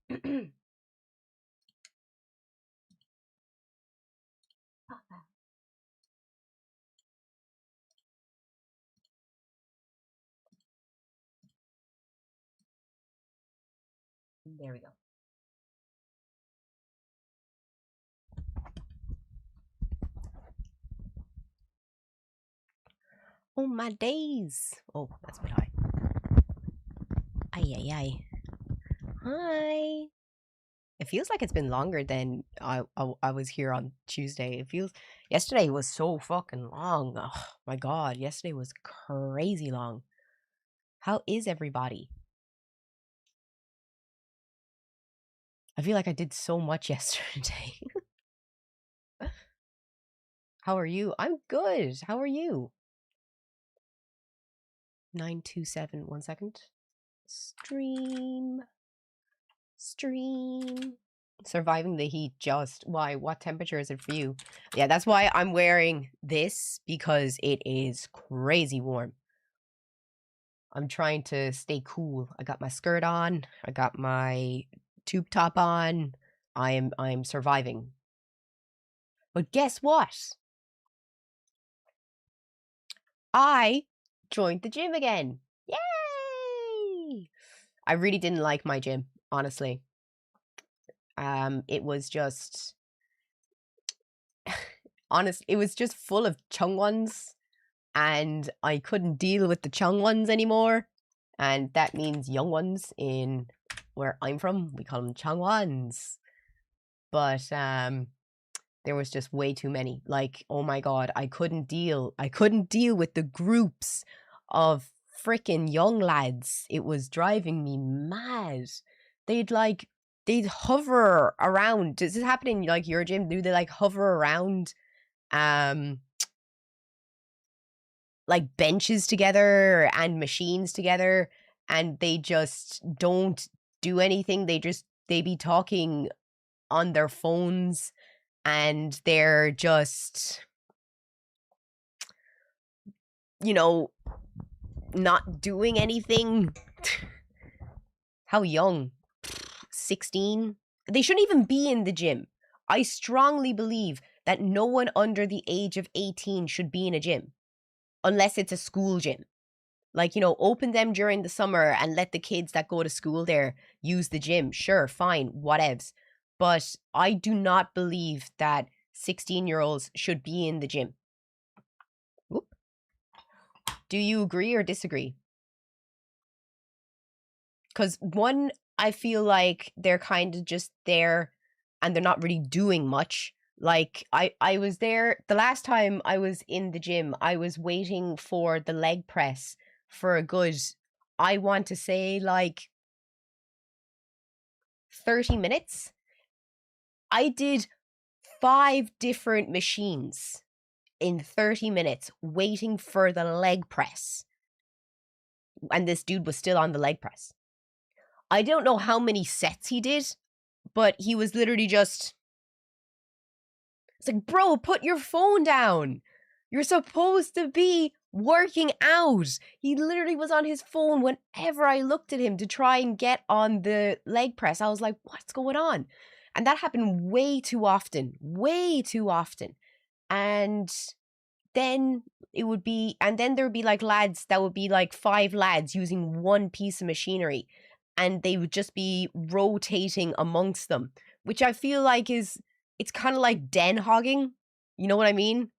There we go. Oh my days. Oh, that's a bit high. Ay, ay, ay. Hi. It feels like it's been longer than I was here on Tuesday. It feels yesterday was so fucking long. Oh my god, yesterday was crazy long. How is everybody? I feel like I did so much yesterday. How are you? I'm good. How are you? 927. 1 second. Stream. Surviving the heat just. Why? What temperature is it for you? Yeah, that's why I'm wearing this, because it is crazy warm. I'm trying to stay cool. I got my skirt on. I got my tube top on. I'm surviving. But guess what? I joined the gym again. Yay! I really didn't like my gym, honestly. It was just it was just full of chung ones, and I couldn't deal with the chung ones anymore. And that means young ones in where I'm from. We call them chung ones. But there was just way too many. Like, oh my god, I couldn't deal with the groups of freaking young lads. It was driving me mad. They'd hover around. Does this happen in like your gym? Do they like hover around like benches together and machines together, and they just don't do anything? They be talking on their phones, and they're just, you know, not doing anything. How young? 16? They shouldn't even be in the gym. I strongly believe that no one under the age of 18 should be in a gym, unless it's a school gym. Like, you know, open them during the summer and let the kids that go to school there use the gym. Sure, fine, whatevs. But I do not believe that 16-year-olds should be in the gym. Oop. Do you agree or disagree? Because one, I feel like they're kind of just there and they're not really doing much. Like, I was there the last time I was in the gym, I was waiting for the leg press for a good, I want to say, like 30 minutes. I did 5 different machines in 30 minutes waiting for the leg press. And this dude was still on the leg press. I don't know how many sets he did, but he was literally just... It's like, bro, put your phone down. You're supposed to be working out. He literally was on his phone whenever I looked at him to try and get on the leg press. I was like, what's going on? And that happened way too often. Way too often. And then there would be like lads that would be like 5 lads using one piece of machinery, and they would just be rotating amongst them, which I feel like it's kind of like den hogging. You know what I mean?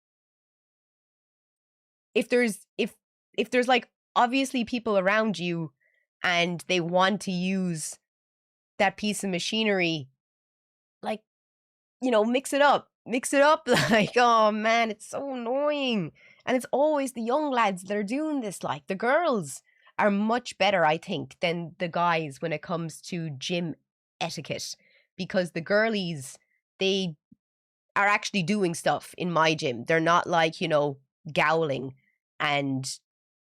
If there's like obviously people around you and they want to use that piece of machinery, like, you know, mix it up. Like, oh man, it's so annoying. And it's always the young lads that are doing this. Like, the girls are much better, I think, than the guys when it comes to gym etiquette, because the girlies, they are actually doing stuff in my gym. They're not like, you know, gowling and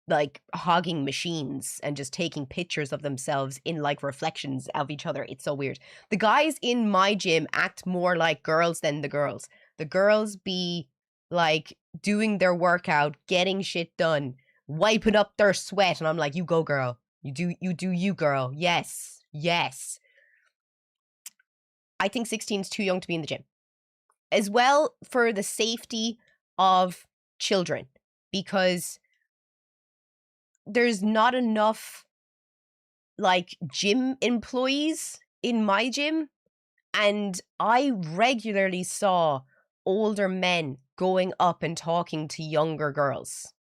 like hogging machines and just taking pictures of themselves in like reflections of each other. It's so weird. The guys in my gym act more like girls than the girls. The girls be like doing their workout, getting shit done, wiping up their sweat, and I'm like, you go, girl. You do you, girl. Yes. I think 16 is too young to be in the gym. As well for the safety of children, because there's not enough like gym employees in my gym, and I regularly saw older men going up and talking to younger girls.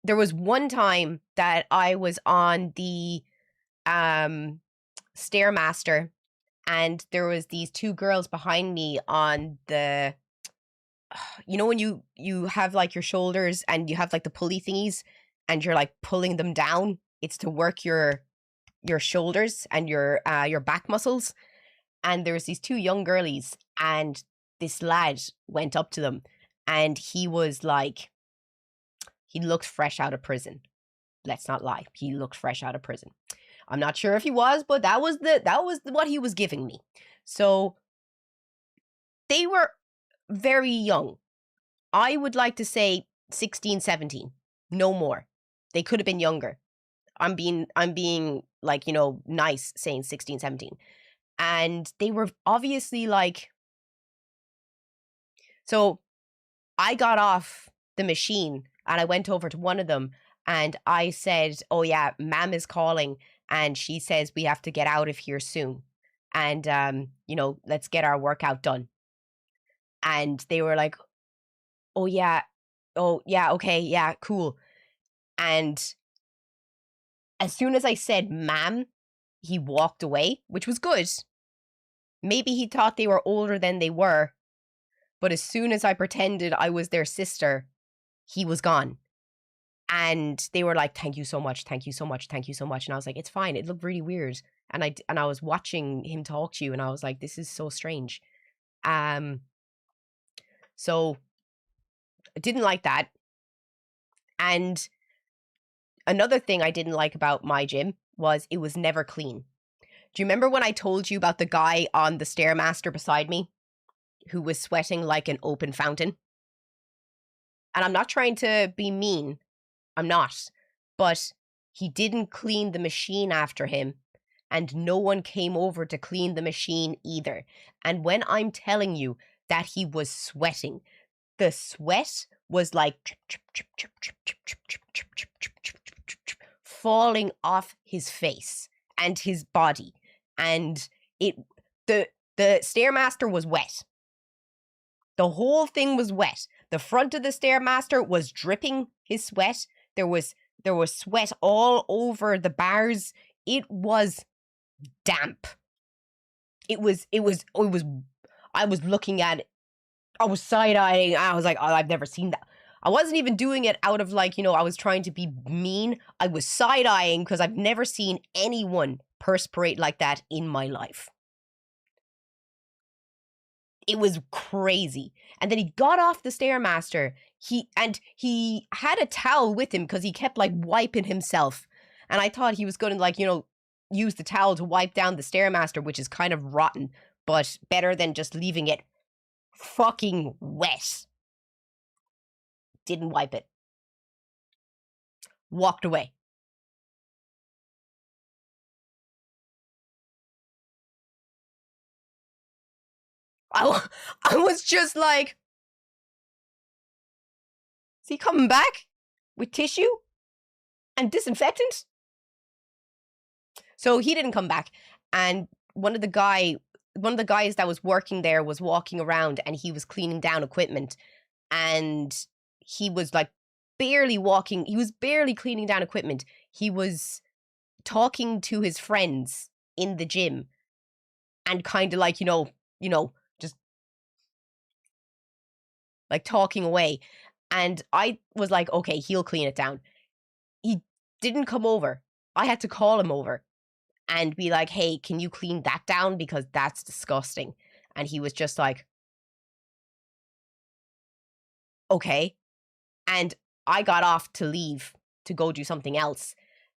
There was one time that I was on the Stairmaster, and there was these two girls behind me on the, you know, when you have like your shoulders and you have like the pulley thingies and you're like pulling them down, it's to work your shoulders and your back muscles. And there was these two young girlies, and this lad went up to them, and he was like, he looked fresh out of prison. Let's not lie, he looked fresh out of prison. I'm not sure if he was, but that was what he was giving me. So they were very young. I would like to say 16, 17, no more. They could have been younger. I'm being like, you know, nice saying 16, 17. And they were obviously like, so I got off the machine and I went over to one of them and I said, oh yeah, ma'am is calling and she says we have to get out of here soon. And, you know, let's get our workout done. And they were like, oh yeah, okay, yeah, cool. And as soon as I said ma'am, he walked away, which was good. Maybe he thought they were older than they were, but as soon as I pretended I was their sister, he was gone. And they were like, thank you so much, thank you so much, thank you so much. And I was like, it's fine, it looked really weird. And I was watching him talk to you and I was like, this is so strange. So I didn't like that. And another thing I didn't like about my gym was it was never clean. Do you remember when I told you about the guy on the Stairmaster beside me who was sweating like an open fountain? And I'm not trying to be mean. I'm not. But he didn't clean the machine after him. And no one came over to clean the machine either. And when I'm telling you that he was sweating, the sweat was like falling off his face and his body. And the Stairmaster was wet. The whole thing was wet. The front of the Stairmaster was dripping his sweat. There was sweat all over the bars. It was damp. It was I was looking at it. I was side-eyeing. I was like, oh, I've never seen that. I wasn't even doing it out of like, you know, I was trying to be mean. I was side-eyeing because I've never seen anyone perspirate like that in my life. It was crazy. And then he got off the Stairmaster. He had a towel with him because he kept like wiping himself. And I thought he was going to like, you know, use the towel to wipe down the Stairmaster, which is kind of rotten, but better than just leaving it fucking wet. Didn't wipe it. Walked away. I was just like, is he coming back with tissue and disinfectant? So he didn't come back. And one of the guys that was working there was walking around and he was cleaning down equipment. And he was like barely walking. He was barely cleaning down equipment. He was talking to his friends in the gym and kind of like, you know, just like talking away. And I was like, okay, he'll clean it down. He didn't come over. I had to call him over and be like, hey, can you clean that down? Because that's disgusting. And he was just like, okay. And I got off to leave to go do something else.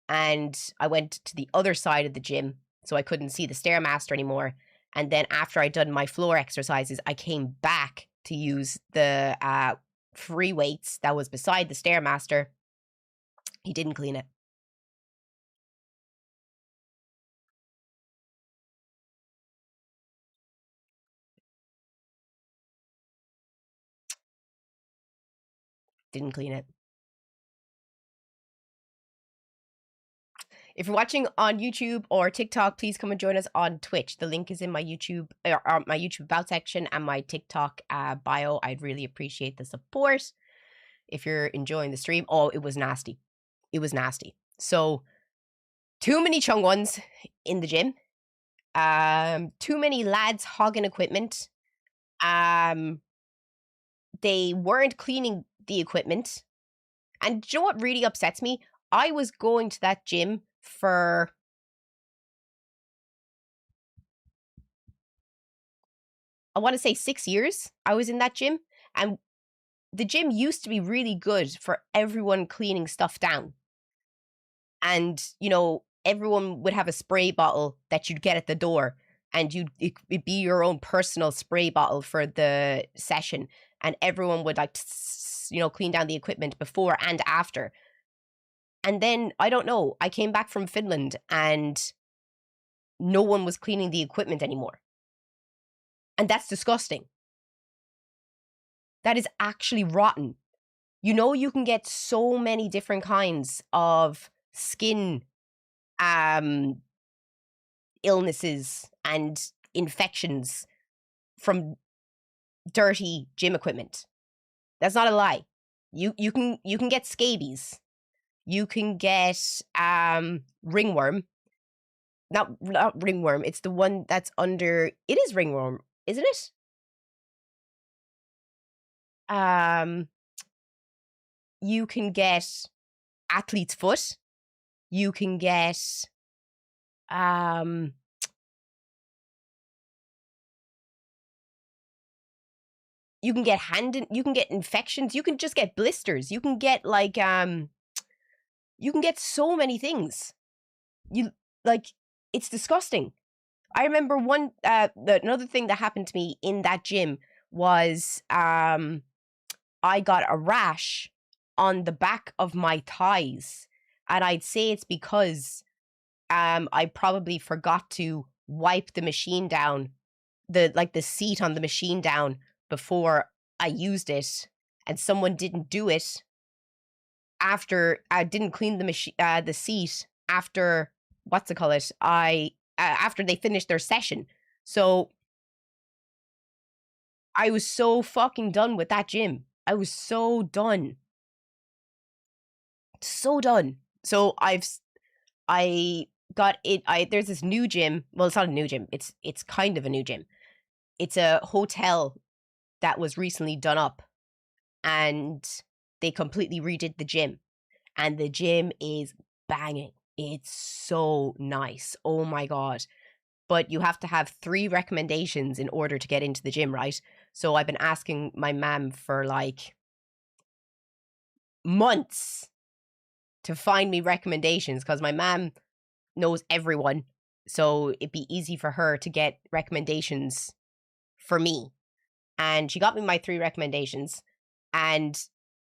And I went to the other side of the gym, so I couldn't see the Stairmaster anymore. And then after I'd done my floor exercises, I came back to use the free weights that was beside the Stairmaster. He didn't clean it. Didn't clean it. If you're watching on YouTube or TikTok, please come and join us on Twitch. The link is in my YouTube About section and my TikTok bio. I'd really appreciate the support if you're enjoying the stream. Oh, it was nasty. It was nasty. So, too many chung ones in the gym. Too many lads hogging equipment. They weren't cleaning the equipment. And do you know what really upsets me? I was going to that gym for I want to say 6 years. I was in that gym, and the gym used to be really good for everyone cleaning stuff down. And, you know, everyone would have a spray bottle that you'd get at the door, and it'd be your own personal spray bottle for the session, and everyone would like, you know, clean down the equipment before and after. And then, I don't know, I came back from Finland and no one was cleaning the equipment anymore. And that's disgusting. That is actually rotten. You know, you can get so many different kinds of skin illnesses and infections from dirty gym equipment. That's not a lie. You can get scabies. You can get ringworm. Not ringworm. It's the one that's under. It is ringworm, isn't it? You can get athlete's foot. You can get you can get infections. You can just get blisters. You can get like you can get so many things. It's disgusting. I remember another thing that happened to me in that gym was I got a rash on the back of my thighs, and I'd say it's because I probably forgot to wipe the machine down, the seat on the machine down before I used it, and someone didn't do it after I didn't clean the seat after after they finished their session. So I was so fucking done with that gym. I was so done. So done. So I got it. There's this new gym. Well, it's not a new gym. It's kind of a new gym. It's a hotel that was recently done up, and they completely redid the gym, and the gym is banging. It's so nice. Oh my God. But you have to have 3 recommendations in order to get into the gym, right? So I've been asking my mom for like months to find me recommendations, because my mom knows everyone. So it'd be easy for her to get recommendations for me. And she got me my 3 recommendations, and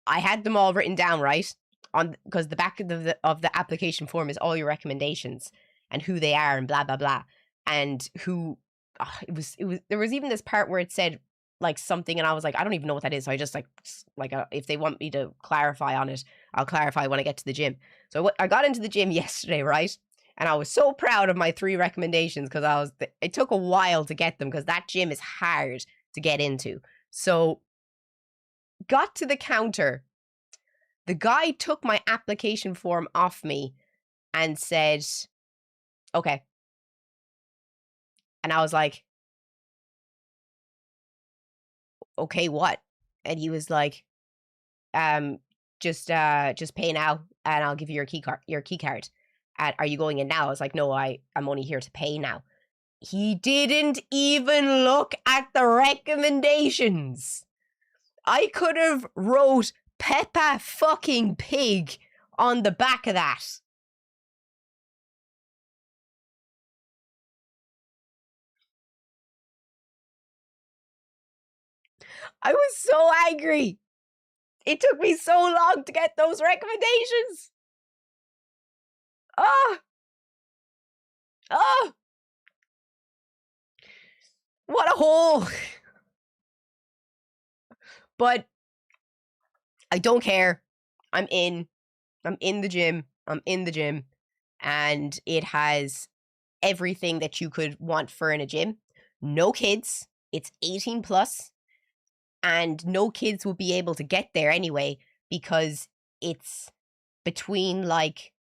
I had them all written down, right? Because the back of the application form is all your recommendations and who they are and blah blah blah, and who there was even this part where it said like something, and I was like, I don't even know what that is. So I just if they want me to clarify on it, I'll clarify when I get to the gym. So I got into the gym yesterday, right? And I was so proud of my 3 recommendations, because it took a while to get them, because that gym is hard to get into. So got to the counter. The guy took my application form off me and said, okay. And I was like, okay, what? And he was like, just pay now and I'll give you your key card. Are you going in now? I was like, no, I'm only here to pay now. He didn't even look at the recommendations. I could have wrote Peppa fucking Pig on the back of that. I was so angry. It took me so long to get those recommendations. Oh. What a hole. But I don't care. I'm in the gym. And it has everything that you could want for in a gym. No kids. It's 18 plus. And no kids will be able to get there anyway because it's between like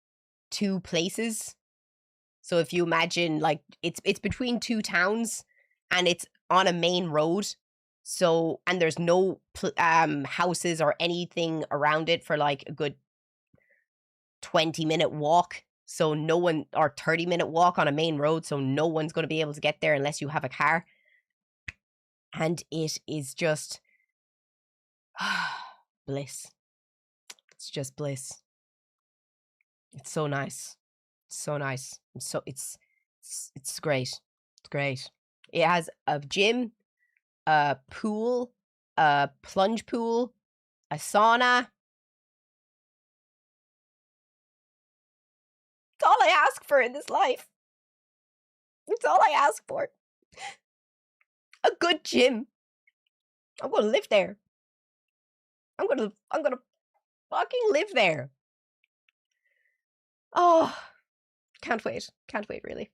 two places. So if you imagine like it's between two towns and it's on a main road. So and there's no houses or anything around it for like a good 20-minute walk. So no one, or 30-minute walk on a main road. So no one's going to be able to get there unless you have a car. And it is just bliss. It's just bliss. It's so nice. It's so nice. It's great. It's great. It has a gym, a pool, a plunge pool, a sauna. It's all I ask for in this life. It's all I ask for. A good gym. I'm gonna live there. I'm gonna fucking live there. Oh, can't wait. Can't wait, really.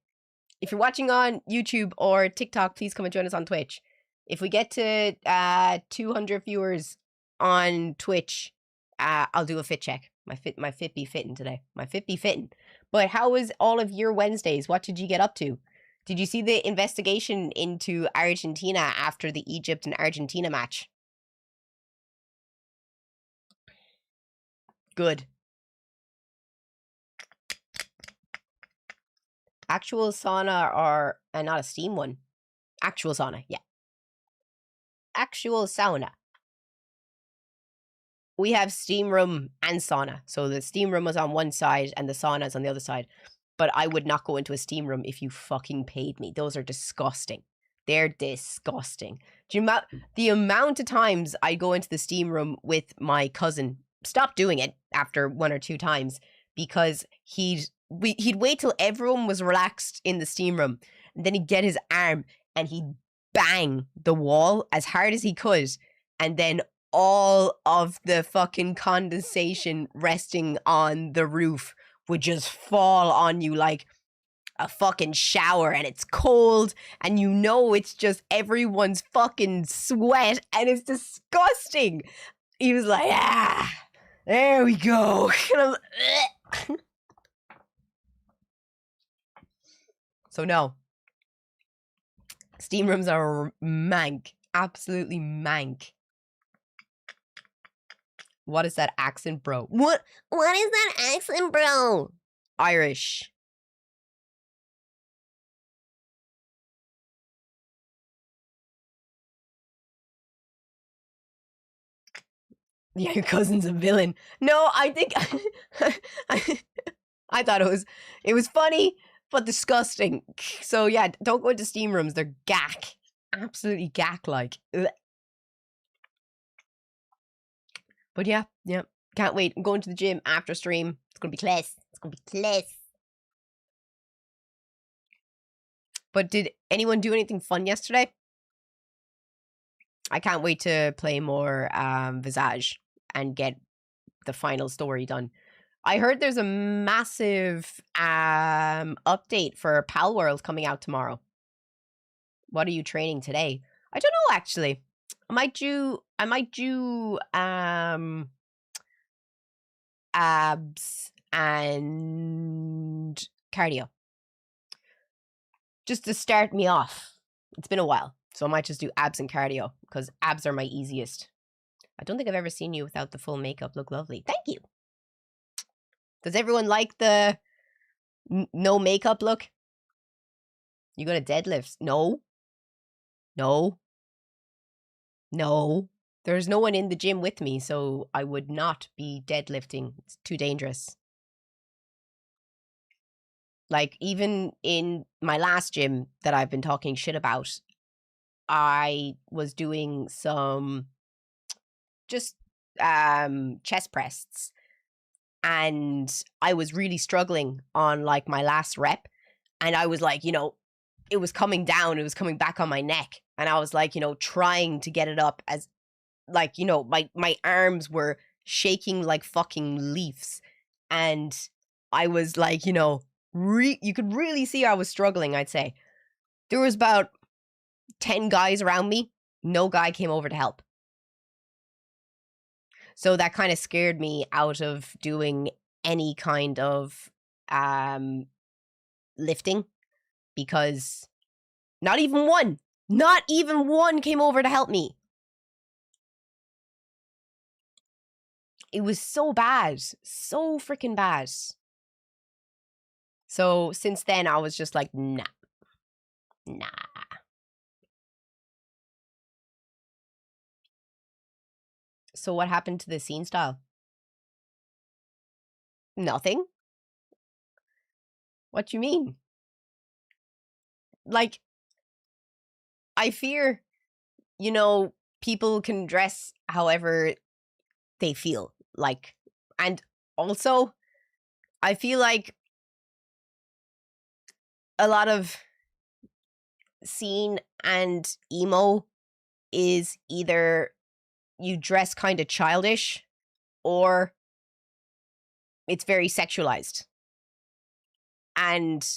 If you're watching on YouTube or TikTok, please come and join us on Twitch. If we get to 200 viewers on Twitch, I'll do a fit check. My fit be fitting today. My fit be fitting. But how was all of your Wednesdays? What did you get up to? Did you see the investigation into Argentina after the Egypt and Argentina match? Good. Actual sauna or not a steam one? Actual sauna, yeah. Actual sauna. We have steam room and sauna. So the steam room was on one side and the sauna is on the other side. But I would not go into a steam room if you fucking paid me. Those are disgusting. They're disgusting. Do you know the amount of times I go into the steam room with my cousin? Stop doing it after 1 or 2 times because he'd wait till everyone was relaxed in the steam room, and then he'd get his arm and he'd bang the wall as hard as he could, and then all of the fucking condensation resting on the roof would just fall on you like a fucking shower, and it's cold, and you know it's just everyone's fucking sweat, and it's disgusting. He was like, there we go. And I'm like, so no. Steam rooms are mank. Absolutely mank. What is that accent, bro? What is that accent, bro? Irish. Yeah, your cousin's a villain. No, I think I thought it was funny but disgusting. So yeah, don't go into steam rooms. They're gack. Absolutely gack-like. But yeah. Can't wait. I'm going to the gym after stream. It's gonna be class. But did anyone do anything fun yesterday? I can't wait to play more Visage and get the final story done. I heard there's a massive update for Palworld coming out tomorrow. What are you training today? I don't know, actually. I might do abs and cardio. Just to start me off. It's been a while, so I might just do abs and cardio because abs are my easiest. I don't think I've ever seen you without the full makeup. Look lovely. Thank you. Does everyone like the no makeup look? You gonna deadlift? No. There's no one in the gym with me, so I would not be deadlifting. It's too dangerous. Like, even in my last gym that I've been talking shit about, I was doing some just chest press, and I was really struggling on like my last rep, and I was like, it was coming down, it was coming back on my neck, and I was like, trying to get it up as like, my arms were shaking like fucking leaves. And I was like, you know, you could really see I was struggling, I'd say. There was about 10 guys around me. No guy came over to help. So that kind of scared me out of doing any kind of lifting, because not even one came over to help me. It was so bad, so freaking bad. So since then, I was just like, nah. So what happened to the scene style? Nothing. What you mean? Like, I fear, you know, people can dress however they feel like. And also, I feel like a lot of scene and emo is either you dress kind of childish or it's very sexualized. And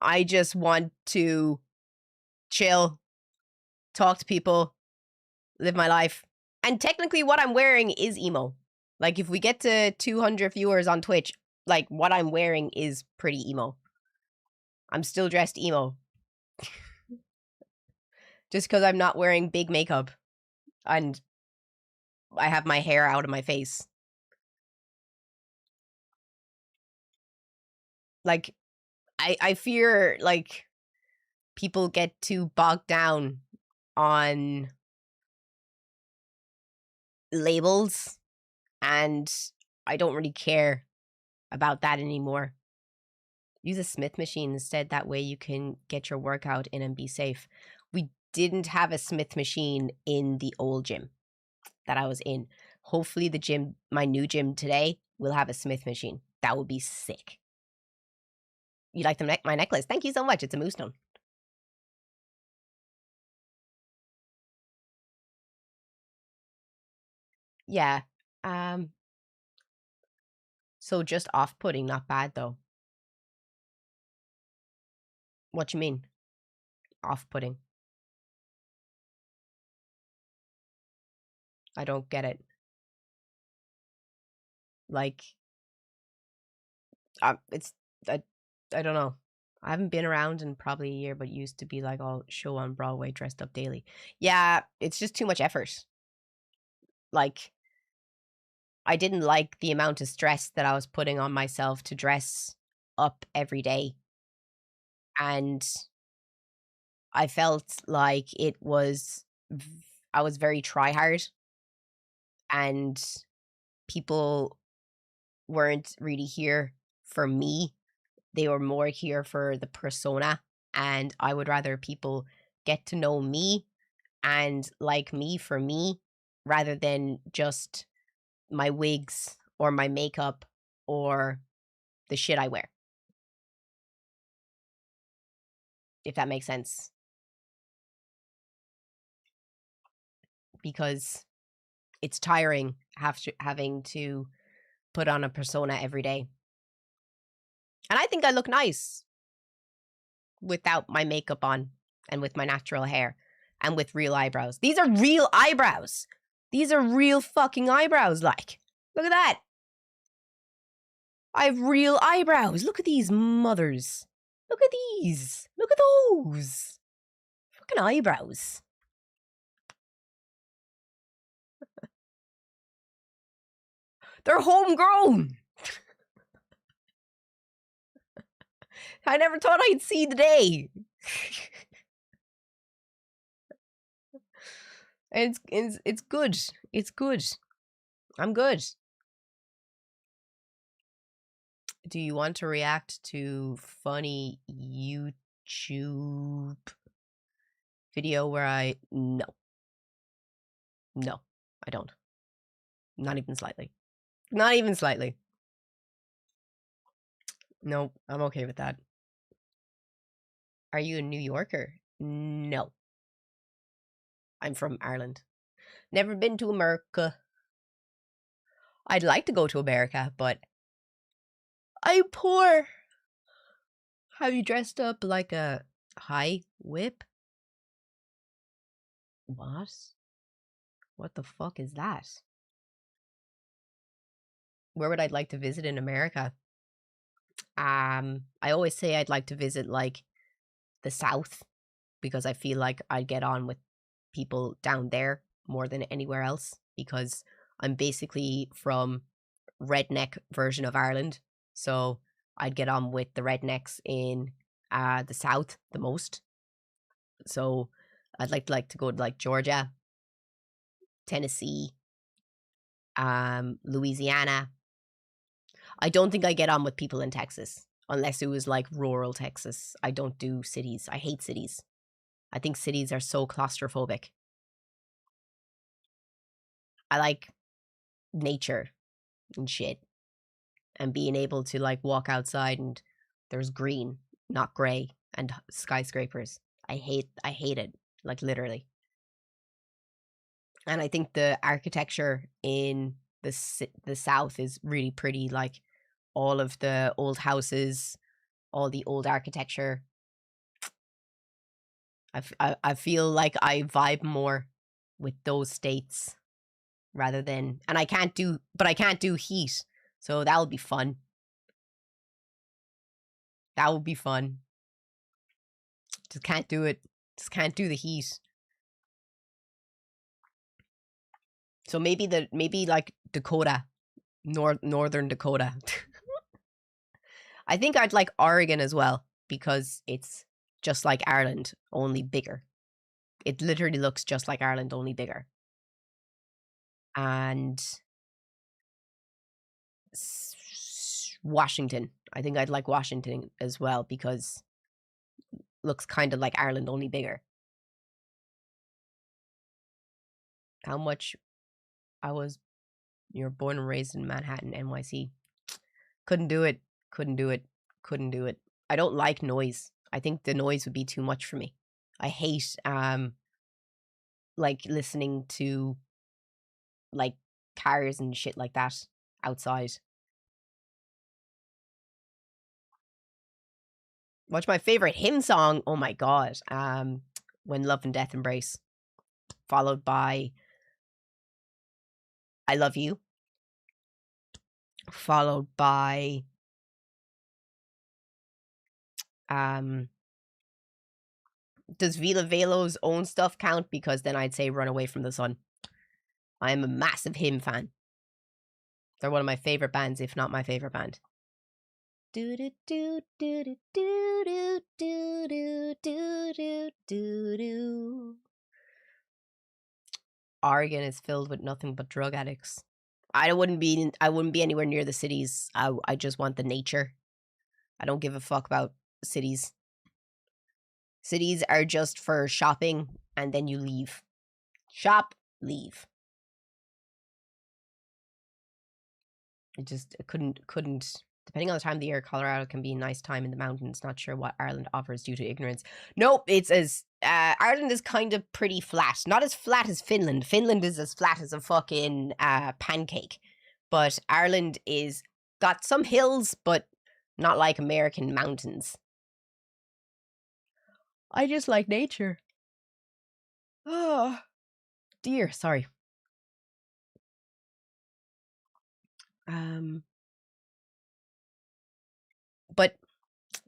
I just want to chill, talk to people, live my life. And technically what I'm wearing is emo. Like if we get to 200 viewers on Twitch, like what I'm wearing is pretty emo. I'm still dressed emo. Just because I'm not wearing big makeup and I have my hair out of my face. Like, I fear, like, people get too bogged down on labels, and I don't really care about that anymore. Use a Smith machine instead. That way you can get your workout in and be safe. We didn't have a Smith machine in the old gym that I was in. Hopefully the gym, my new gym today, will have a Smith machine. That would be sick. You like my necklace? Thank you so much. It's a moonstone. Yeah. So just off-putting, not bad though. What you mean? Off-putting. I don't get it. Like, it's I don't know. I haven't been around in probably a year, but used to be like all show on Broadway, dressed up daily. Yeah, it's just too much effort. Like, I didn't like the amount of stress that I was putting on myself to dress up every day. And I felt like I was very try hard, and people weren't really here for me. They were more here for the persona, and I would rather people get to know me and like me for me rather than just my wigs or my makeup or the shit I wear. If that makes sense. Because it's tiring having to put on a persona every day. And I think I look nice without my makeup on and with my natural hair and with real eyebrows. These are real eyebrows. These are real fucking eyebrows, like. Look at that. I have real eyebrows. Look at these mothers. Look at these. Look at those. Fucking eyebrows. They're homegrown. I never thought I'd see the day. It's good. It's good. I'm good. Do you want to react to funny YouTube video where no. No, I don't. Not even slightly. Not even slightly. No, I'm okay with that. Are you a New Yorker? No. I'm from Ireland. Never been to America. I'd like to go to America, but I'm poor. Have you dressed up like a high whip? What? What the fuck is that? Where would I like to visit in America? I always say I'd like to visit like the South because I feel like I'd get on with people down there more than anywhere else because I'm basically from redneck version of Ireland. So I'd get on with the rednecks in the South the most. So I'd like to go to like Georgia, Tennessee, Louisiana. I don't think I get on with people in Texas unless it was like rural Texas. I don't do cities. I hate cities. I think cities are so claustrophobic. I like nature and shit and being able to like walk outside and there's green, not gray, and skyscrapers. I hate it, like literally. And I think the architecture in the South is really pretty, like all of the old houses, all the old architecture. I feel like I vibe more with those states rather than, and I can't do heat, so that would be fun. That would be fun. Just can't do it. Just can't do the heat. So maybe like Dakota, northern Dakota. I think I'd like Oregon as well because it's just like Ireland, only bigger. It literally looks just like Ireland, only bigger. And Washington. I think I'd like Washington as well because looks kind of like Ireland, only bigger. How much you're born and raised in Manhattan, NYC. Couldn't do it. Couldn't do it. Couldn't do it. I don't like noise. I think the noise would be too much for me. I hate like listening to like cars and shit like that outside. What's my favorite hymn song? Oh my god. When Love and Death Embrace. Followed by I Love You. Followed by does Vila Velo's own stuff count? Because then I'd say Run Away from the Sun. I am a massive hymn fan. They're one of my favorite bands, if not my favorite band. Do do do do do do do do do do do do. Oregon is filled with nothing but drug addicts. I wouldn't be anywhere near the cities. I just want the nature. I don't give a fuck about cities. Cities are just for shopping and then you leave. Shop, leave. It couldn't depending on the time of the year, Colorado can be a nice time in the mountains. Not sure what Ireland offers due to ignorance. Nope, it's as Ireland is kind of pretty flat. Not as flat as Finland. Finland is as flat as a fucking pancake. But Ireland is got some hills, but not like American mountains. I just like nature. Oh, dear, sorry. But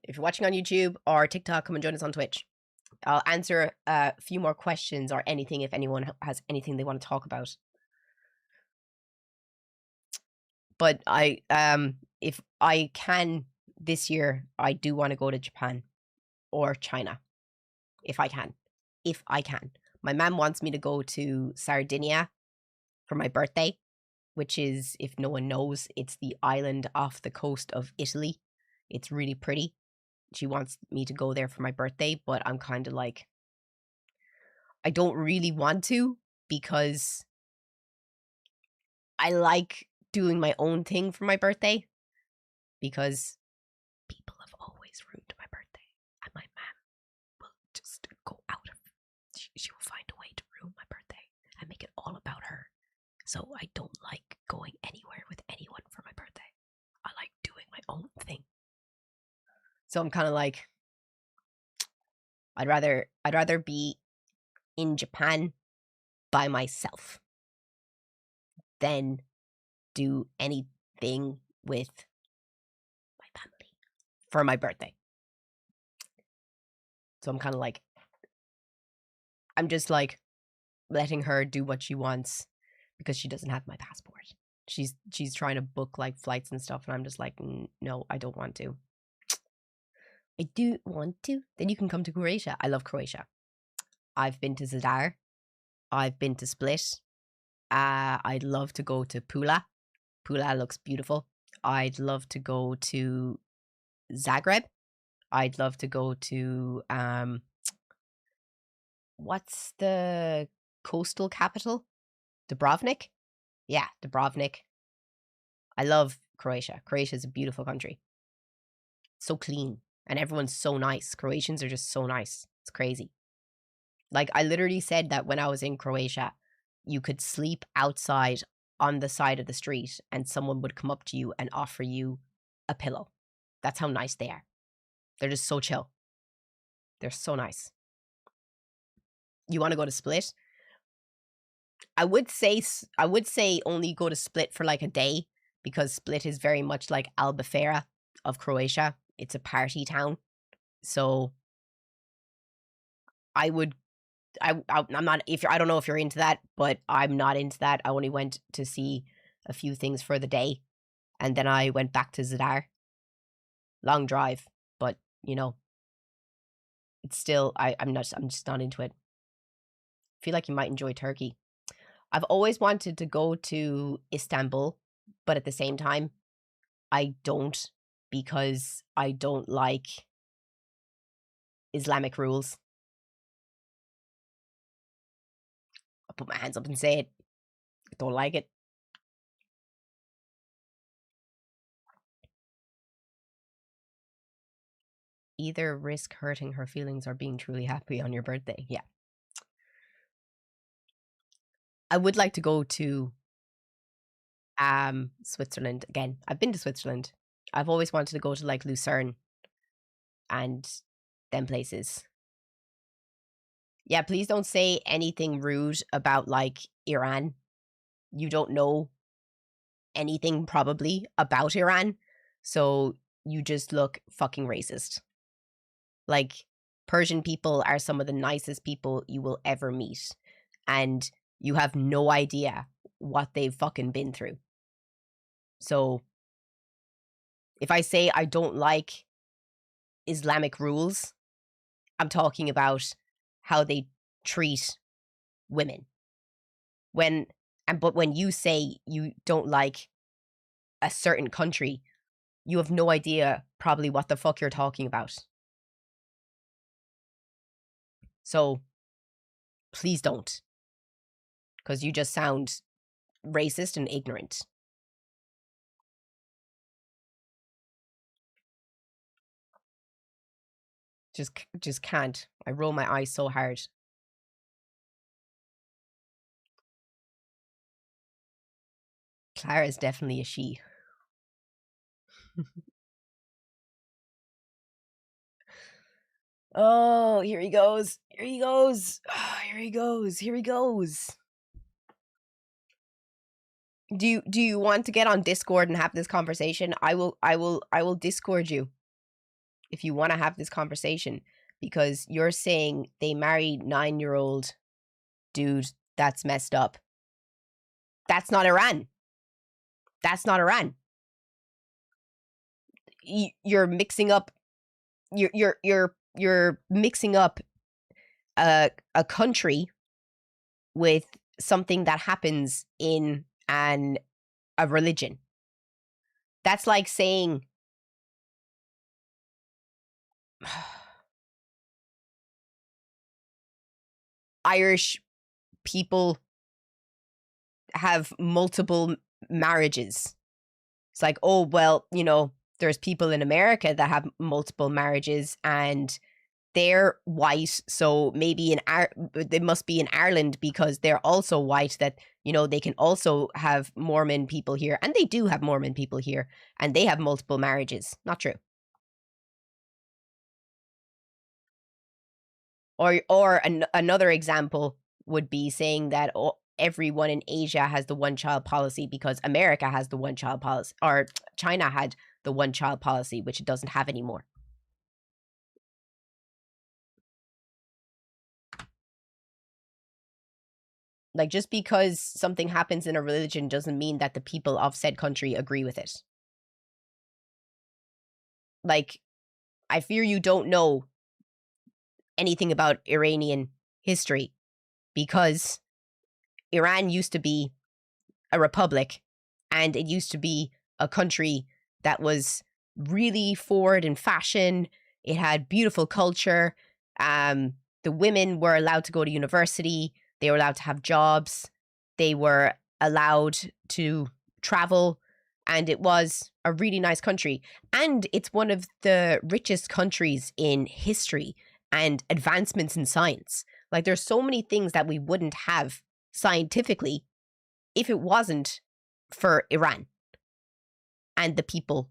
if you're watching on YouTube or TikTok, come and join us on Twitch. I'll answer a few more questions or anything if anyone has anything they want to talk about. But if I can this year, I do want to go to Japan or China. If I can. My mom wants me to go to Sardinia for my birthday, which is, if no one knows, it's the island off the coast of Italy. It's really pretty. She wants me to go there for my birthday, but I'm kind of like, I don't really want to because I like doing my own thing for my birthday because people have always ruined my birthday and my mom will just go out of, she will find a way to ruin my birthday and make it all So I don't like going anywhere with anyone for my birthday. I like doing my own thing. So I'm kind of like, I'd rather be in Japan by myself than do anything with my family for my birthday. So I'm kind of like, I'm just like letting her do what she wants because she doesn't have my passport. She's trying to book like flights and stuff, and I'm just like, no, I don't want to. I do want to. Then you can come to Croatia. I love Croatia. I've been to Zadar. I've been to Split. I'd love to go to Pula. Pula looks beautiful. I'd love to go to Zagreb. I'd love to go to what's the coastal capital? Dubrovnik? Yeah, Dubrovnik. I love Croatia. Croatia is a beautiful country. So clean. And everyone's so nice. Croatians are just so nice. It's crazy. Like, I literally said that when I was in Croatia, you could sleep outside on the side of the street and someone would come up to you and offer you a pillow. That's how nice they are. They're just so chill. They're so nice. You want to go to Split? I would say only go to Split for like a day, because Split is very much like Albufeira of Croatia. It's a party town. So I'm not, I don't know if you're into that, but I'm not into that. I only went to see a few things for the day, and then I went back to Zadar. Long drive, but you know, it's still, I'm just not into it. I feel like you might enjoy Turkey. I've always wanted to go to Istanbul, but at the same time, I don't, because I don't like Islamic rules. I'll put my hands up and say it. I don't like it. Either risk hurting her feelings or being truly happy on your birthday. Yeah. I would like to go to Switzerland again. I've been to Switzerland. I've always wanted to go to like Lucerne and them places. Yeah, please don't say anything rude about like Iran. You don't know anything probably about Iran, so you just look fucking racist. Like, Persian people are some of the nicest people you will ever meet, and you have no idea what they've fucking been through. So if I say I don't like Islamic rules, I'm talking about how they treat women. But when you say you don't like a certain country, you have no idea probably what the fuck you're talking about. So please don't, because you just sound racist and ignorant. Just can't. I roll my eyes so hard. Clara is definitely a she. Oh, here he goes. Here he goes. Oh, here he goes. Here he goes. Do you want to get on Discord and have this conversation? I will Discord you if you want to have this conversation, because you're saying they married 9-year-old dude. That's messed up. That's not Iran. That's not Iran. You're mixing up. You're mixing up a country with something that happens in a religion. That's like saying Irish people have multiple marriages. It's like, oh, well, you know, there's people in America that have multiple marriages, and they're white, so maybe they must be in Ireland because they're also white, that, you know, they can also have Mormon people here, and they do have Mormon people here, and they have multiple marriages. Not true. Or another example would be saying that everyone in Asia has the one child policy because America has the one child policy, or China had the one child policy, which it doesn't have anymore. Like, just because something happens in a religion doesn't mean that the people of said country agree with it. Like, I fear you don't know anything about Iranian history, because Iran used to be a republic, and it used to be a country that was really forward in fashion. It had beautiful culture. The women were allowed to go to university. They were allowed to have jobs. They were allowed to travel. And it was a really nice country. And it's one of the richest countries in history and advancements in science. Like, there's so many things that we wouldn't have scientifically if it wasn't for Iran and the people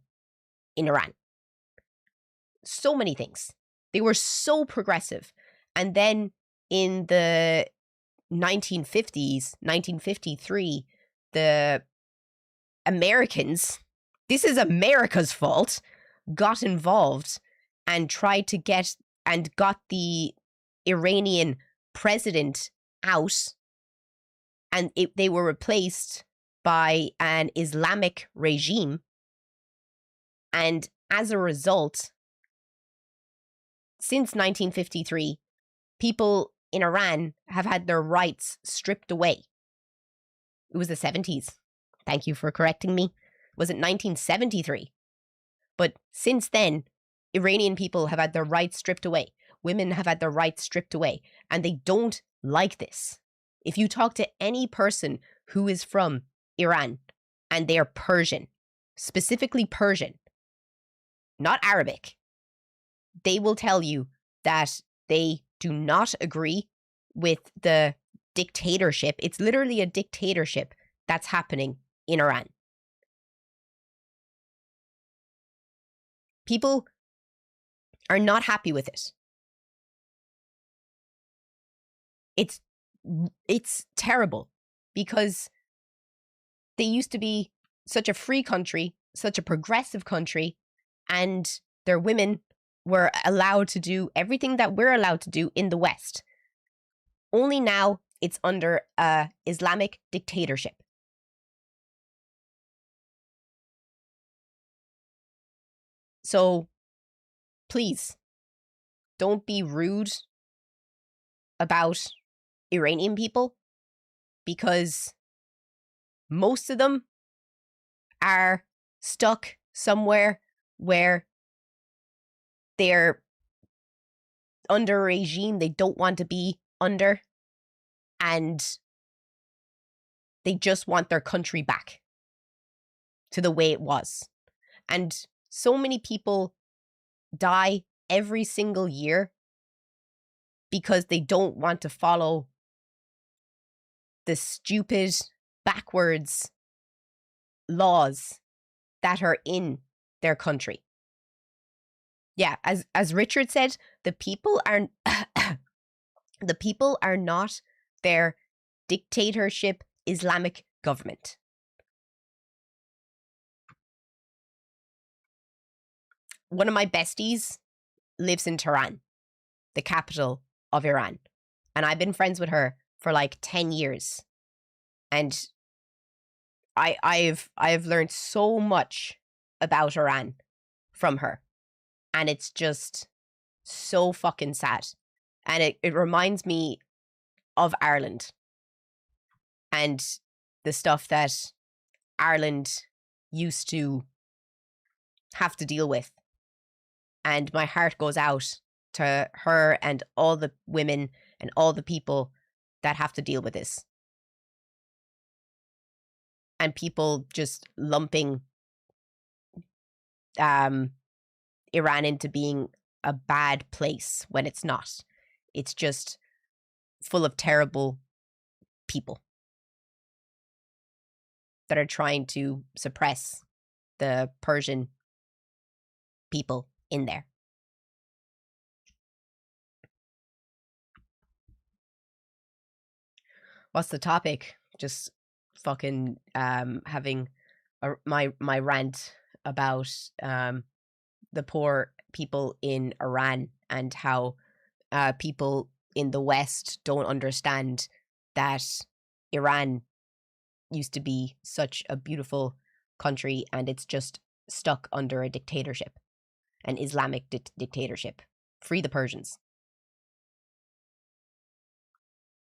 in Iran. So many things. They were so progressive. And then in the 1950s, 1953, the Americans, this is America's fault, got involved and tried to get and got the Iranian president out, and they were replaced by an Islamic regime. And as a result, since 1953, people in Iran have had their rights stripped away. It was the 70s. Thank you for correcting me. Was it 1973? But since then, Iranian people have had their rights stripped away. Women have had their rights stripped away. And they don't like this. If you talk to any person who is from Iran and they are Persian, specifically Persian, not Arabic, they will tell you that they do not agree with the dictatorship. It's literally a dictatorship that's happening in Iran. People are not happy with it. It's terrible, because they used to be such a free country, such a progressive country, and their women were allowed to do everything that we're allowed to do in the West. Only now it's under a Islamic dictatorship. So please don't be rude about Iranian people, because most of them are stuck somewhere where they're under a regime they don't want to be under, and they just want their country back to the way it was. And so many people die every single year because they don't want to follow the stupid, backwards laws that are in their country. Yeah, as Richard said, the people are the people are not their dictatorship Islamic government. One of my besties lives in Tehran, the capital of Iran, and I've been friends with her for like 10 years. And I've learned so much about Iran from her. And it's just so fucking sad. And it reminds me of Ireland and the stuff that Ireland used to have to deal with. And my heart goes out to her and all the women and all the people that have to deal with this. And people just lumping Iran into being a bad place when it's not. It's just full of terrible people that are trying to suppress the Persian people in there. What's the topic? Just fucking having my rant about the poor people in Iran and how people in the West don't understand that Iran used to be such a beautiful country and it's just stuck under a dictatorship, an Islamic dictatorship. Free the Persians.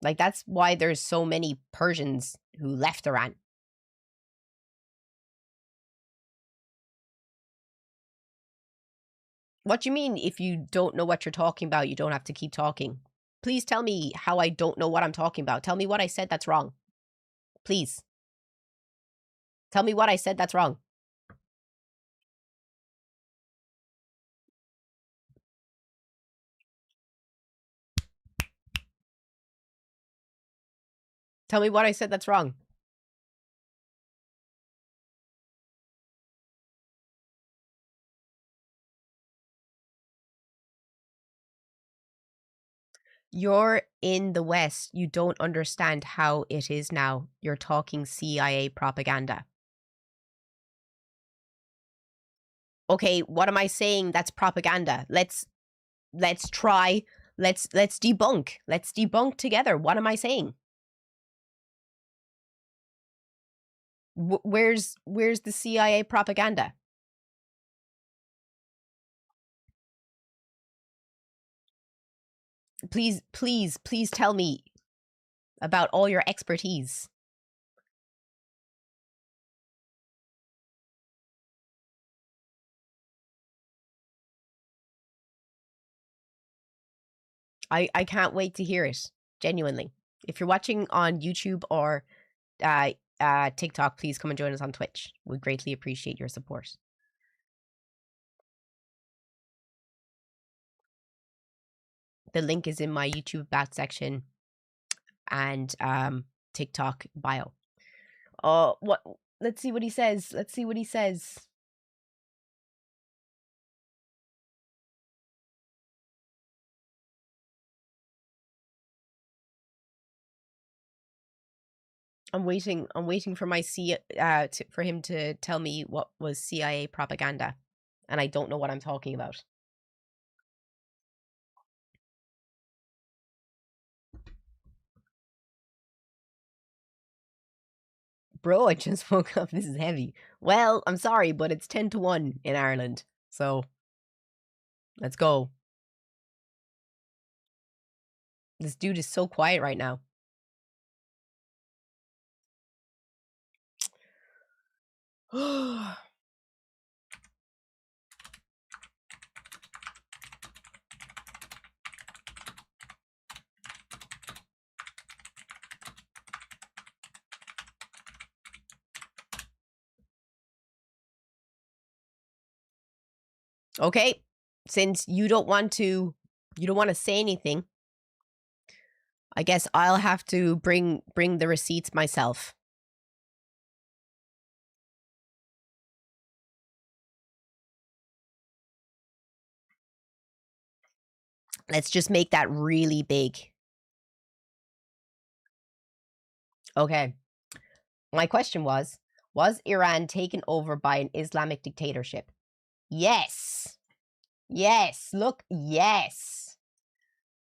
Like, that's why there's so many Persians who left Iran. What do you mean if you don't know what you're talking about, you don't have to keep talking? Please tell me how I don't know what I'm talking about. Tell me what I said that's wrong. Please. Tell me what I said that's wrong. Tell me what I said that's wrong. You're in the West. You don't understand how it is now. You're talking CIA propaganda. Okay, what am I saying that's propaganda? Let's try. Let's debunk. Let's debunk together. What am I saying? Where's the CIA propaganda? Please tell me about all your expertise. I can't wait to hear it. Genuinely. If you're watching on YouTube or TikTok, please come and join us on Twitch. We greatly appreciate your support. The link is in my YouTube bat section and TikTok bio. What? Let's see what he says. Let's see what he says. I'm waiting for my for him to tell me what was CIA propaganda, and I don't know what I'm talking about. Bro, I just woke up. This is heavy. Well, I'm sorry, but it's 10-1 in Ireland. So, let's go. This dude is so quiet right now. Okay, since you don't want to say anything, I guess I'll have to bring the receipts myself. Let's just make that really big. Okay. My question was Iran taken over by an Islamic dictatorship? Yes. Yes. Look, yes.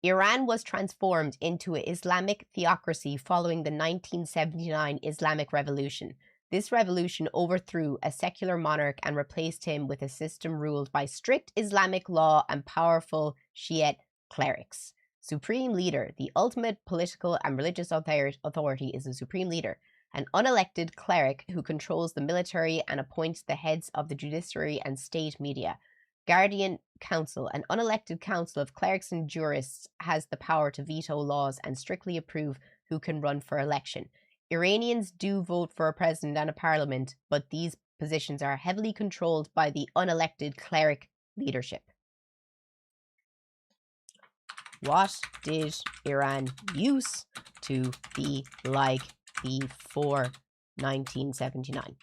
Iran was transformed into an Islamic theocracy following the 1979 Islamic Revolution. This revolution overthrew a secular monarch and replaced him with a system ruled by strict Islamic law and powerful Shiite clerics. Supreme leader. The ultimate political and religious authority is the supreme leader, an unelected cleric who controls the military and appoints the heads of the judiciary and state media. Guardian Council, an unelected council of clerics and jurists, has the power to veto laws and strictly approve who can run for election. Iranians do vote for a president and a parliament, but these positions are heavily controlled by the unelected cleric leadership. What did Iran use to be like before 1979?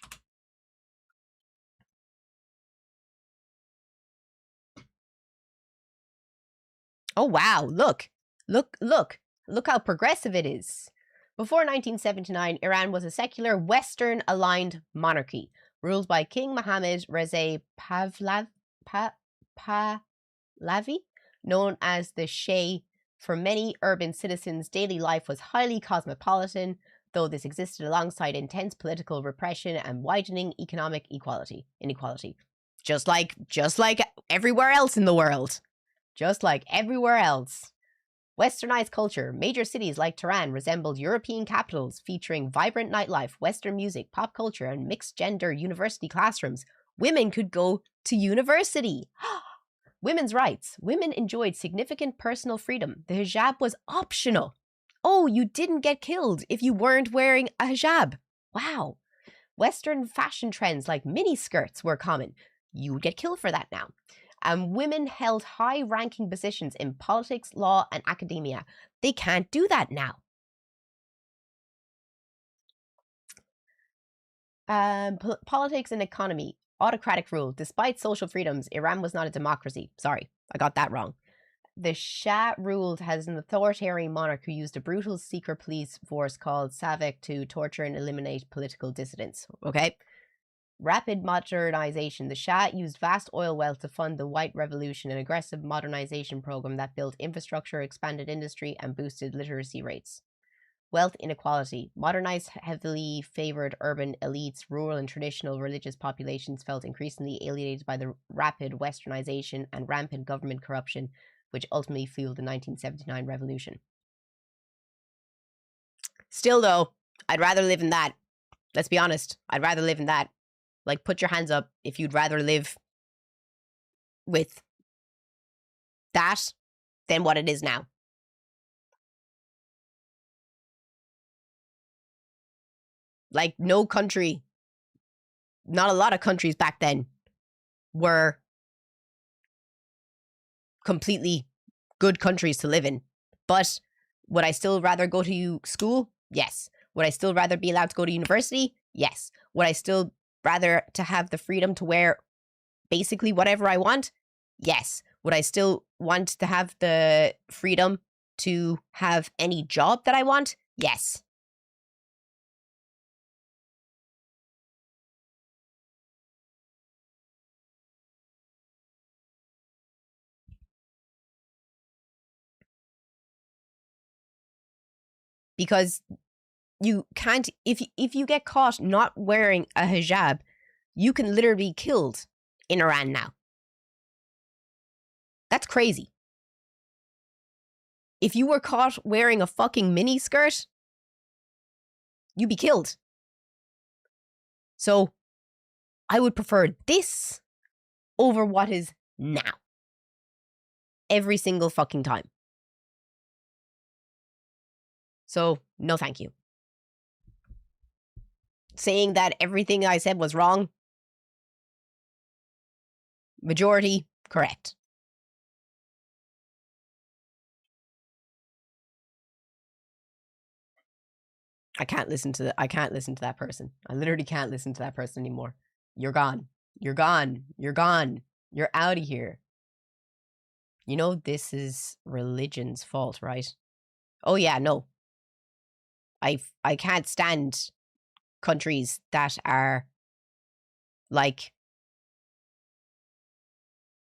Oh, wow. Look how progressive it is. Before 1979, Iran was a secular Western-aligned monarchy ruled by King Mohammad Reza Pahlavi, known as the Shah. For many urban citizens, daily life was highly cosmopolitan, though this existed alongside intense political repression and widening economic inequality. Just like everywhere else in the world. Just like everywhere else. Westernized culture. Major cities like Tehran resembled European capitals, featuring vibrant nightlife, Western music, pop culture, and mixed-gender university classrooms. Women could go to university. Women's rights. Women enjoyed significant personal freedom. The hijab was optional. Oh, you didn't get killed if you weren't wearing a hijab. Wow. Western fashion trends like mini skirts were common. You would get killed for that now. Women held high-ranking positions in politics, law, and academia. They can't do that now. Politics and economy. Autocratic rule. Despite social freedoms, Iran was not a democracy. Sorry, I got that wrong. The Shah ruled as an authoritarian monarch who used a brutal secret police force called Savak to torture and eliminate political dissidents. Okay? Rapid modernization. The Shah used vast oil wealth to fund the White Revolution, an aggressive modernization program that built infrastructure, expanded industry, and boosted literacy rates. Wealth inequality. Modernized, heavily favored urban elites, rural and traditional religious populations felt increasingly alienated by the rapid westernization and rampant government corruption, which ultimately fueled the 1979 revolution. Still, though, I'd rather live in that. Let's be honest. I'd rather live in that. Like, put your hands up if you'd rather live with that than what it is now. Like, no country, not a lot of countries back then were completely good countries to live in. But would I still rather go to school? Yes. Would I still rather be allowed to go to university? Yes. Would I still rather to have the freedom to wear basically whatever I want? Yes. Would I still want to have the freedom to have any job that I want? Yes. Because you can't, if you get caught not wearing a hijab, you can literally be killed in Iran now. That's crazy. If you were caught wearing a fucking mini skirt, you'd be killed. So I would prefer this over what is now. Every single fucking time. So, no thank you. Saying that everything I said was wrong, majority correct. I can't listen to that person. I literally can't listen to that person anymore. You're gone. You're gone. You're gone. You're out of here. You know, this is religion's fault, right? Oh yeah, no. I can't stand countries that are like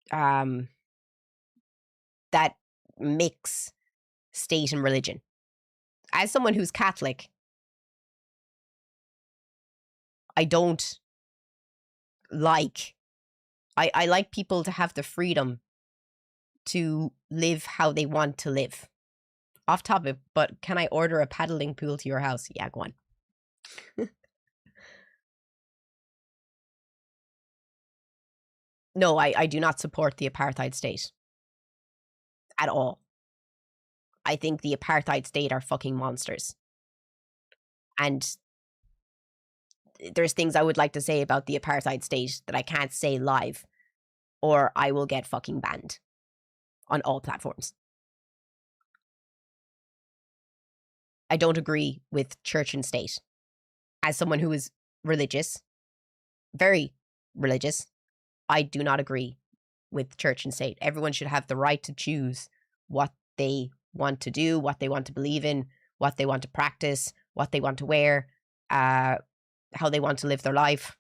that mix state and religion. As someone who's Catholic, I don't like I like people to have the freedom to live how they want to live. Off topic, but can I order a paddling pool to your house? Yeah, go on. No, I do not support the apartheid state. At all. I think the apartheid state are fucking monsters. And there's things I would like to say about the apartheid state that I can't say live, or I will get fucking banned on all platforms. I don't agree with church and state. As someone who is religious, very religious, I do not agree with church and state. Everyone should have the right to choose what they want to do, what they want to believe in, what they want to practice, what they want to wear, how they want to live their life.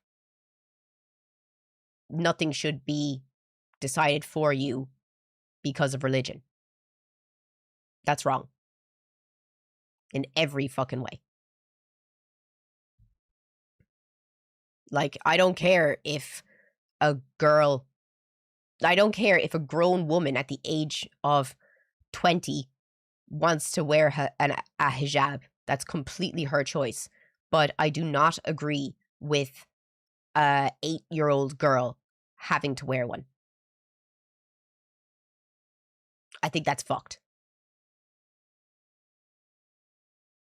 Nothing should be decided for you because of religion. That's wrong. In every fucking way. Like, I don't care if a grown woman at the age of 20 wants to wear a hijab. That's completely her choice. But I do not agree with a 8-year-old girl having to wear one. I think that's fucked.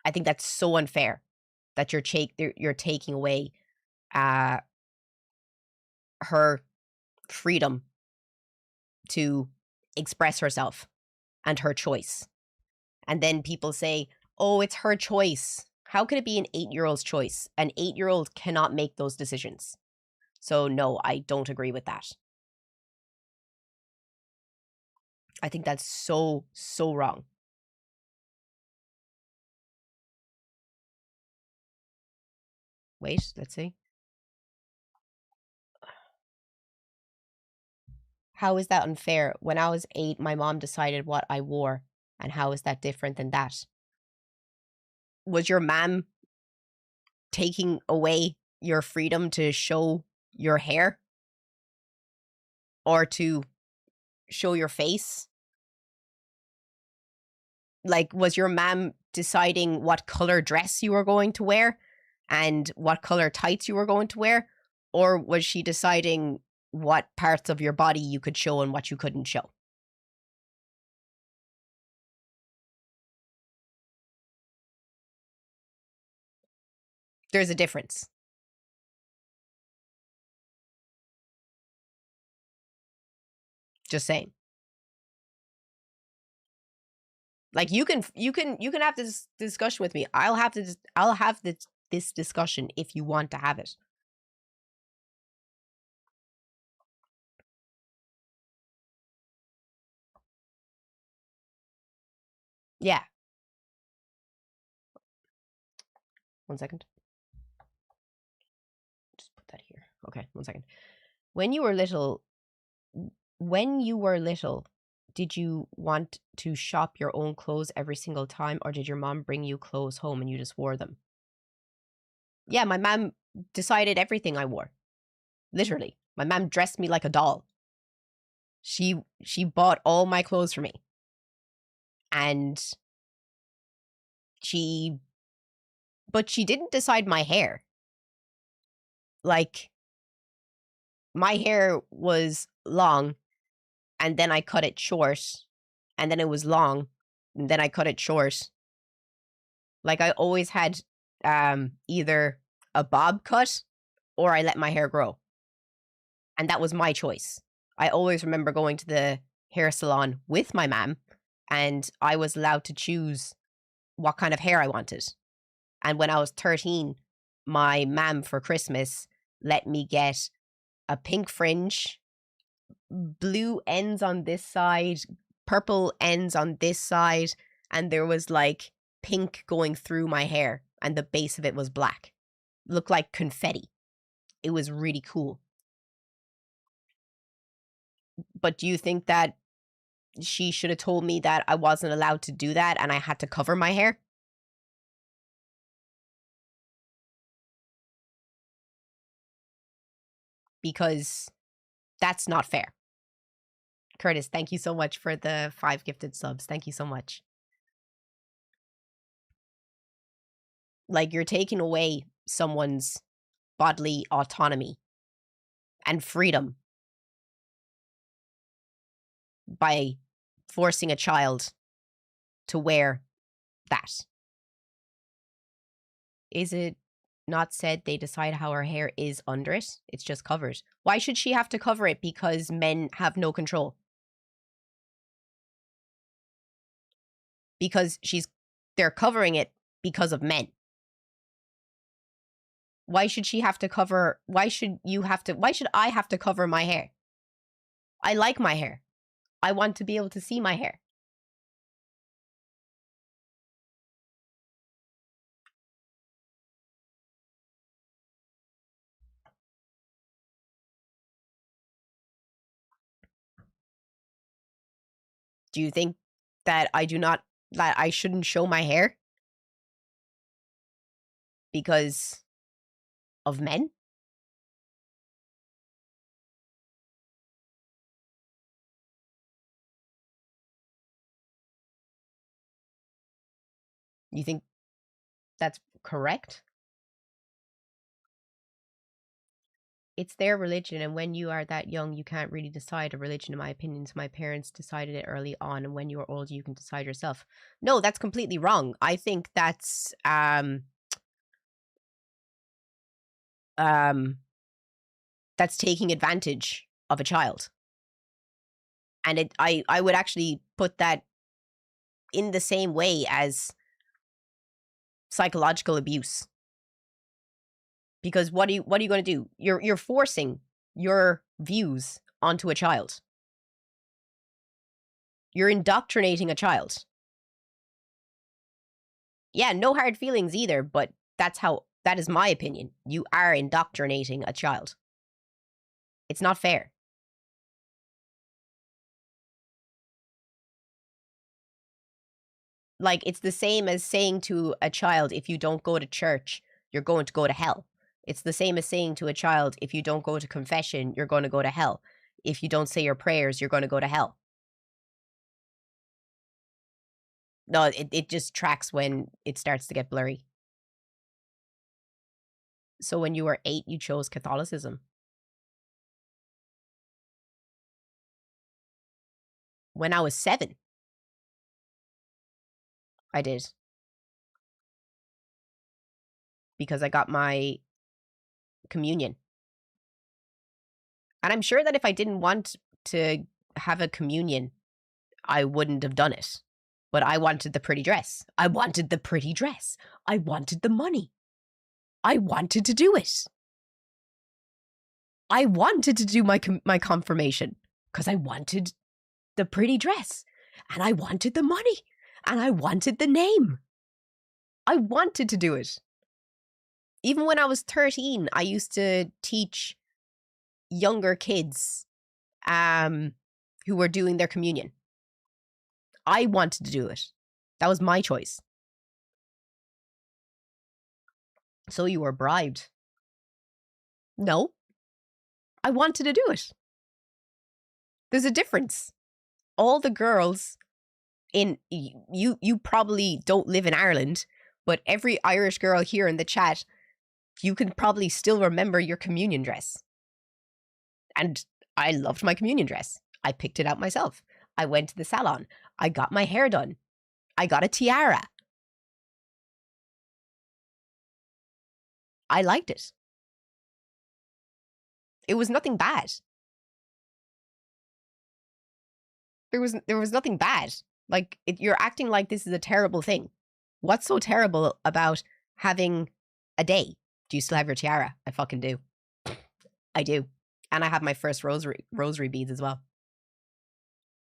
I think that's so unfair that you're taking away her freedom to express herself and her choice. And then people say, oh, it's her choice. How could it be an 8-year-old's choice? An 8-year-old cannot make those decisions. So no, I don't agree with that. I think that's so wrong. Wait, let's see. How is that unfair? When I was 8, my mom decided what I wore. And how is that different than that? Was your mom taking away your freedom to show your hair? Or to show your face? Like, was your mom deciding what color dress you were going to wear? And what color tights you were going to wear? Or was she deciding what parts of your body you could show and what you couldn't show? There's a difference. Just saying. Like, you can have this discussion with me. I'll have this discussion if you want to have it. Yeah. 1 second. Just put that here. Okay, 1 second. When you were little, did you want to shop your own clothes every single time, or did your mom bring you clothes home and you just wore them? Yeah, my mom decided everything I wore. Literally. My mom dressed me like a doll. She bought all my clothes for me. And but she didn't decide my hair. Like, my hair was long, and then I cut it short, and then it was long, and then I cut it short. Like, I always had either a bob cut or I let my hair grow. And that was my choice. I always remember going to the hair salon with my mom, and I was allowed to choose what kind of hair I wanted. And when I was 13, my mom for Christmas let me get a pink fringe, blue ends on this side, purple ends on this side, and there was like pink going through my hair, and the base of it was black. Looked like confetti. It was really cool. But do you think that she should have told me that I wasn't allowed to do that and I had to cover my hair? Because that's not fair. Curtis, thank you so much for the 5 gifted subs. Thank you so much. Like, you're taking away someone's bodily autonomy and freedom by forcing a child to wear that. Is it not said they decide how her hair is under it? It's just covered. Why should she have to cover it? Because men have no control. Because she's they're covering it because of men. Why should she have to cover? Why should I have to cover my hair? I like my hair. I want to be able to see my hair. Do you think that I shouldn't show my hair because of men? You think that's correct? It's their religion, and when you are that young, you can't really decide a religion, in my opinion. So my parents decided it early on, and when you're older, you can decide yourself. No, that's completely wrong. I think that's taking advantage of a child. And I would actually put that in the same way as psychological abuse. Because what are you going to do? You're forcing your views onto a child. You're indoctrinating a child. Yeah, no hard feelings either, but that is my opinion. You are indoctrinating a child. It's not fair. Like, it's the same as saying to a child, if you don't go to church, you're going to go to hell. It's the same as saying to a child, if you don't go to confession, you're going to go to hell. If you don't say your prayers, you're going to go to hell. No, it just tracks when it starts to get blurry. So when you were 8, you chose Catholicism. When I was 7, I did. Because I got my communion. And I'm sure that if I didn't want to have a communion, I wouldn't have done it. But I wanted the pretty dress. I wanted the pretty dress. I wanted the money. I wanted to do it. I wanted to do my confirmation because I wanted the pretty dress, and I wanted the money, and I wanted the name. I wanted to do it. Even when I was 13, I used to teach younger kids who were doing their communion. I wanted to do it. That was my choice. So you were bribed. No. I wanted to do it. There's a difference. All the girls in you probably don't live in Ireland, but every Irish girl here in the chat, you can probably still remember your communion dress. And I loved my communion dress. I picked it out myself. I went to the salon. I got my hair done. I got a tiara. I liked it. It was nothing bad. There was nothing bad. Like, you're acting like this is a terrible thing. What's so terrible about having a day? Do you still have your tiara? I fucking do. I do. And I have my first rosary beads as well.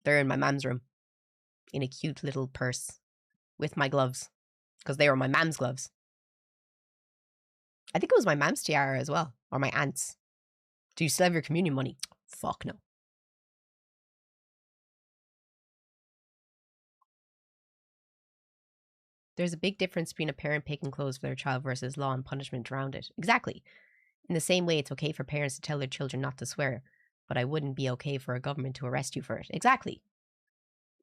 They're in my mom's room. In a cute little purse. With my gloves. Because they were my mom's gloves. I think it was my mom's tiara as well. Or my aunt's. Do you still have your communion money? Fuck no. There's a big difference between a parent picking clothes for their child versus law and punishment around it. Exactly. In the same way, it's okay for parents to tell their children not to swear, but I wouldn't be okay for a government to arrest you for it. Exactly.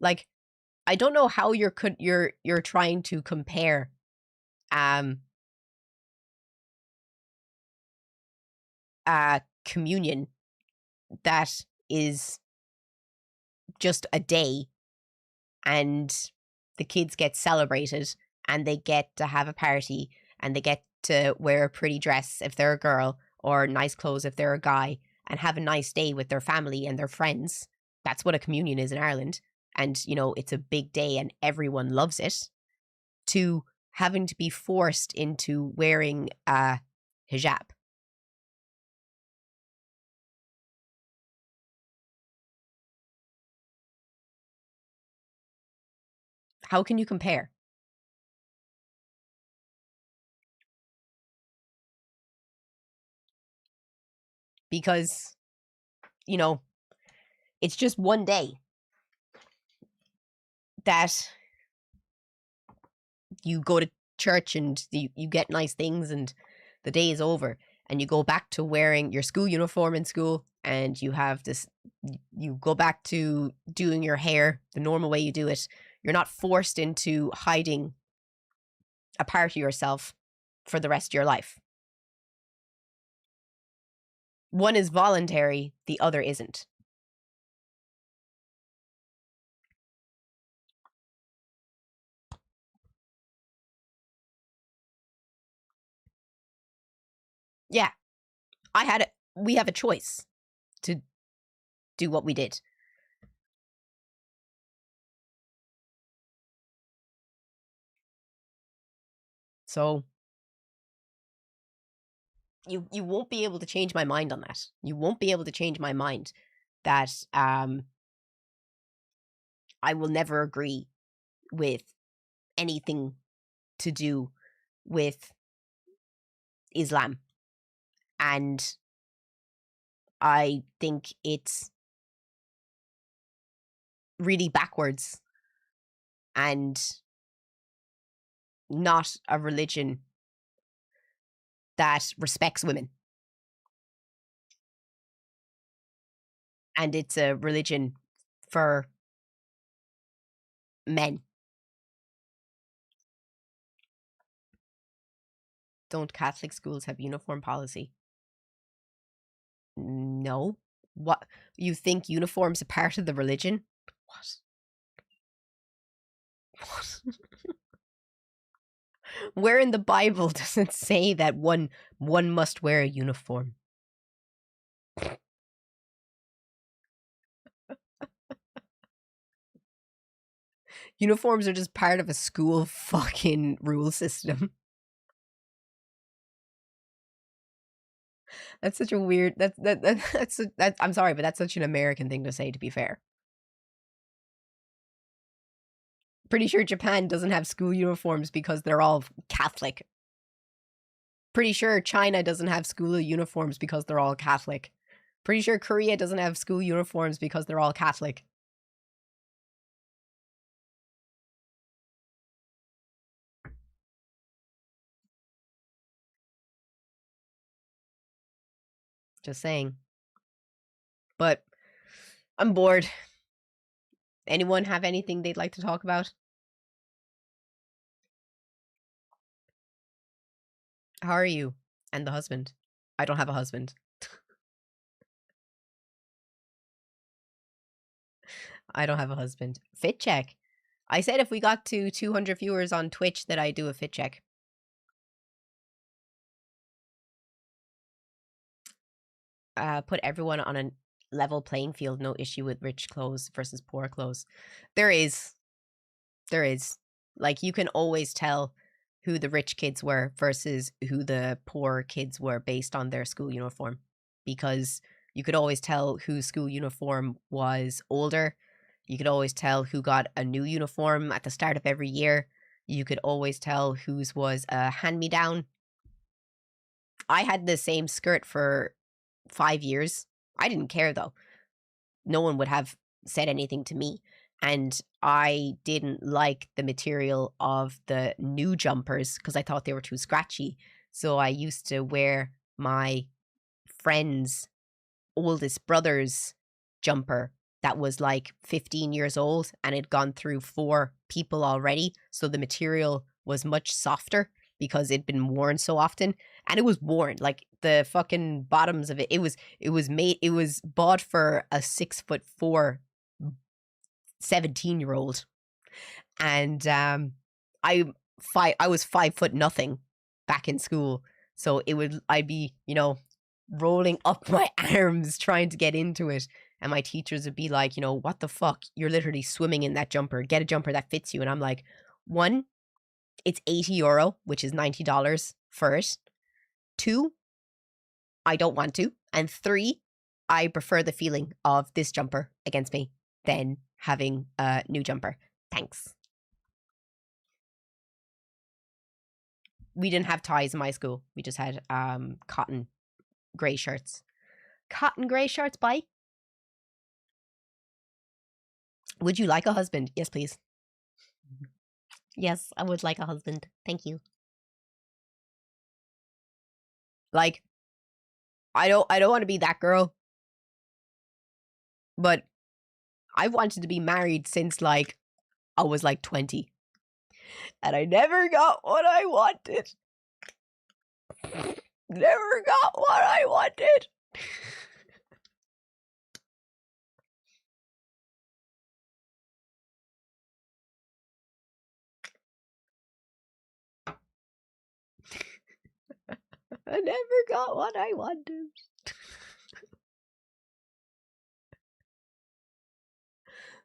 Like, I don't know how you're trying to compare communion that is just a day and the kids get celebrated and they get to have a party and they get to wear a pretty dress if they're a girl or nice clothes if they're a guy and have a nice day with their family and their friends. That's what a communion is in Ireland. And, you know, it's a big day and everyone loves it. to having to be forced into wearing a hijab. How can you compare? Because, you know, it's just one day that you go to church and you get nice things and the day is over and you go back to wearing your school uniform in school and you have this, you go back to doing your hair the normal way you do it. You're not forced into hiding a part of yourself for the rest of your life. One is voluntary, the other isn't. Yeah, we have a choice to do what we did. So you won't be able to change my mind on that. You won't be able to change my mind that I will never agree with anything to do with Islam. And I think it's really backwards and not a religion that respects women. And it's a religion for men. Don't Catholic schools have uniform policy? No. What? You think uniform's a part of the religion? What? What? Where in the Bible does it say that one must wear a uniform? Uniforms are just part of a school fucking rule system. That's such a weird. I'm sorry, but that's such an American thing to say. To be fair, pretty sure Japan doesn't have school uniforms because they're all Catholic. Pretty sure China doesn't have school uniforms because they're all Catholic. Pretty sure Korea doesn't have school uniforms because they're all Catholic. Just saying. But I'm bored. Anyone have anything they'd like to talk about? How are you? And the husband? I don't have a husband. I don't have a husband. Fit check. I said if we got to 200 viewers on Twitch that I do a fit check. Put everyone on a level playing field. No issue with rich clothes versus poor clothes. There is. Like, you can always tell who the rich kids were versus who the poor kids were based on their school uniform. Because you could always tell whose school uniform was older. You could always tell who got a new uniform at the start of every year. You could always tell whose was a hand-me-down. I had the same skirt for 5 years. I didn't care, though. No one would have said anything to me. And I didn't like the material of the new jumpers because I thought they were too scratchy. So I used to wear my friend's oldest brother's jumper that was like 15 years old and had gone through 4 people already. So the material was much softer because it'd been worn so often. And it was worn, like the fucking bottoms of it. It was bought for a 6'4" 17-year-old. And I was 5 foot nothing back in school. So I'd be, rolling up my arms trying to get into it. And my teachers would be like, what the fuck? You're literally swimming in that jumper. Get a jumper that fits you. And I'm like, 1, It's €80, which is $90 for it. 2, I don't want to. And 3, I prefer the feeling of this jumper against me than having a new jumper. Thanks. We didn't have ties in my school. We just had cotton grey shirts. Cotton grey shirts, bye. Would you like a husband? Yes, please. Yes, I would like a husband. Thank you. Like, I don't want to be that girl. But I've wanted to be married since like I was like 20. And I never got what I wanted. Never got what I wanted. I never got what I wanted.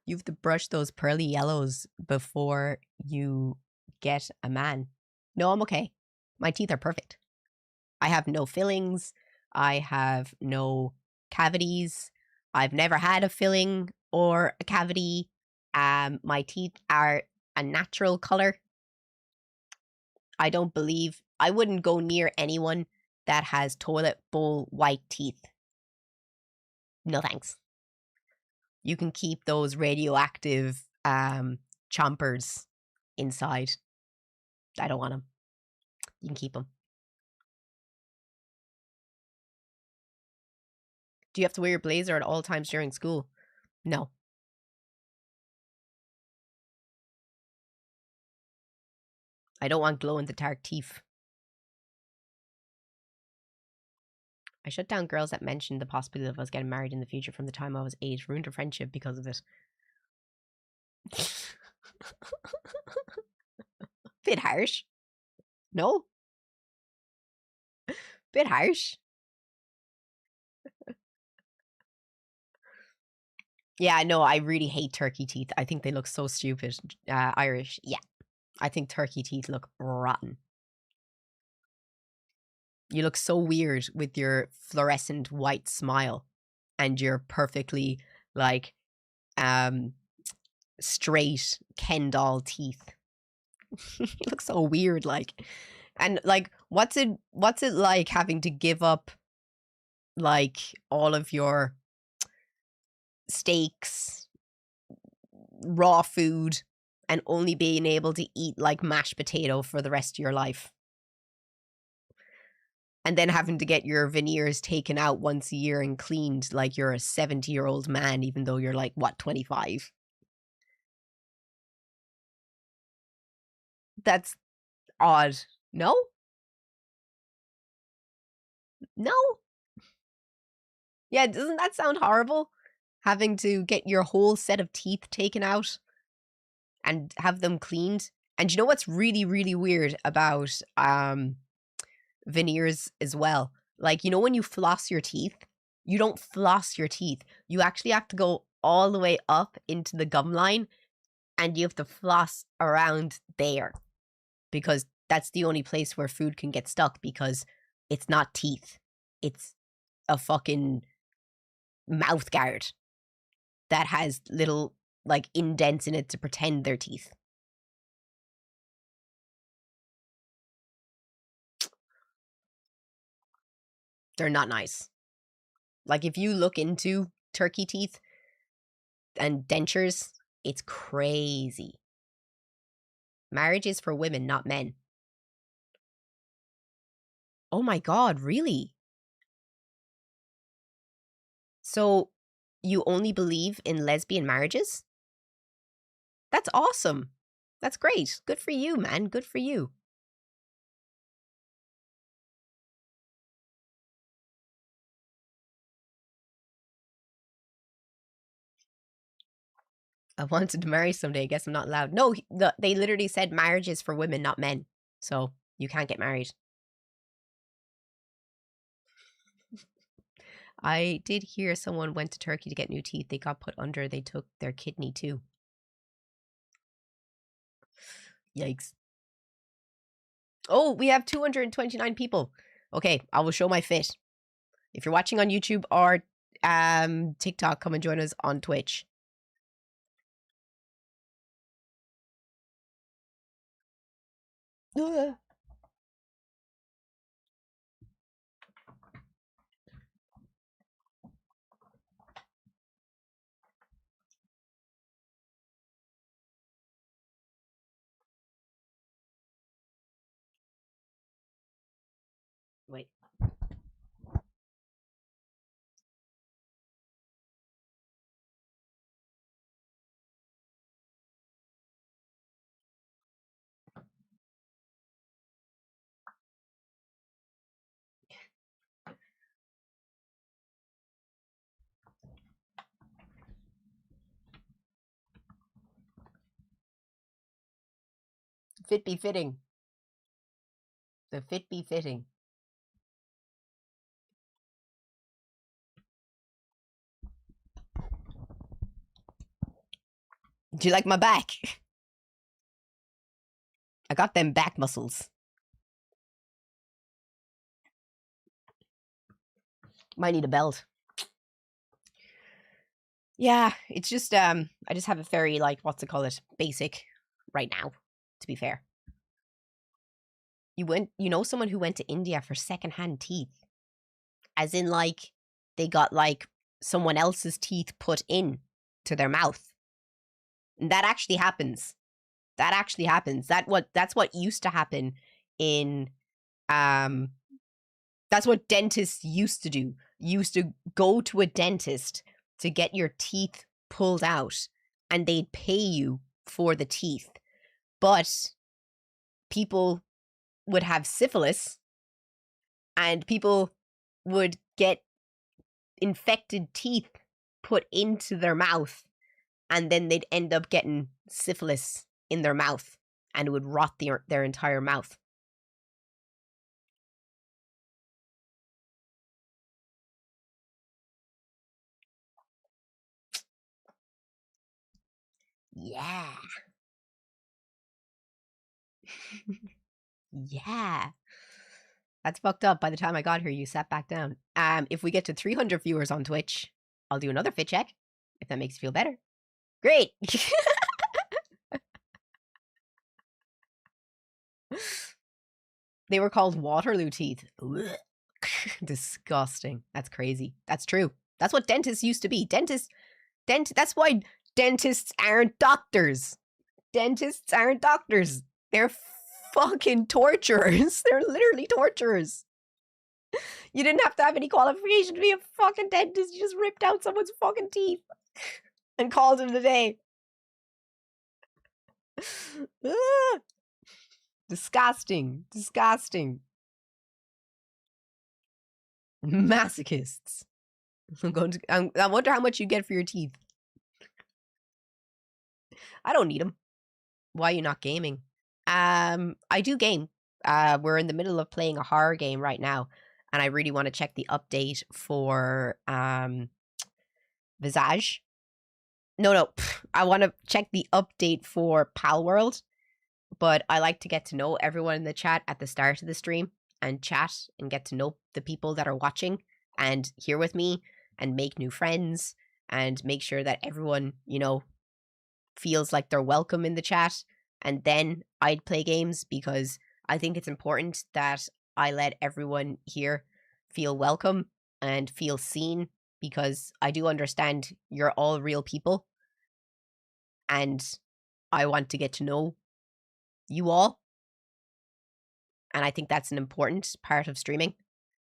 You have to brush those pearly yellows before you get a man. No, I'm okay. My teeth are perfect. I have no fillings. I have no cavities. I've never had a filling or a cavity. My teeth are a natural color. I wouldn't go near anyone that has toilet bowl white teeth. No thanks. You can keep those radioactive chompers inside. I don't want them. You can keep them. Do you have to wear your blazer at all times during school? No. I don't want glow-in-the-dark teeth. I shut down girls that mentioned the possibility of us getting married in the future from the time I was 8. Ruined a friendship because of it. Bit harsh. No? Bit harsh. Yeah, no, I really hate turkey teeth. I think they look so stupid. Irish, yeah. I think turkey teeth look rotten. You look so weird with your fluorescent white smile and your perfectly, like, straight Ken doll teeth. You look so weird, like. And, like, what's it like having to give up, like, all of your steaks, raw food, and only being able to eat, like, mashed potato for the rest of your life? And then having to get your veneers taken out once a year and cleaned like you're a 70-year-old man, even though you're like, what, 25? That's odd. No? No? Yeah, doesn't that sound horrible? Having to get your whole set of teeth taken out and have them cleaned. And you know what's really, really weird about veneers as well? Like, you know when you floss your teeth? You don't floss your teeth. You actually have to go all the way up into the gum line and you have to floss around there because that's the only place where food can get stuck because it's not teeth. It's a fucking mouth guard that has little, like, indents in it to pretend they're teeth. They're not nice. Like, if you look into turkey teeth and dentures, it's crazy. Marriage is for women, not men. Oh my God, really? So you only believe in lesbian marriages? That's awesome. That's great. Good for you, man. Good for you. I wanted to marry someday. I guess I'm not allowed. No, they literally said marriage is for women, not men. So you can't get married. I did hear someone went to Turkey to get new teeth. They got put under. They took their kidney too. Yikes. Oh, we have 229 people. Okay, I will show my fit. If you're watching on YouTube or TikTok, come and join us on Twitch. Wait. Fit be fitting. The fit be fitting. Do you like my back? I got them back muscles. Might need a belt. Yeah, it's just I just have a very, like, what's it called, basic right now, to be fair. You know someone who went to India for secondhand teeth? As in, like, they got, like, someone else's teeth put in to their mouth. And that actually happens. That actually happens. That's what used to happen in that's what dentists used to do. You used to go to a dentist to get your teeth pulled out, and they'd pay you for the teeth. But people would have syphilis, and people would get infected teeth put into their mouth, and then they'd end up getting syphilis in their mouth, and it would rot their entire mouth. Yeah. Yeah. That's fucked up. By the time I got here, you sat back down. If we get to 300 viewers on Twitch, I'll do another fit check, if that makes you feel better. Great. They were called Waterloo teeth. Disgusting. That's crazy. That's true. That's what dentists used to be. That's why dentists aren't doctors. Dentists aren't doctors. They're fucking torturers. They're literally torturers. You didn't have to have any qualification to be a fucking dentist. You just ripped out someone's fucking teeth and called it a day. Disgusting. Disgusting. Masochists. I wonder how much you get for your teeth. I don't need them. Why are you not gaming? I do game. We're in the middle of playing a horror game right now, and I really want to check the update for Visage. No. I want to check the update for Palworld, but I like to get to know everyone in the chat at the start of the stream and chat and get to know the people that are watching and here with me and make new friends and make sure that everyone, you know, feels like they're welcome in the chat. And then I'd play games, because I think it's important that I let everyone here feel welcome and feel seen, because I do understand you're all real people and I want to get to know you all. And I think that's an important part of streaming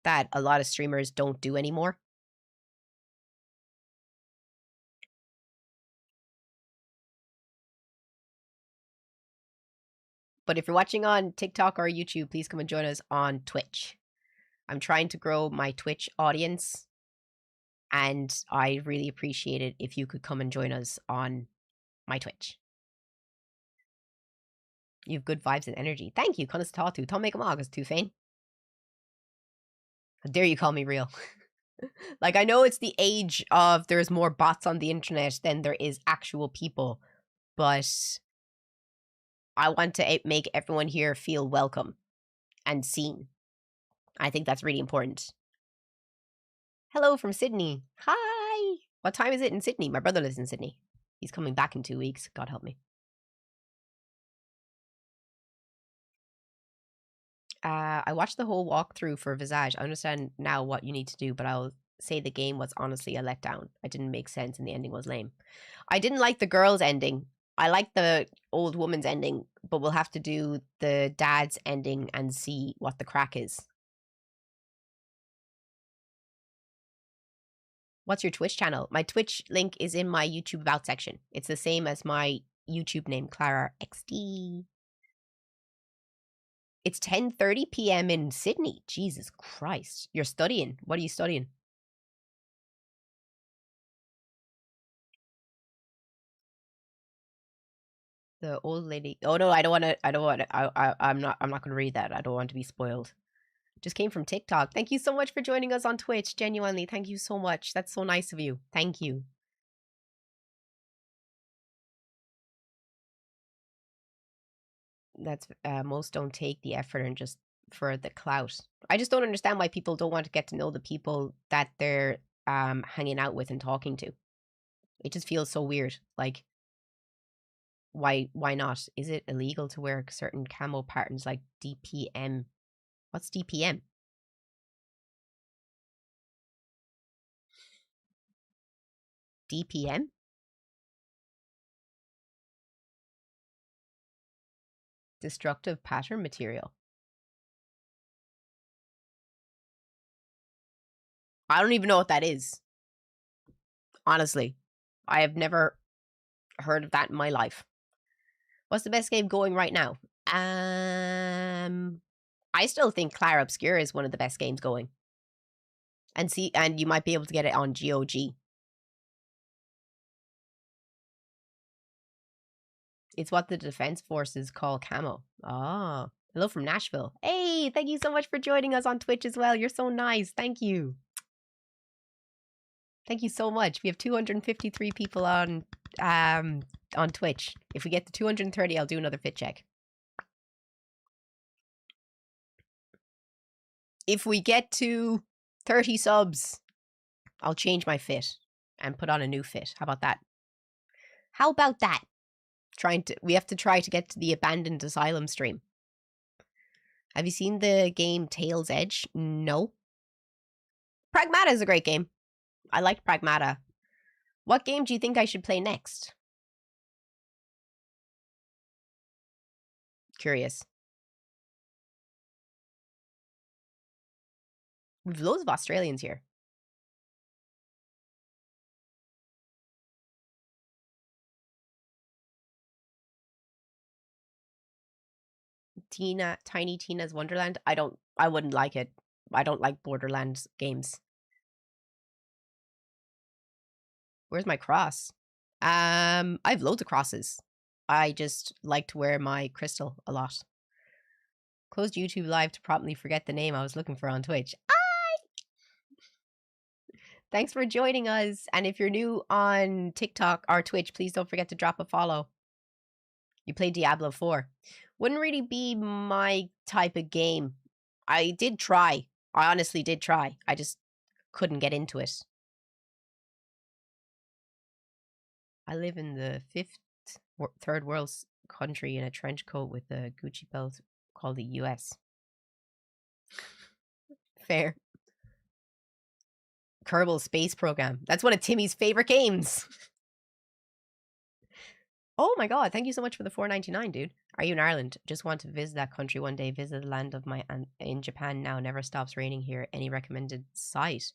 that a lot of streamers don't do anymore. But if you're watching on TikTok or YouTube, please come and join us on Twitch. I'm trying to grow my Twitch audience, and I really appreciate it if you could come and join us on my Twitch. You have good vibes and energy. Thank you, Cunnus Tatu. Tom make 'em August too fain. How dare you call me real? Like, I know it's the age of there's more bots on the internet than there is actual people, but I want to make everyone here feel welcome. and seen. I think that's really important. Hello from Sydney. Hi. What time is it in Sydney? My brother lives in Sydney. He's coming back in 2 weeks. God help me. I watched the whole walkthrough for Visage. I understand now what you need to do, but I'll say the game was honestly a letdown. It didn't make sense and the ending was lame. I didn't like the girl's ending. I like the old woman's ending, but we'll have to do the dad's ending and see what the crack is. What's your Twitch channel? My Twitch link is in my YouTube About section. It's the same as my YouTube name, Clara XD. It's 10:30 p.m. in Sydney. Jesus Christ. You're studying. What are you studying? The old lady. Oh no, I don't want to. I'm not going to read that. I don't want to be spoiled. Just came from TikTok. Thank you so much for joining us on Twitch. Genuinely, thank you so much. That's so nice of you. Thank you. That's most don't take the effort and just for the clout. I just don't understand why people don't want to get to know the people that they're hanging out with and talking to. It just feels so weird. Like, why not? Is it illegal to wear certain camo patterns like DPM? What's DPM? DPM? Destructive pattern material. I don't even know what that is. Honestly, I have never heard of that in my life. What's the best game going right now? I still think Clair Obscur is one of the best games going. And you might be able to get it on GOG. It's what the Defense Forces call camo. Oh, hello from Nashville. Hey, thank you so much for joining us on Twitch as well. You're so nice. Thank you. Thank you so much. We have 253 people on Twitch. If we get to 230, I'll do another fit check. If we get to 30 subs, I'll change my fit and put on a new fit. How about that? How about that? We have to try to get to the abandoned asylum stream. Have you seen the game Tail's Edge? No. Pragmata is a great game. I liked Pragmata. What game do you think I should play next? Curious. We've loads of Australians here. Tiny Tina's Wonderland. I wouldn't like it. I don't like Borderlands games. Where's my cross? I have loads of crosses. I just like to wear my crystal a lot. Closed YouTube live to promptly forget the name I was looking for on Twitch. Thanks for joining us. And if you're new on TikTok or Twitch, please don't forget to drop a follow. You play Diablo 4. Wouldn't really be my type of game. I did try. I honestly did try. I just couldn't get into it. I live in the third world country in a trench coat with a Gucci belt called the US. Fair. Kerbal Space Program. That's one of Timmy's favorite games. Oh my god, thank you so much for the $4.99, dude. Are you in Ireland? Just want to visit that country one day. Visit the land of my aunt in Japan now. Never stops raining here. Any recommended site?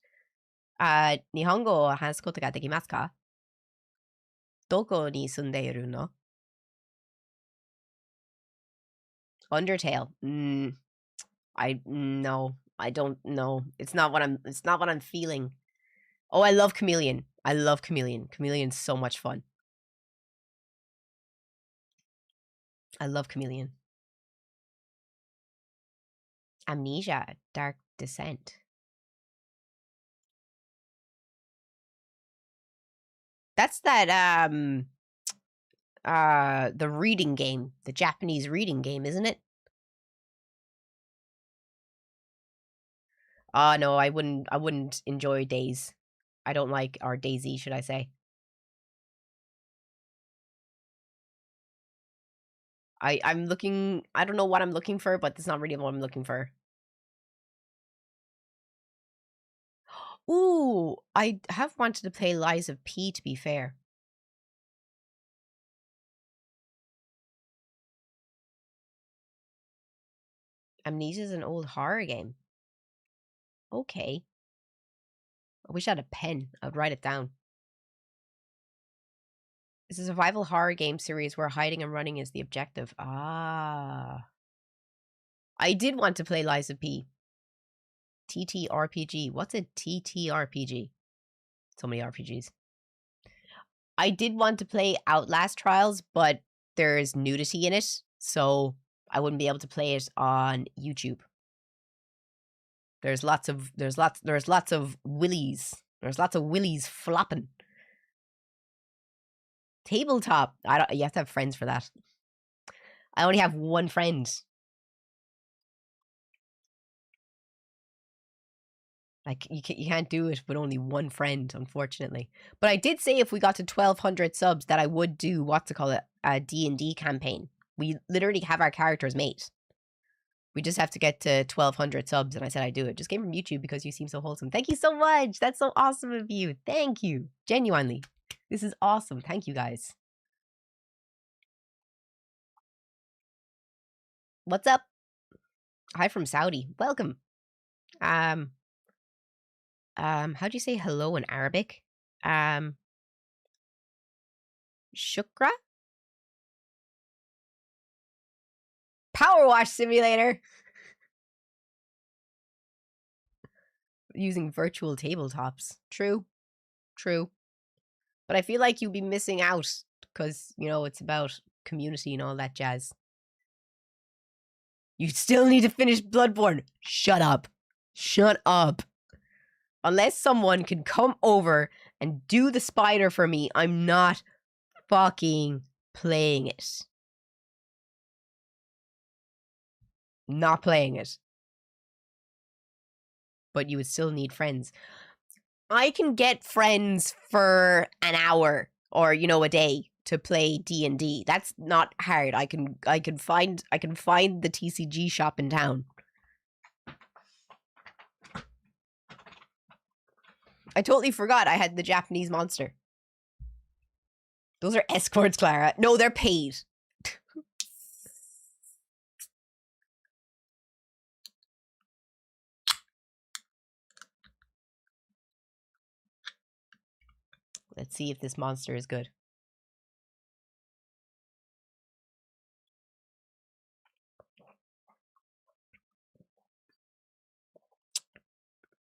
Nihongo o話すことができますか? どこに住んでいるの? Undertale. No. I don't know. It's not what I'm feeling. Oh, I love Chameleon. I love Chameleon. Chameleon's so much fun. I love Chameleon. Amnesia, Dark Descent. That's that the reading game, the Japanese reading game, isn't it? No, I wouldn't enjoy Days. I don't like, or Daisy, should I say. I'm looking, I don't know what I'm looking for, but that's not really what I'm looking for. Ooh, I have wanted to play Lies of P, to be fair. Amnesia is an old horror game. Okay. I wish I had a pen. I'd write it down. It's a survival horror game series where hiding and running is the objective. Ah. I did want to play Lies of P. TTRPG. What's a TTRPG? So many RPGs. I did want to play Outlast Trials, but there's nudity in it, so I wouldn't be able to play it on YouTube. There's lots of willies. There's lots of willies flopping. Tabletop. You have to have friends for that. I only have one friend. Like, you can't do it with only one friend, unfortunately. But I did say if we got to 1,200 subs that I would do, a D&D campaign. We literally have our characters made. We just have to get to 1,200 subs, and I said I'd do it. Just came from YouTube because you seem so wholesome. Thank you so much. That's so awesome of you. Thank you. Genuinely. This is awesome. Thank you, guys. What's up? Hi from Saudi. Welcome. How do you say hello in Arabic? Shukra? Power Wash Simulator. Using virtual tabletops. True. True. But I feel like you'd be missing out because, you know, it's about community and all that jazz. You still need to finish Bloodborne. Shut up. Shut up. Unless someone can come over and do the spider for me, I'm not fucking playing it. Not playing it. But you would still need friends. I can get friends for an hour or, you know, a day to play D&D. That's not hard. I can find the TCG shop in town. I totally forgot I had the Japanese monster. Those are escorts, Clara. No, they're paid. Let's see if this monster is good.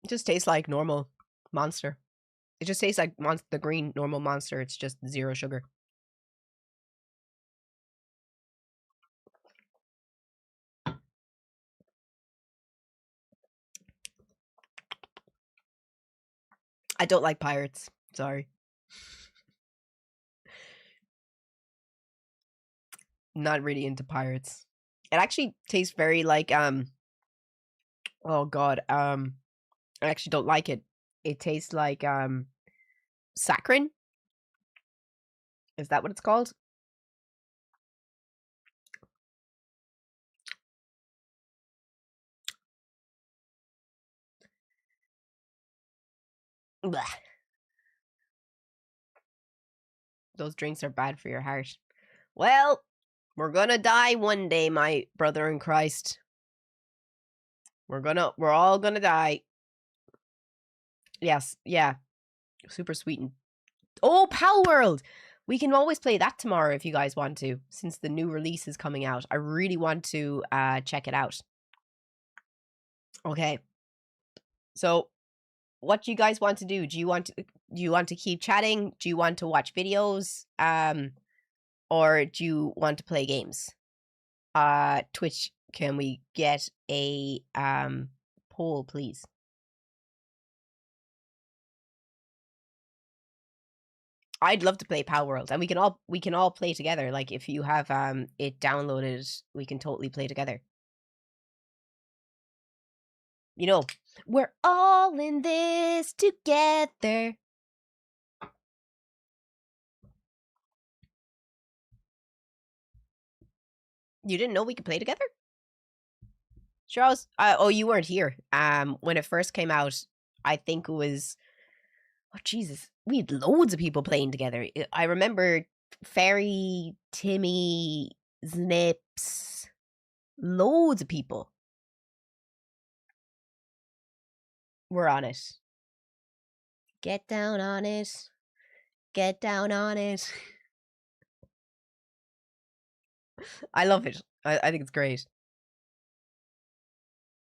It just tastes like normal monster. It just tastes like the green normal monster. It's just 0 sugar. I don't like pirates. Sorry. Not really into pirates. It actually tastes very like oh god, I actually don't like it. It tastes like saccharin. Is that what it's called? Blah. Those drinks are bad for your heart. Well, we're gonna die one day, my brother in Christ. We're all gonna die. Yes, yeah. Super sweetened. Oh, Pal World! We can always play that tomorrow if you guys want to, since the new release is coming out. I really want to check it out. Okay. So, what do you guys want to do? Do you want to keep chatting? Do you want to watch videos? Or do you want to play games? Twitch, can we get a poll, please? I'd love to play Pal World, and we can all play together. Like, if you have it downloaded, we can totally play together. You know, we're all in this together. You didn't know we could play together? Charles, oh, you weren't here. When it first came out, I think it was, oh Jesus, we had loads of people playing together. I remember Ferry, Timmy, Snips, loads of people were on it. Get down on it. Get down on it. I love it. I think it's great.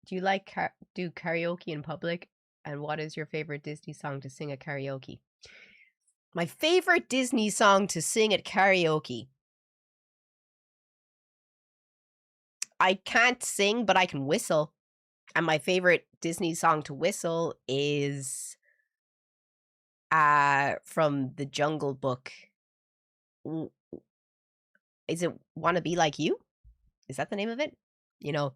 Do you like do karaoke in public? And what is your favorite Disney song to sing at karaoke? My favorite Disney song to sing at karaoke. I can't sing, but I can whistle. And my favorite Disney song to whistle is from the Jungle Book. Is it Wanna Be Like You? Is that the name of it? You know.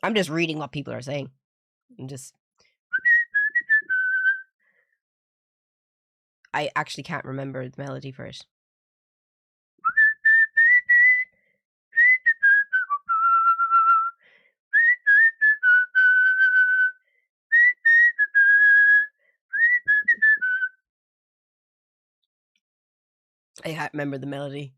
I'm just reading what people are saying. I actually can't remember the melody for it. I can't remember the melody.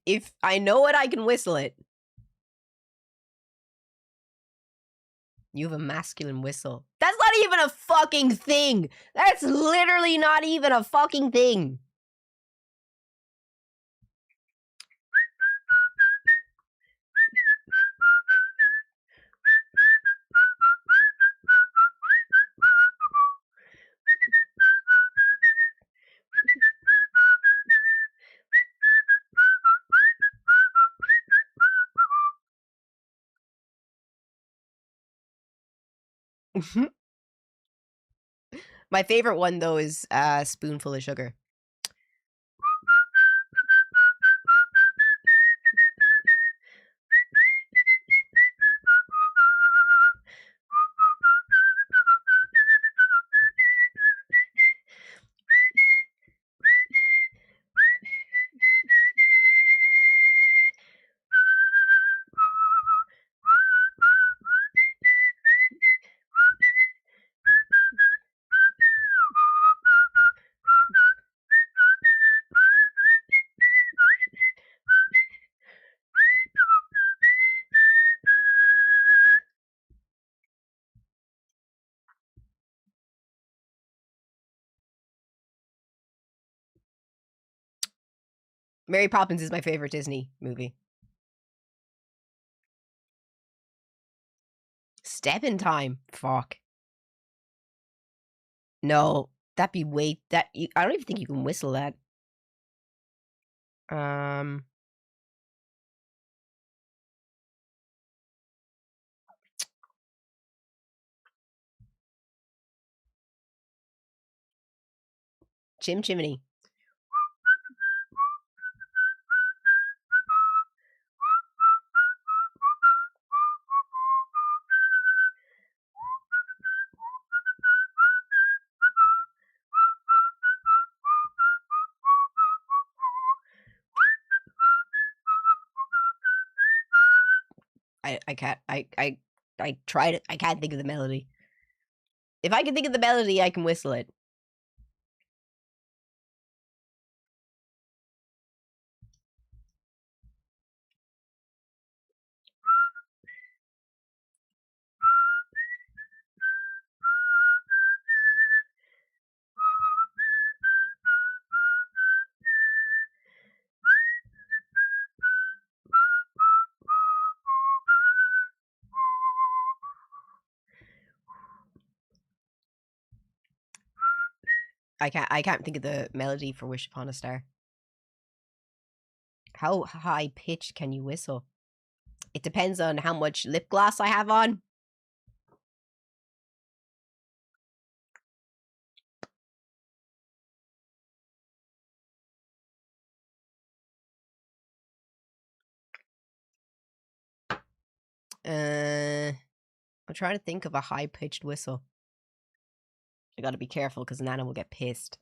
If I know it, I can whistle it. You have a masculine whistle. That's not even a fucking thing. That's literally not even a fucking thing. My favorite one though is Spoonful of Sugar. Mary Poppins is my favorite Disney movie. step in time. Fuck. No, that'd be way that. I don't even think you can whistle that. Chim chimney. I can't. I tried it. I can't think of the melody. If I can think of the melody, I can whistle it. I can't think of the melody for Wish Upon a Star. How high pitched can you whistle? It depends on how much lip gloss I have on. I'm trying to think of a high pitched whistle. I gotta be careful because Nana will get pissed.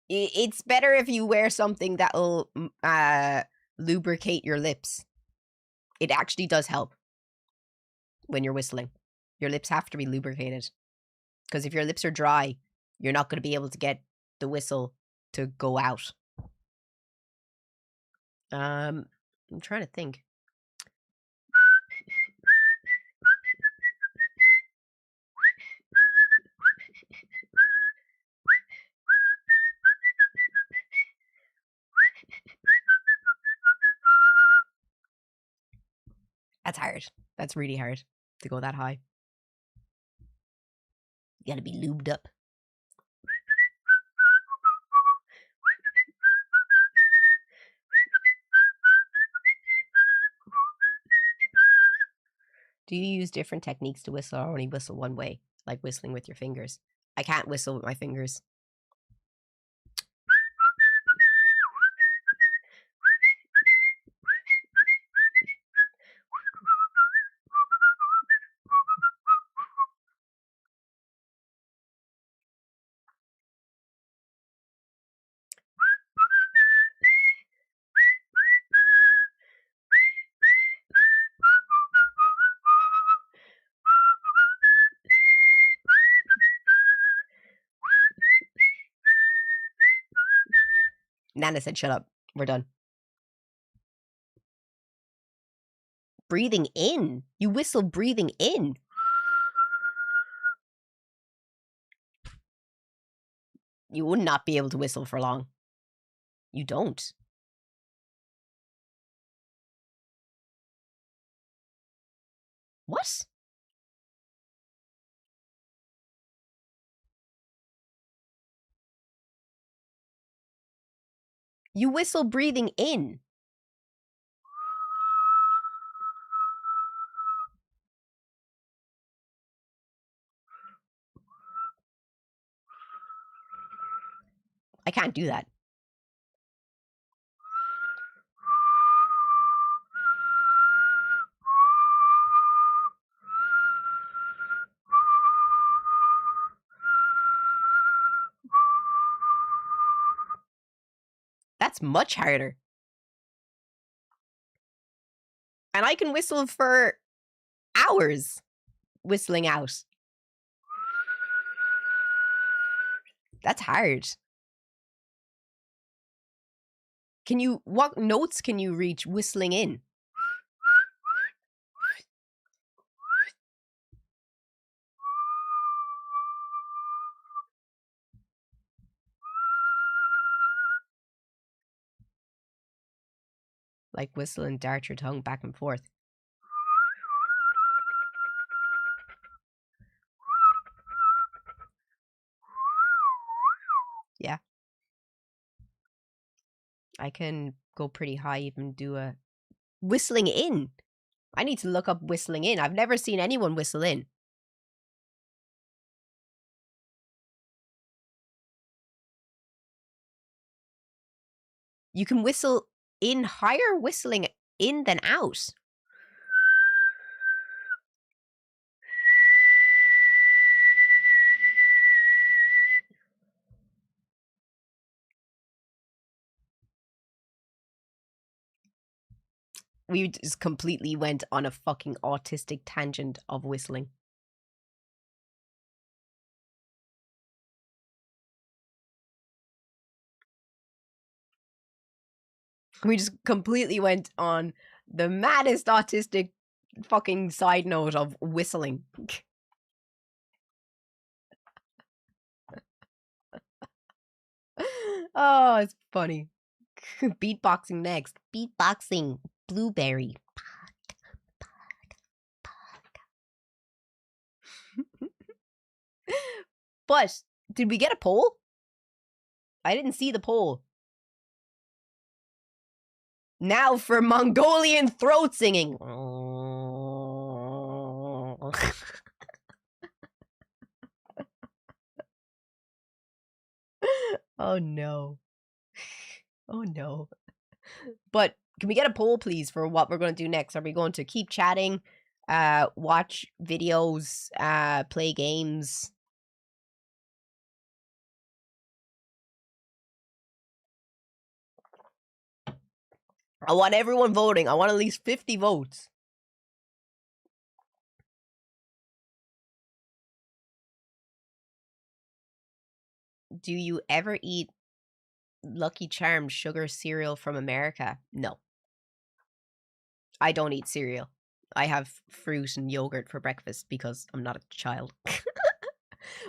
It's better if you wear something that'll lubricate your lips. It actually does help when you're whistling. Your lips have to be lubricated. Because if your lips are dry, you're not going to be able to get the whistle to go out. I'm trying to think. That's hard. That's really hard to go that high. You gotta be lubed up. Do you use different techniques to whistle or only whistle one way? Like whistling with your fingers? I can't whistle with my fingers. Nana said, shut up. We're done. Breathing in? You whistle breathing in? You would not be able to whistle for long. You don't. What? You whistle breathing in. I can't do that. That's much harder. And I can whistle for hours. Whistling out. That's hard. What notes can you reach whistling in? Like whistle and dart your tongue back and forth. Yeah. I can go pretty high, even do a whistling in. I need to look up whistling in. I've never seen anyone whistle in. You can whistle in higher whistling in than out. We just completely went on a fucking autistic tangent of whistling. We just completely went on the maddest autistic fucking side note of whistling. Oh, it's funny. Beatboxing next. Beatboxing. Blueberry. But did we get a poll? I didn't see the poll. Now for Mongolian throat singing. Oh no. Oh no. But can we get a poll, please, for what we're going to do next? Are we going to keep chatting, watch videos, play games? I want everyone voting. I want at least 50 votes. Do you ever eat Lucky Charms sugar cereal from America? No. I don't eat cereal. I have fruit and yogurt for breakfast because I'm not a child.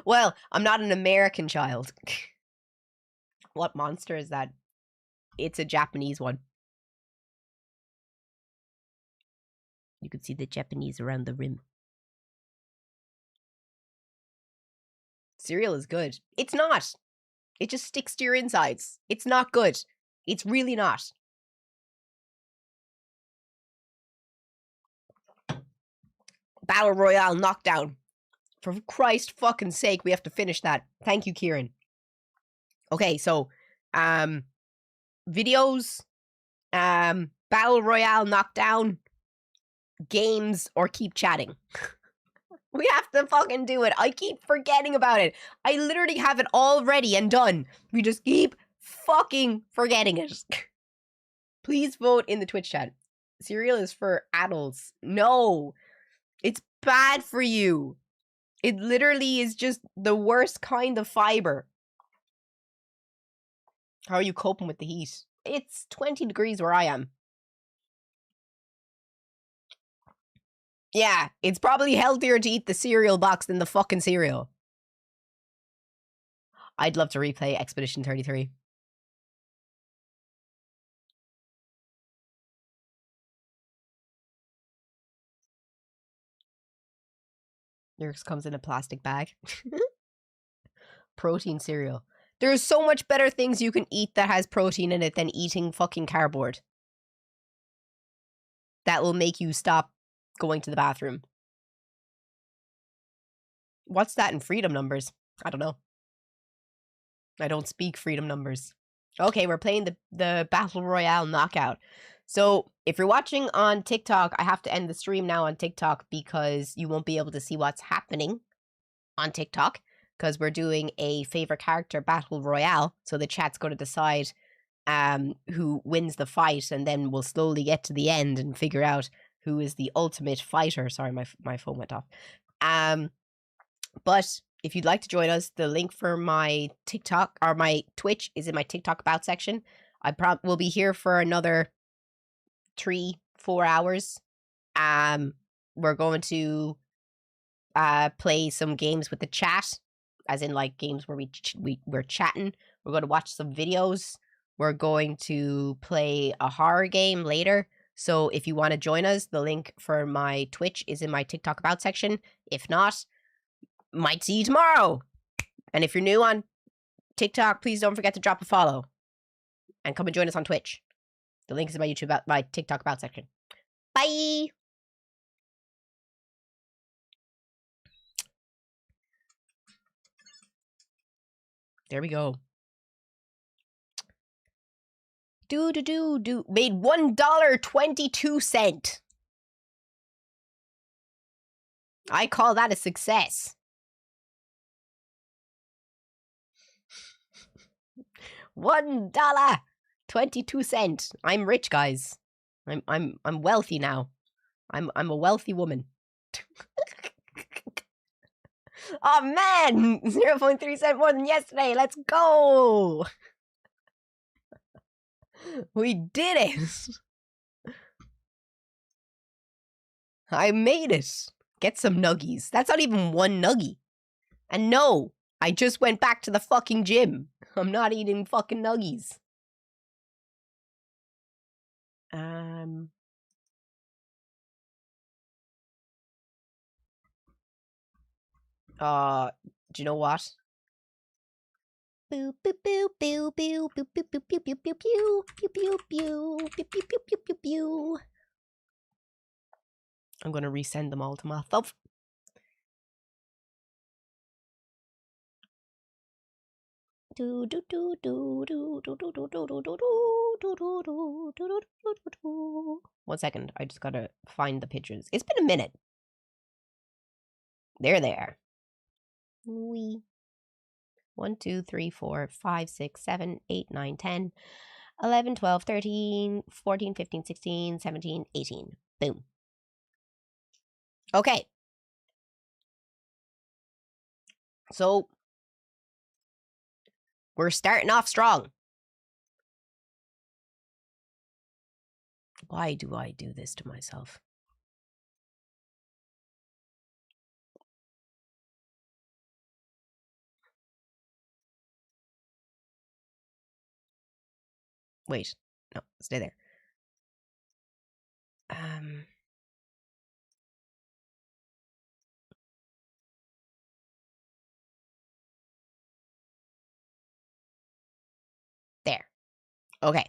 Well, I'm not an American child. What monster is that? It's a Japanese one. You can see the Japanese around the rim. Cereal is good. It's not. It just sticks to your insides. It's not good. It's really not. Battle Royale knockdown. For Christ's fucking sake, we have to finish that. Thank you, Kieran. Okay, so, videos, Battle Royale knockdown, games, or keep chatting. We have to fucking do it. I keep forgetting about it. I literally have it all ready and done. We just keep fucking forgetting it. Please vote in the Twitch chat. Cereal is for adults. No. It's bad for you. It literally is just the worst kind of fiber. How are you coping with the heat? It's 20 degrees where I am. Yeah, it's probably healthier to eat the cereal box than the fucking cereal. I'd love to replay Expedition 33. Yours comes in a plastic bag. Protein cereal. There's so much better things you can eat that has protein in it than eating fucking cardboard. That will make you stop going to the bathroom. What's that in freedom numbers? I don't know. I don't speak freedom numbers. Okay, we're playing the Battle Royale knockout. So if you're watching on TikTok, I have to end the stream now on TikTok because you won't be able to see what's happening on TikTok because we're doing a favorite character Battle Royale. So the chat's going to decide who wins the fight, and then we'll slowly get to the end and figure out who is the ultimate fighter. Sorry, my phone went off. But if you'd like to join us, the link for my TikTok or my Twitch is in my TikTok about section. I will be here for another 3-4 hours. We're going to play some games with the chat, as in like games where we're chatting. We're going to watch some videos. We're going to play a horror game later. So if you want to join us, the link for my Twitch is in my TikTok about section. If not, might see you tomorrow. And if you're new on TikTok, please don't forget to drop a follow. And come and join us on Twitch. The link is in my YouTube, my TikTok about section. Bye! There we go. Made $1.22. I call that a success. $1.22. I'm rich, guys. I'm wealthy now. I'm a wealthy woman. Oh man, 0.3 cent more than yesterday. Let's go. We did it. I made it. Get some nuggies. That's not even one nuggie. And no, I just went back to the fucking gym. I'm not eating fucking nuggies. Do you know what? Boo boo boo boo boo boo boo boo boo boo boo boo boo boo boo boo boo boo boo. I'm gonna resend them all to myself. Do do do do do do do do do do do do do do do do. 1 second, I just gotta find the pictures. It's been a minute. They're there. Wee. 1, 2, 3, 4, 5, 6, 7, 8, 9, 10, 11, 12, 13, 14, 15, 16, 17, 18. Boom. Okay. So, we're starting off strong. Why do I do this to myself? Wait. No, stay there. There. Okay.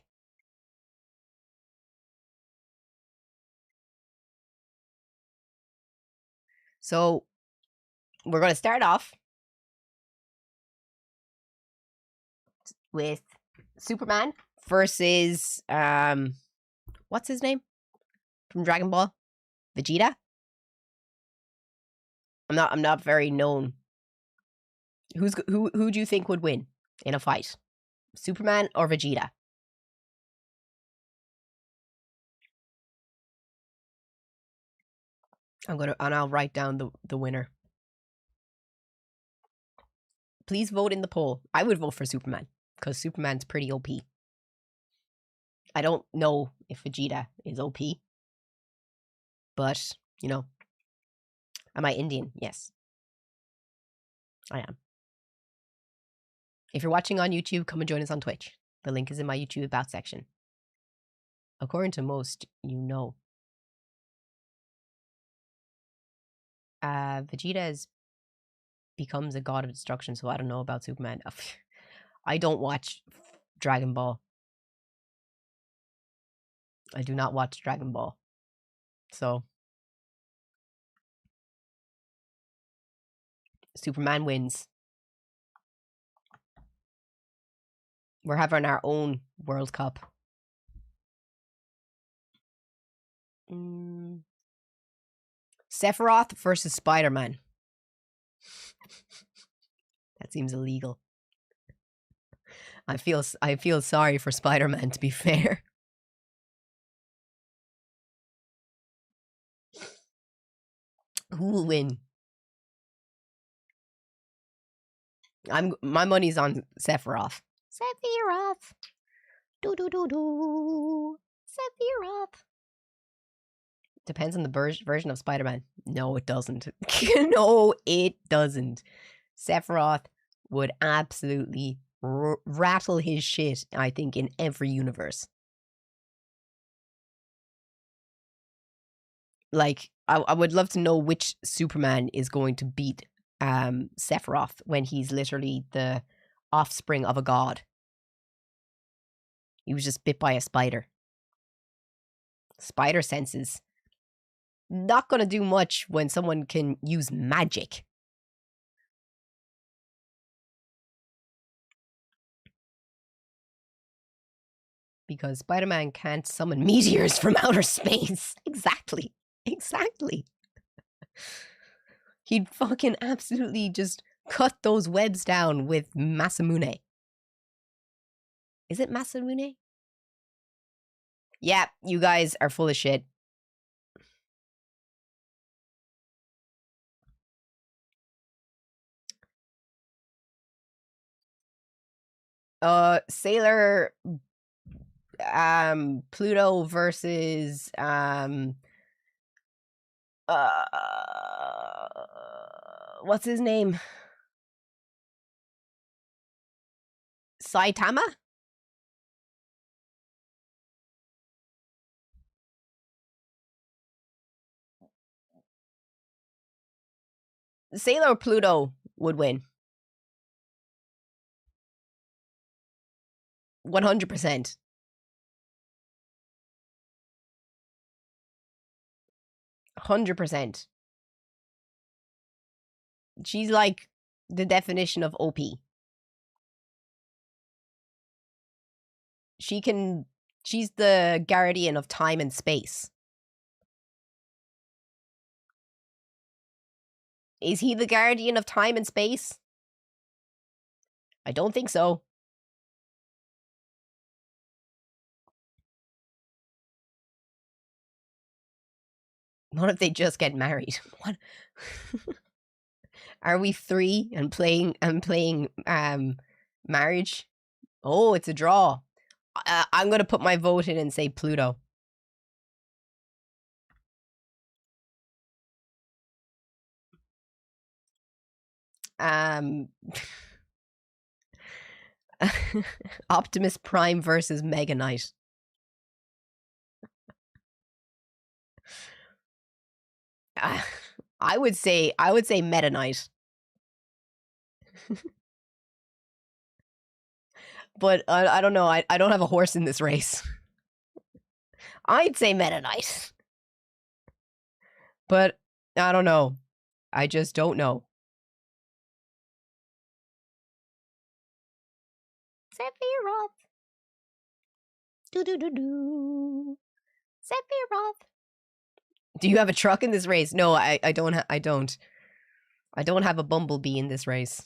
So, we're going to start off with Superman versus, what's his name? From Dragon Ball? Vegeta? I'm not very known. Who do you think would win in a fight? Superman or Vegeta? And I'll write down the winner. Please vote in the poll. I would vote for Superman, because Superman's pretty OP. I don't know if Vegeta is OP, but, you know. Am I Indian? Yes. I am. If you're watching on YouTube, come and join us on Twitch. The link is in my YouTube About section. According to most, you know. Vegeta becomes a god of destruction, so I don't know about Superman. I don't watch Dragon Ball. I do not watch Dragon Ball. So, Superman wins. We're having our own World Cup. Sephiroth versus Spider-Man. That seems illegal. I feel sorry for Spider-Man, to be fair. Who will win? My money's on Sephiroth. Sephiroth. Do. Sephiroth. Depends on the version of Spider-Man. No, it doesn't. No, it doesn't. Sephiroth would absolutely rattle his shit, I think, in every universe. Like, I would love to know which Superman is going to beat Sephiroth when he's literally the offspring of a god. He was just bit by a spider. Spider senses. Not gonna do much when someone can use magic. Because Spider-Man can't summon meteors from outer space. Exactly. Exactly. He'd fucking absolutely just cut those webs down with Masamune. Is it Masamune? Yeah, you guys are full of shit. Sailor Pluto versus what's his name? Saitama? Sailor Pluto would win. 100%. %. She's like the definition of OP. She's the guardian of time and space. Is he the guardian of time and space? I don't think so. What if they just get married? What? Are we 3 and playing marriage? Oh, it's a draw. I'm gonna put my vote in and say Pluto. Optimus Prime versus Mega Knight. I would say Meta Knight. But I don't know. I don't have a horse in this race. I'd say Meta Knight. But I don't know. I just don't know. Sephiroth. Do. Sephiroth. Do you have a truck in this race? No, I don't. I don't have a bumblebee in this race.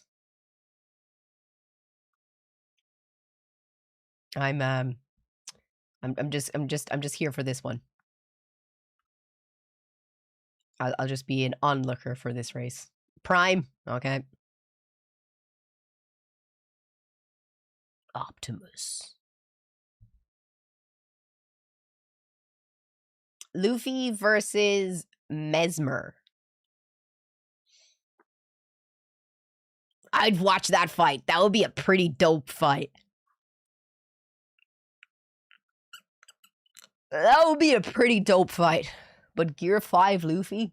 I'm just here for this one. I'll just be an onlooker for this race. Prime, okay. Optimus. Luffy versus Mesmer. I'd watch that fight. That would be a pretty dope fight. That would be a pretty dope fight. But Gear 5 Luffy?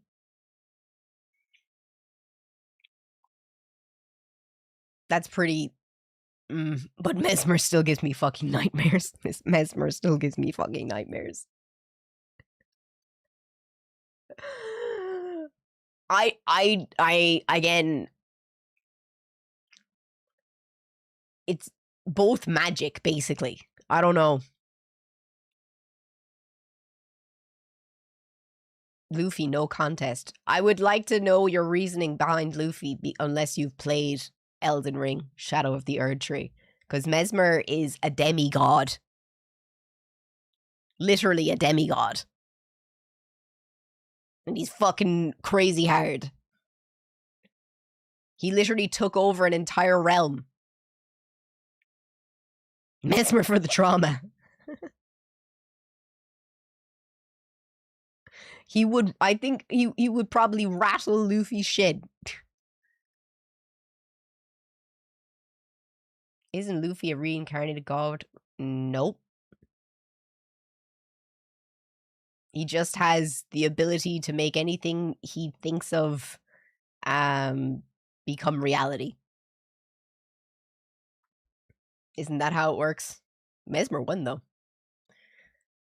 That's pretty... but Mesmer still gives me fucking nightmares. Mesmer still gives me fucking nightmares. Again... It's both magic, basically. I don't know. Luffy, no contest. I would like to know your reasoning behind Luffy, unless you've played Elden Ring, Shadow of the Erdtree. Because Mesmer is a demigod. Literally a demigod. And he's fucking crazy hard. He literally took over an entire realm. Mesmer for the trauma. He would, I think he would probably rattle Luffy's shit. Isn't Luffy a reincarnated god? Nope. He just has the ability to make anything he thinks of become reality. Isn't that how it works? Mesmer won, though.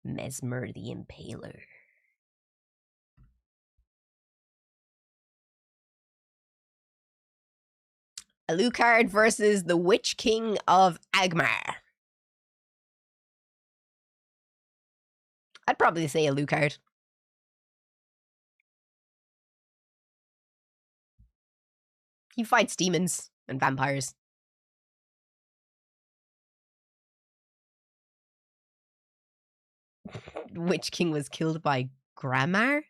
Mesmer the Impaler. Alucard versus the Witch King of Angmar. I'd probably say Alucard. He fights demons and vampires. Witch King was killed by Grammar?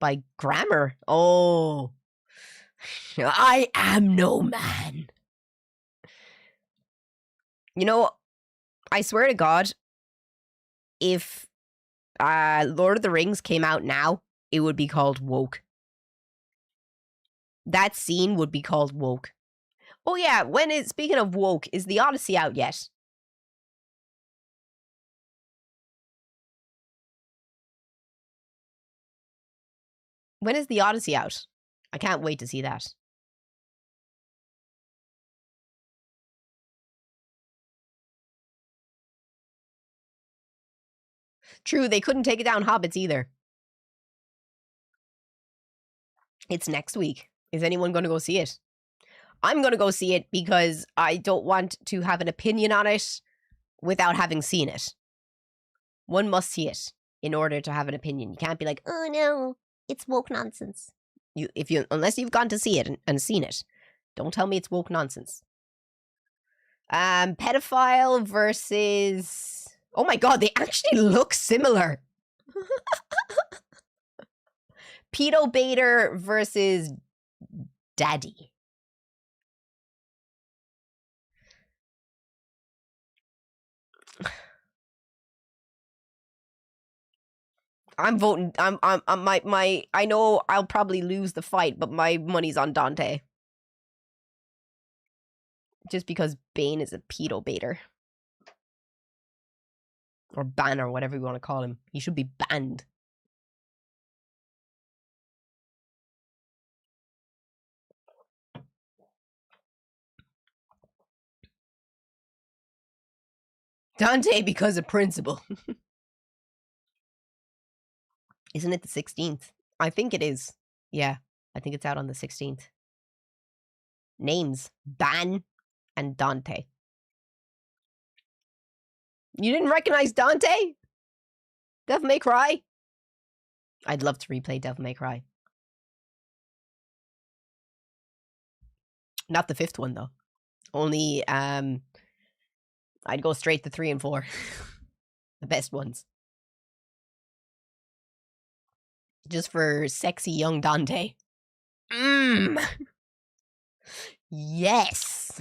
By Grammar? Oh. I am no man. You know, I swear to God, if Lord of the Rings came out now, it would be called woke. That scene would be called woke. Oh yeah, speaking of woke, is the Odyssey out yet? When is the Odyssey out? I can't wait to see that. True, they couldn't take it down Hobbits either. It's next week. Is anyone going to go see it? I'm going to go see it because I don't want to have an opinion on it without having seen it. One must see it in order to have an opinion. You can't be like, oh no, it's woke nonsense. Unless you've gone to see it and seen it, don't tell me it's woke nonsense. Pedophile versus... Oh my god, they actually look similar. Pedo Baiter versus Daddy. I'm voting. I know I'll probably lose the fight, but my money's on Dante. Just because Bane is a pedo baiter. Or ban, or whatever you want to call him. He should be banned. Dante because of principle. Isn't it the 16th? I think it is. Yeah, I think it's out on the 16th. Names. Ban and Dante. You didn't recognize Dante? Devil May Cry? I'd love to replay Devil May Cry. Not the 5th one, though. Only, I'd go straight to 3 and 4. The best ones. Just for sexy young Dante. Yes!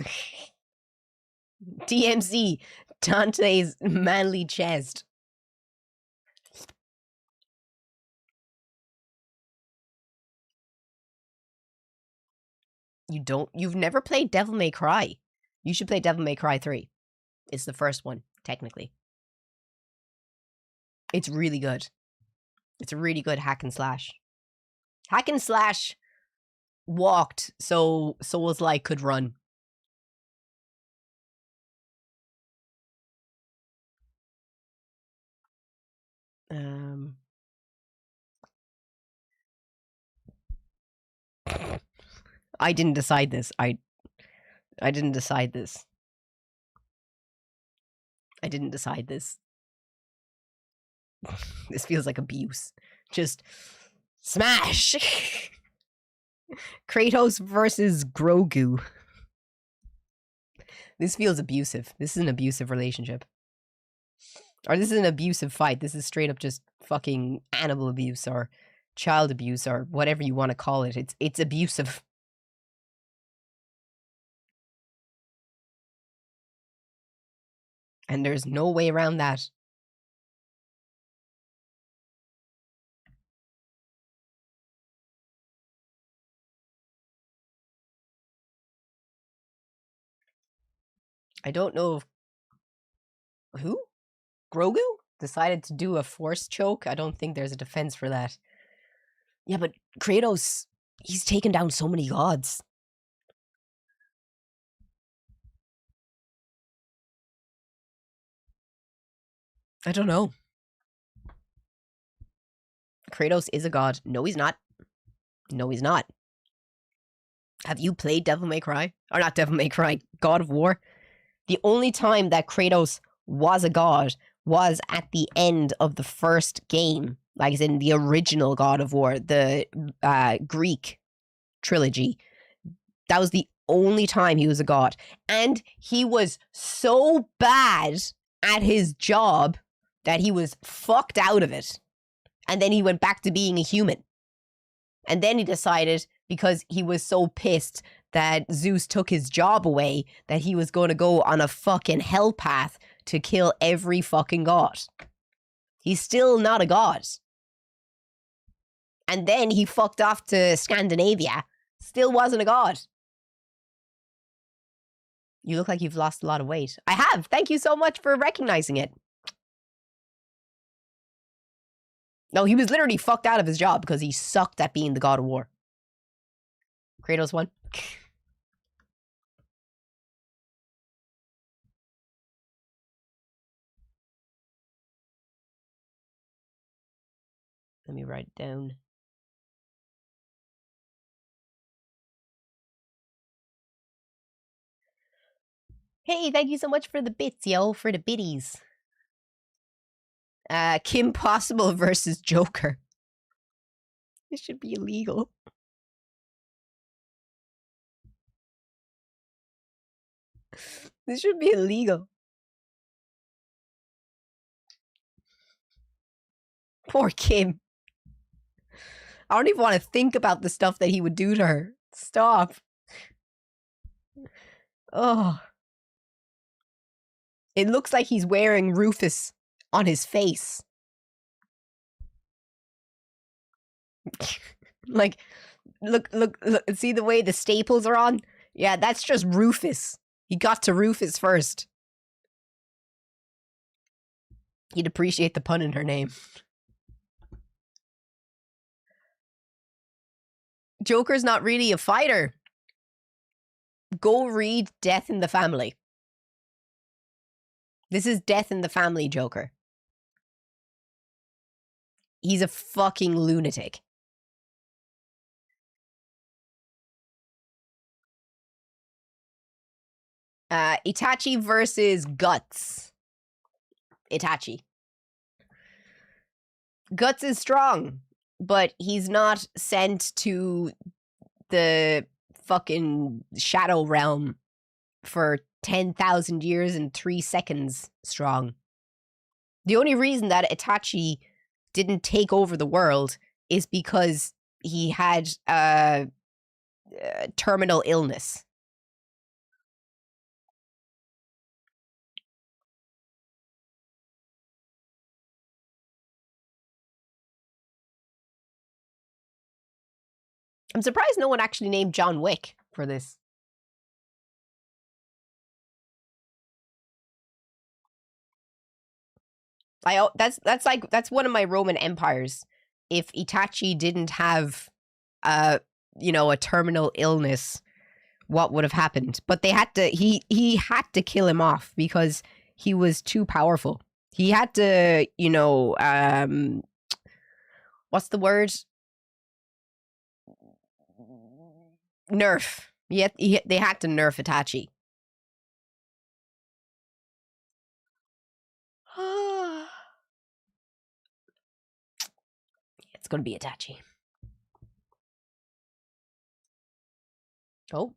TMC, Dante's manly chest. You've never played Devil May Cry. You should play Devil May Cry 3. It's the first one, technically. It's really good. It's a really good hack and slash. Hack and slash walked so Souls-like could run. I didn't decide this. I didn't decide this. I didn't decide this. This feels like abuse. Just smash! Kratos versus Grogu. This feels abusive. This is an abusive relationship. Or this is an abusive fight. This is straight up just fucking animal abuse or child abuse or whatever you want to call it. It's abusive. And there's no way around that. I don't know if... Who? Grogu? Decided to do a force choke? I don't think there's a defense for that. Yeah, but Kratos, he's taken down so many gods. I don't know. Kratos is a god. No, he's not. No, he's not. Have you played Devil May Cry? Or not Devil May Cry, God of War? The only time that Kratos was a god was at the end of the first game, like as in the original God of War, the Greek trilogy. That was the only time he was a god. And he was so bad at his job that he was fucked out of it. And then he went back to being a human. And then he decided, because he was so pissed that Zeus took his job away, that he was going to go on a fucking hell path to kill every fucking god. He's still not a god. And then he fucked off to Scandinavia. Still wasn't a god. You look like you've lost a lot of weight. I have. Thank you so much for recognizing it. No, he was literally fucked out of his job because he sucked at being the God of War. Kratos won. Let me write it down. Hey, thank you so much for the bits, yo, for the biddies. Kim Possible versus Joker. This should be illegal. This should be illegal. Poor Kim. I don't even want to think about the stuff that he would do to her. Stop. Oh. It looks like he's wearing Rufus on his face. Like, look, see the way the staples are on? Yeah, that's just Rufus. He got to Rufus first. He'd appreciate the pun in her name. Joker's not really a fighter. Go read Death in the Family. This is Death in the Family Joker. He's a fucking lunatic. Itachi versus Guts. Itachi. Guts is strong, but he's not sent to the fucking Shadow Realm for 10,000 years and 3 seconds strong. The only reason that Itachi didn't take over the world is because he had terminal illness. I'm surprised no one actually named John Wick for this. That's one of my Roman empires. If Itachi didn't have a terminal illness, what would have happened? But they had to he had to kill him off because he was too powerful. He had to, what's the word? Nerf. They had to nerf Itachi. It's gonna be Itachi. Oh.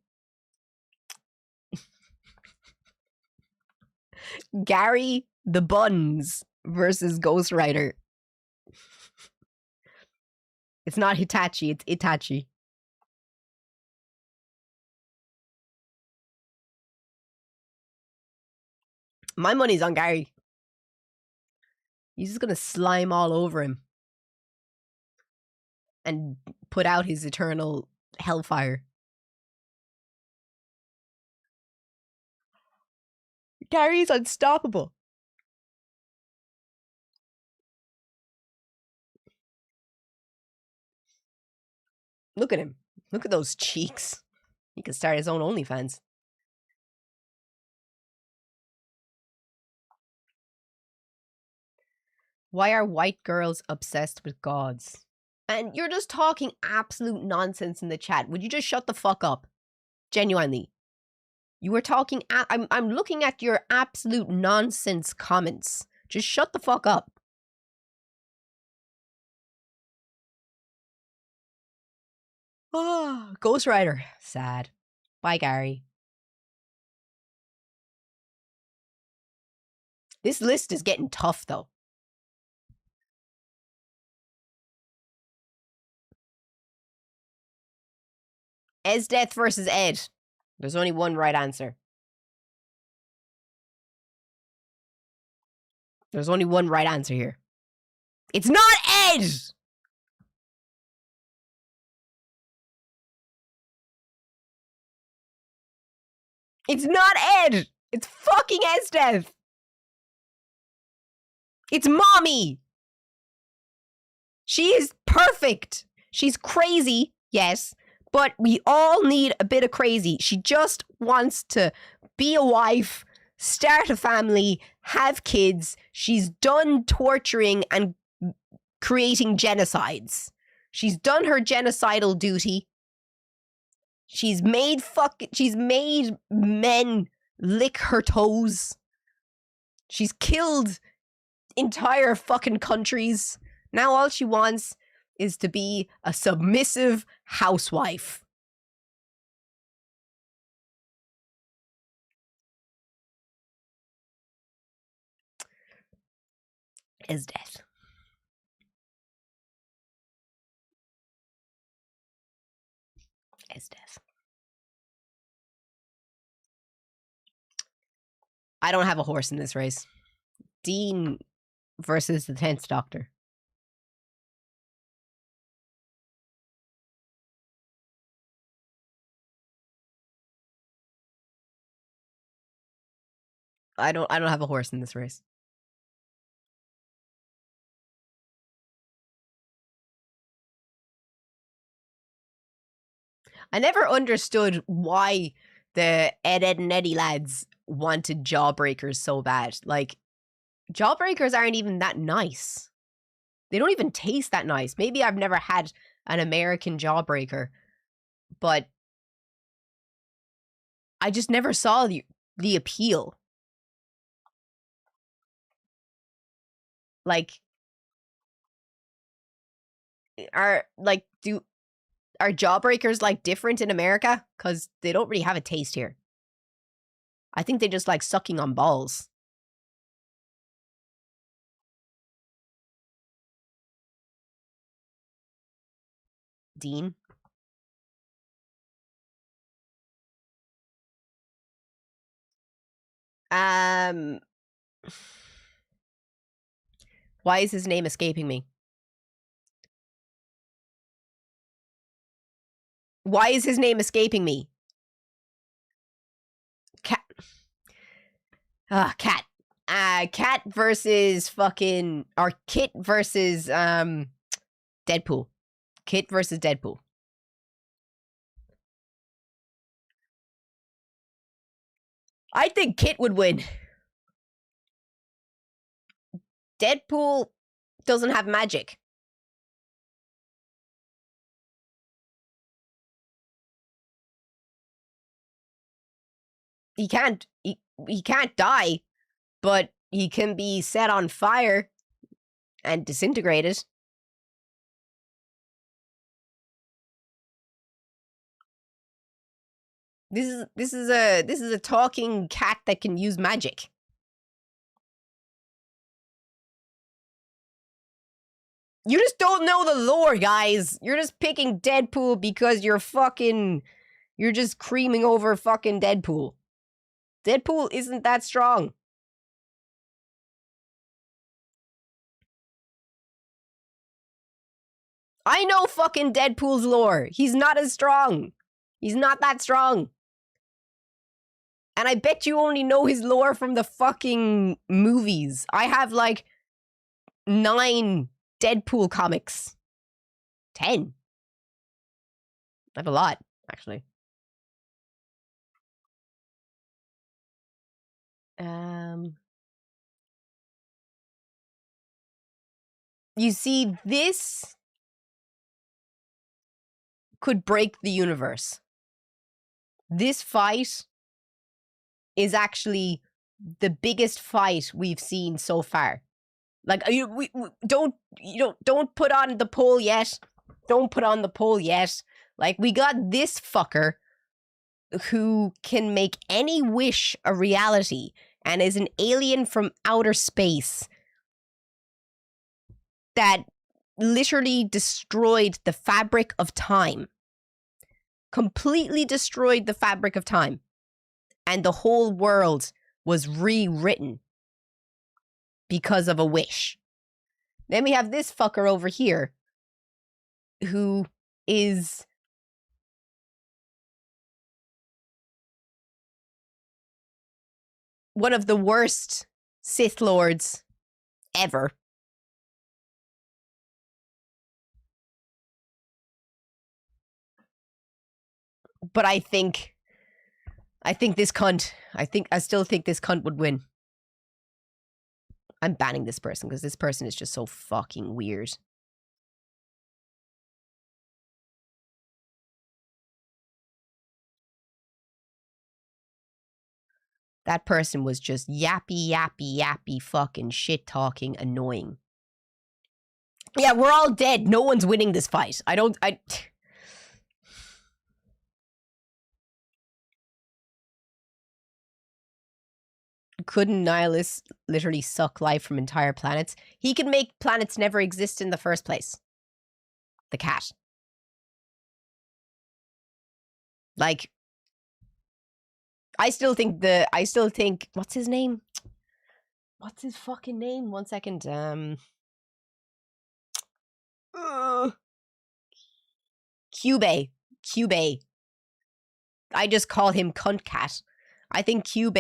Gary the Buns versus Ghost Rider. It's not Hitachi, it's Itachi. My money's on Gary. He's just gonna slime all over him. And put out his eternal hellfire. Gary's unstoppable. Look at him. Look at those cheeks. He could start his own OnlyFans. Why are white girls obsessed with gods? And you're just talking absolute nonsense in the chat. Would you just shut the fuck up? Genuinely. You were talking... I'm looking at your absolute nonsense comments. Just shut the fuck up. Oh, Ghost Rider. Sad. Bye, Gary. This list is getting tough, though. Esdeath versus Ed. There's only one right answer. There's only one right answer here. It's not Ed! It's not Ed! It's fucking Esdeath! It's Mommy! She is perfect! She's crazy, yes, but we all need a bit of crazy. She just wants to be a wife, start a family, have kids. She's done torturing and creating genocides. She's done her genocidal duty. She's made men lick her toes. She's killed entire fucking countries. Now all she wants is to be a submissive housewife. Esdeath. Esdeath. I don't have a horse in this race. Dean versus the 10th Doctor. I don't have a horse in this race. I never understood why the Ed, and Eddie lads wanted Jawbreakers so bad. Like, Jawbreakers aren't even that nice. They don't even taste that nice. Maybe I've never had an American Jawbreaker, but I just never saw the appeal. Like, are Jawbreakers like different in America? Because they don't really have a taste here. I think they just like sucking on balls. Dean? Why is his name escaping me? Why is his name escaping me? Cat. Cat. Cat versus fucking... Or Kit versus, Deadpool. Kit versus Deadpool. I think Kit would win. Deadpool doesn't have magic. He can't die, but he can be set on fire and disintegrated. This is a talking cat that can use magic. You just don't know the lore, guys. You're just picking Deadpool because you're just creaming over fucking Deadpool. Deadpool isn't that strong. I know fucking Deadpool's lore. He's not as strong. He's not that strong. And I bet you only know his lore from the fucking movies. I have like 9 Deadpool comics. 10. I have a lot, actually. You see, this could break the universe. This fight is actually the biggest fight we've seen so far. Like, we don't put on the poll yet. Don't put on the poll yet. Like, we got this fucker who can make any wish a reality and is an alien from outer space that literally destroyed the fabric of time. Completely destroyed the fabric of time. And the whole world was rewritten because of a wish. Then we have this fucker over here who is one of the worst Sith Lords ever. But I still think this cunt would win. I'm banning this person because this person is just so fucking weird. That person was just yappy fucking shit talking annoying. Yeah, we're all dead. No one's winning this fight. Couldn't Nihilus literally suck life from entire planets? He can make planets never exist in the first place. The cat. Like, I still think, what's his name? What's his fucking name? 1 second. Cube. I just call him Cunt Cat. I think Cube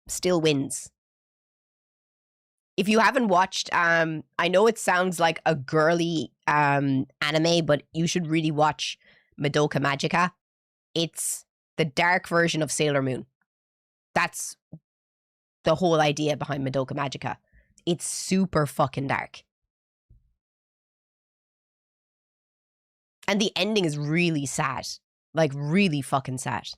still wins. If you haven't watched, I know it sounds like a girly anime, but you should really watch Madoka Magica. It's the dark version of Sailor Moon. That's the whole idea behind Madoka Magica. It's super fucking dark. And the ending is really sad. Like, really fucking sad.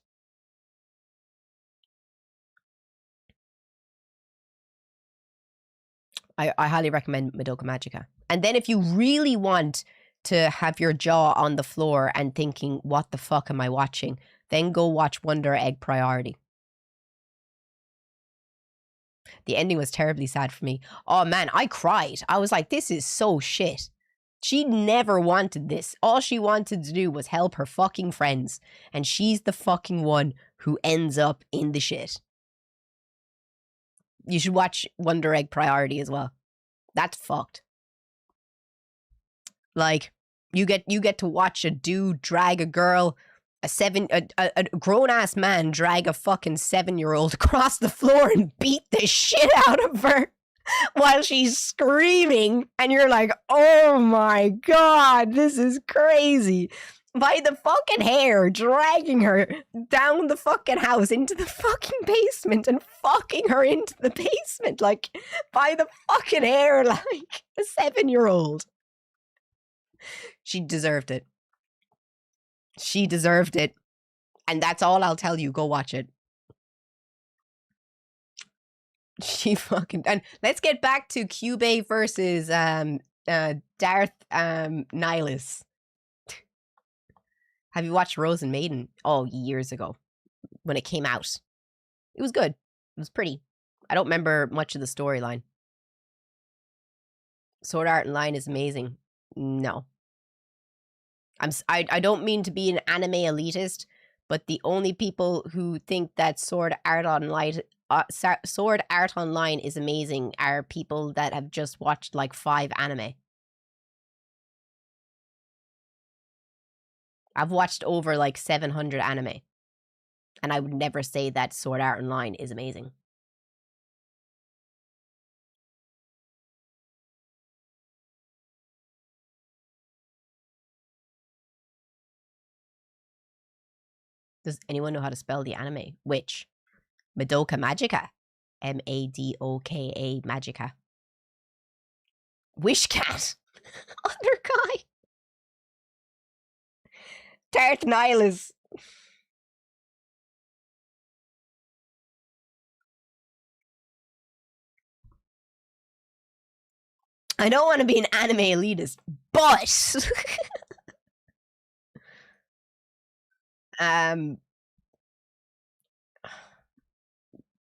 I highly recommend Madoka Magica. And then if you really want to have your jaw on the floor and thinking, what the fuck am I watching? Then go watch Wonder Egg Priority. The ending was terribly sad for me. Oh man, I cried. I was like, this is so shit. She never wanted this. All she wanted to do was help her fucking friends. And she's the fucking one who ends up in the shit. You should watch Wonder Egg Priority as well. That's fucked. Like, you get to watch a dude drag a girl, a grown-ass man drag a fucking 7-year-old across the floor and beat the shit out of her while she's screaming. And you're like, oh my God, this is crazy. By the fucking hair, dragging her down the fucking house into the fucking basement and fucking her into the basement, like, by the fucking hair, like a 7-year-old. She deserved it. She deserved it. And that's all I'll tell you. Go watch it. She fucking... And let's get back to Cube versus Darth Nihilus. Have you watched Rose and Maiden? Oh, years ago. When it came out. It was good. It was pretty. I don't remember much of the storyline. Sword Art Online is amazing. No. I don't mean to be an anime elitist, but the only people who think that Sword Art Online is amazing are people that have just watched like 5 anime. I've watched over like 700 anime. And I would never say that Sword Art Online is amazing. Does anyone know how to spell the anime? Which? Madoka Magica. Madoka Magica. Wish Cat. Other guy. Darth Nihilus. I don't want to be an anime elitist, but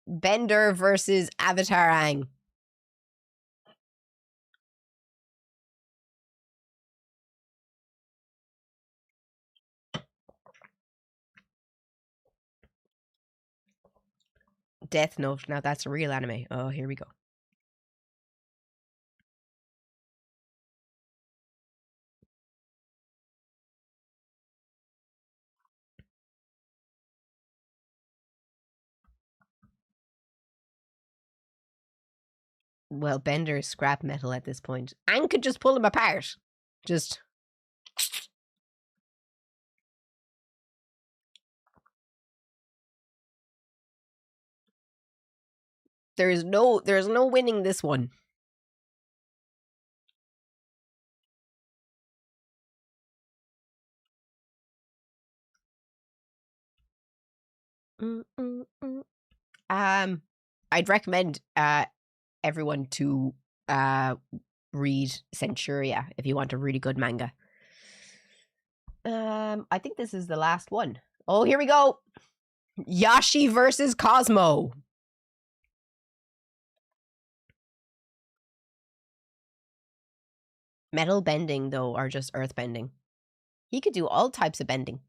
Bender versus Avatar Aang. Death Note. Now that's a real anime. Oh, here we go. Well, Bender is scrap metal at this point. Aang could just pull him apart. Just. There's no winning this one. I'd recommend everyone to read Centuria if you want a really good manga. I think this is the last one. Oh, here we go. Yashi versus Cosmo. Metal bending, though, or just earth bending. He could do all types of bending.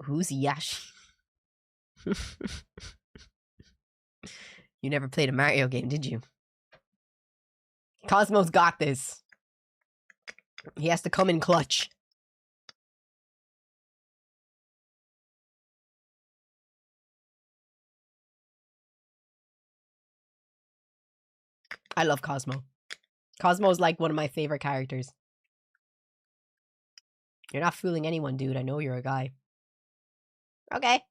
Who's Yashi? You never played a Mario game, did you? Cosmo's got this. He has to come in clutch. I love Cosmo. Cosmo's like one of my favorite characters. You're not fooling anyone, dude. I know you're a guy. Okay.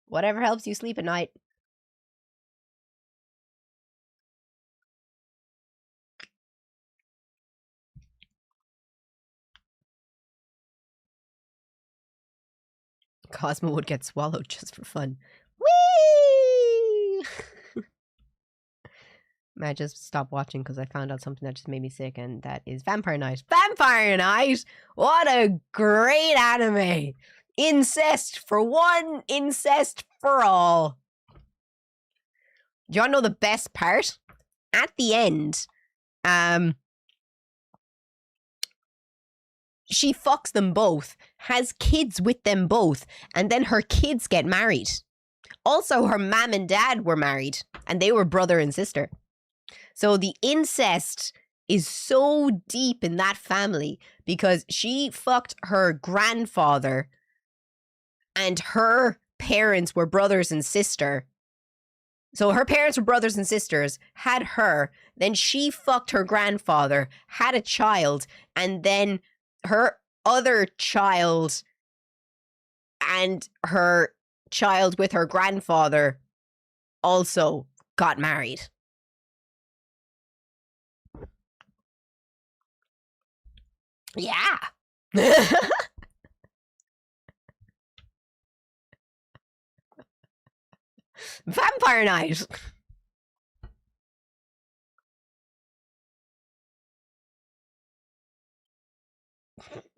Whatever helps you sleep at night. Cosmo would get swallowed just for fun. Whee! I just stopped watching because I found out something that just made me sick, and that is Vampire Knight. Vampire Knight! What a great anime! Incest for one, incest for all. Do you want to know the best part? At the end, she fucks them both, has kids with them both, and then her kids get married. Also, her mom and dad were married, and they were brother and sister. So the incest is so deep in that family because she fucked her grandfather and her parents were brothers and sister. So her parents were brothers and sisters, had her, then she fucked her grandfather, had a child, and then her other child and her child with her grandfather also got married. Yeah. Vampire Knight.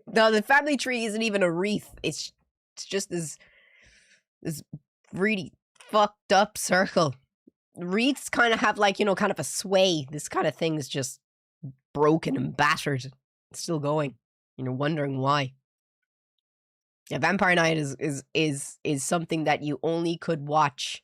No, the family tree isn't even a wreath. It's just this really fucked up circle. Wreaths kind of have like, you know, kind of a sway. This kind of thing is just broken and battered. It's still going. And you're wondering why. Yeah, Vampire Knight is something that you only could watch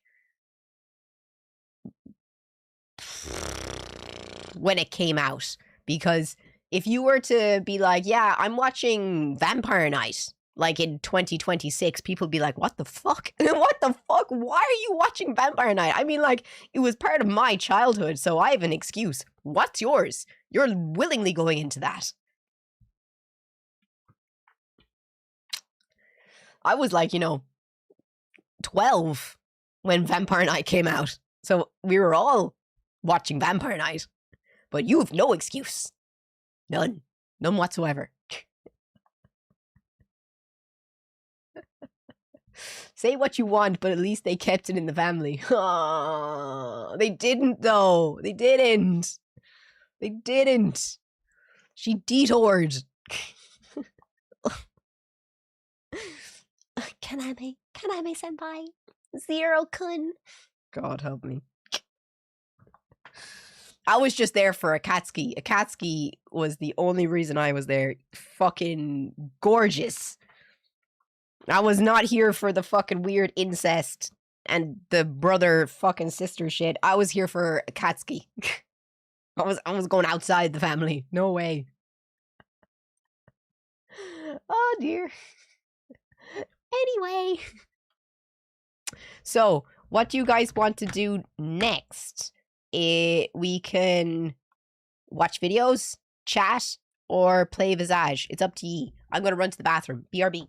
when it came out. Because if you were to be like, yeah, I'm watching Vampire Knight, like in 2026, people would be like, what the fuck? What the fuck? Why are you watching Vampire Knight? I mean, like, it was part of my childhood, so I have an excuse. What's yours? You're willingly going into that. I was like, you know, 12 when Vampire Night came out. So we were all watching Vampire Night. But you have no excuse. None. None whatsoever. Say what you want, but at least they kept it in the family. Oh, they didn't, though. They didn't. They didn't. She detoured. Kaname senpai. Zero-kun. God help me. I was just there for Akatsuki. Akatsuki was the only reason I was there. Fucking gorgeous. I was not here for the fucking weird incest and the brother fucking sister shit. I was here for Akatsuki. I was going outside the family. No way. Oh dear. Anyway. So, what do you guys want to do next? We can watch videos, chat, or play Visage. It's up to ye. I'm gonna run to the bathroom. BRB.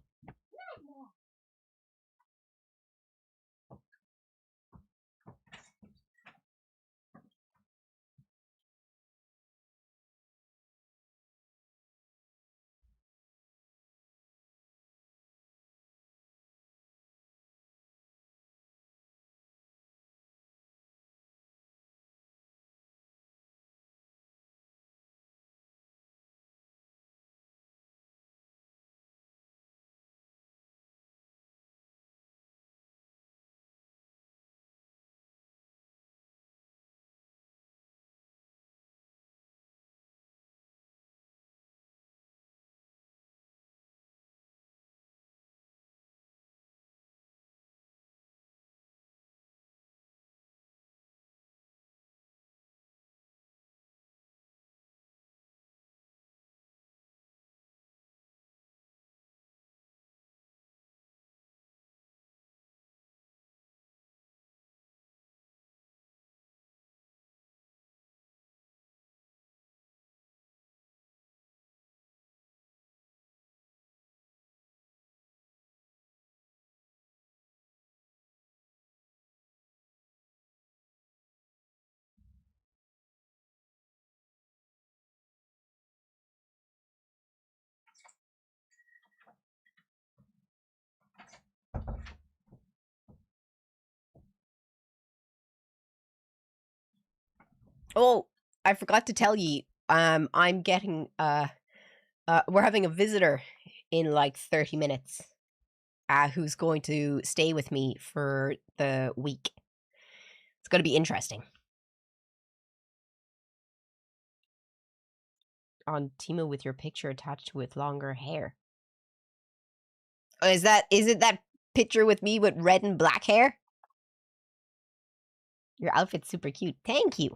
Oh, I forgot to tell ye. I'm getting we're having a visitor in like 30 minutes. Who's going to stay with me for the week. It's going to be interesting. On Timo with your picture attached with longer hair. Is it that picture with me with red and black hair? Your outfit's super cute. Thank you.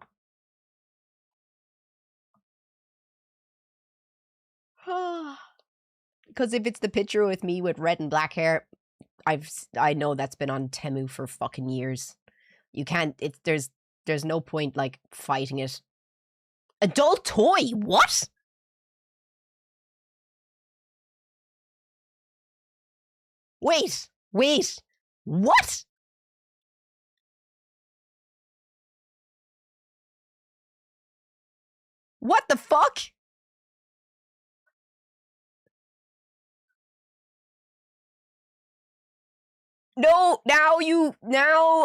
Because if it's the picture with me with red and black hair, I know that's been on Temu for fucking years. You can't. There's no point like fighting it. Adult toy? What? Wait. What? What the fuck? No, now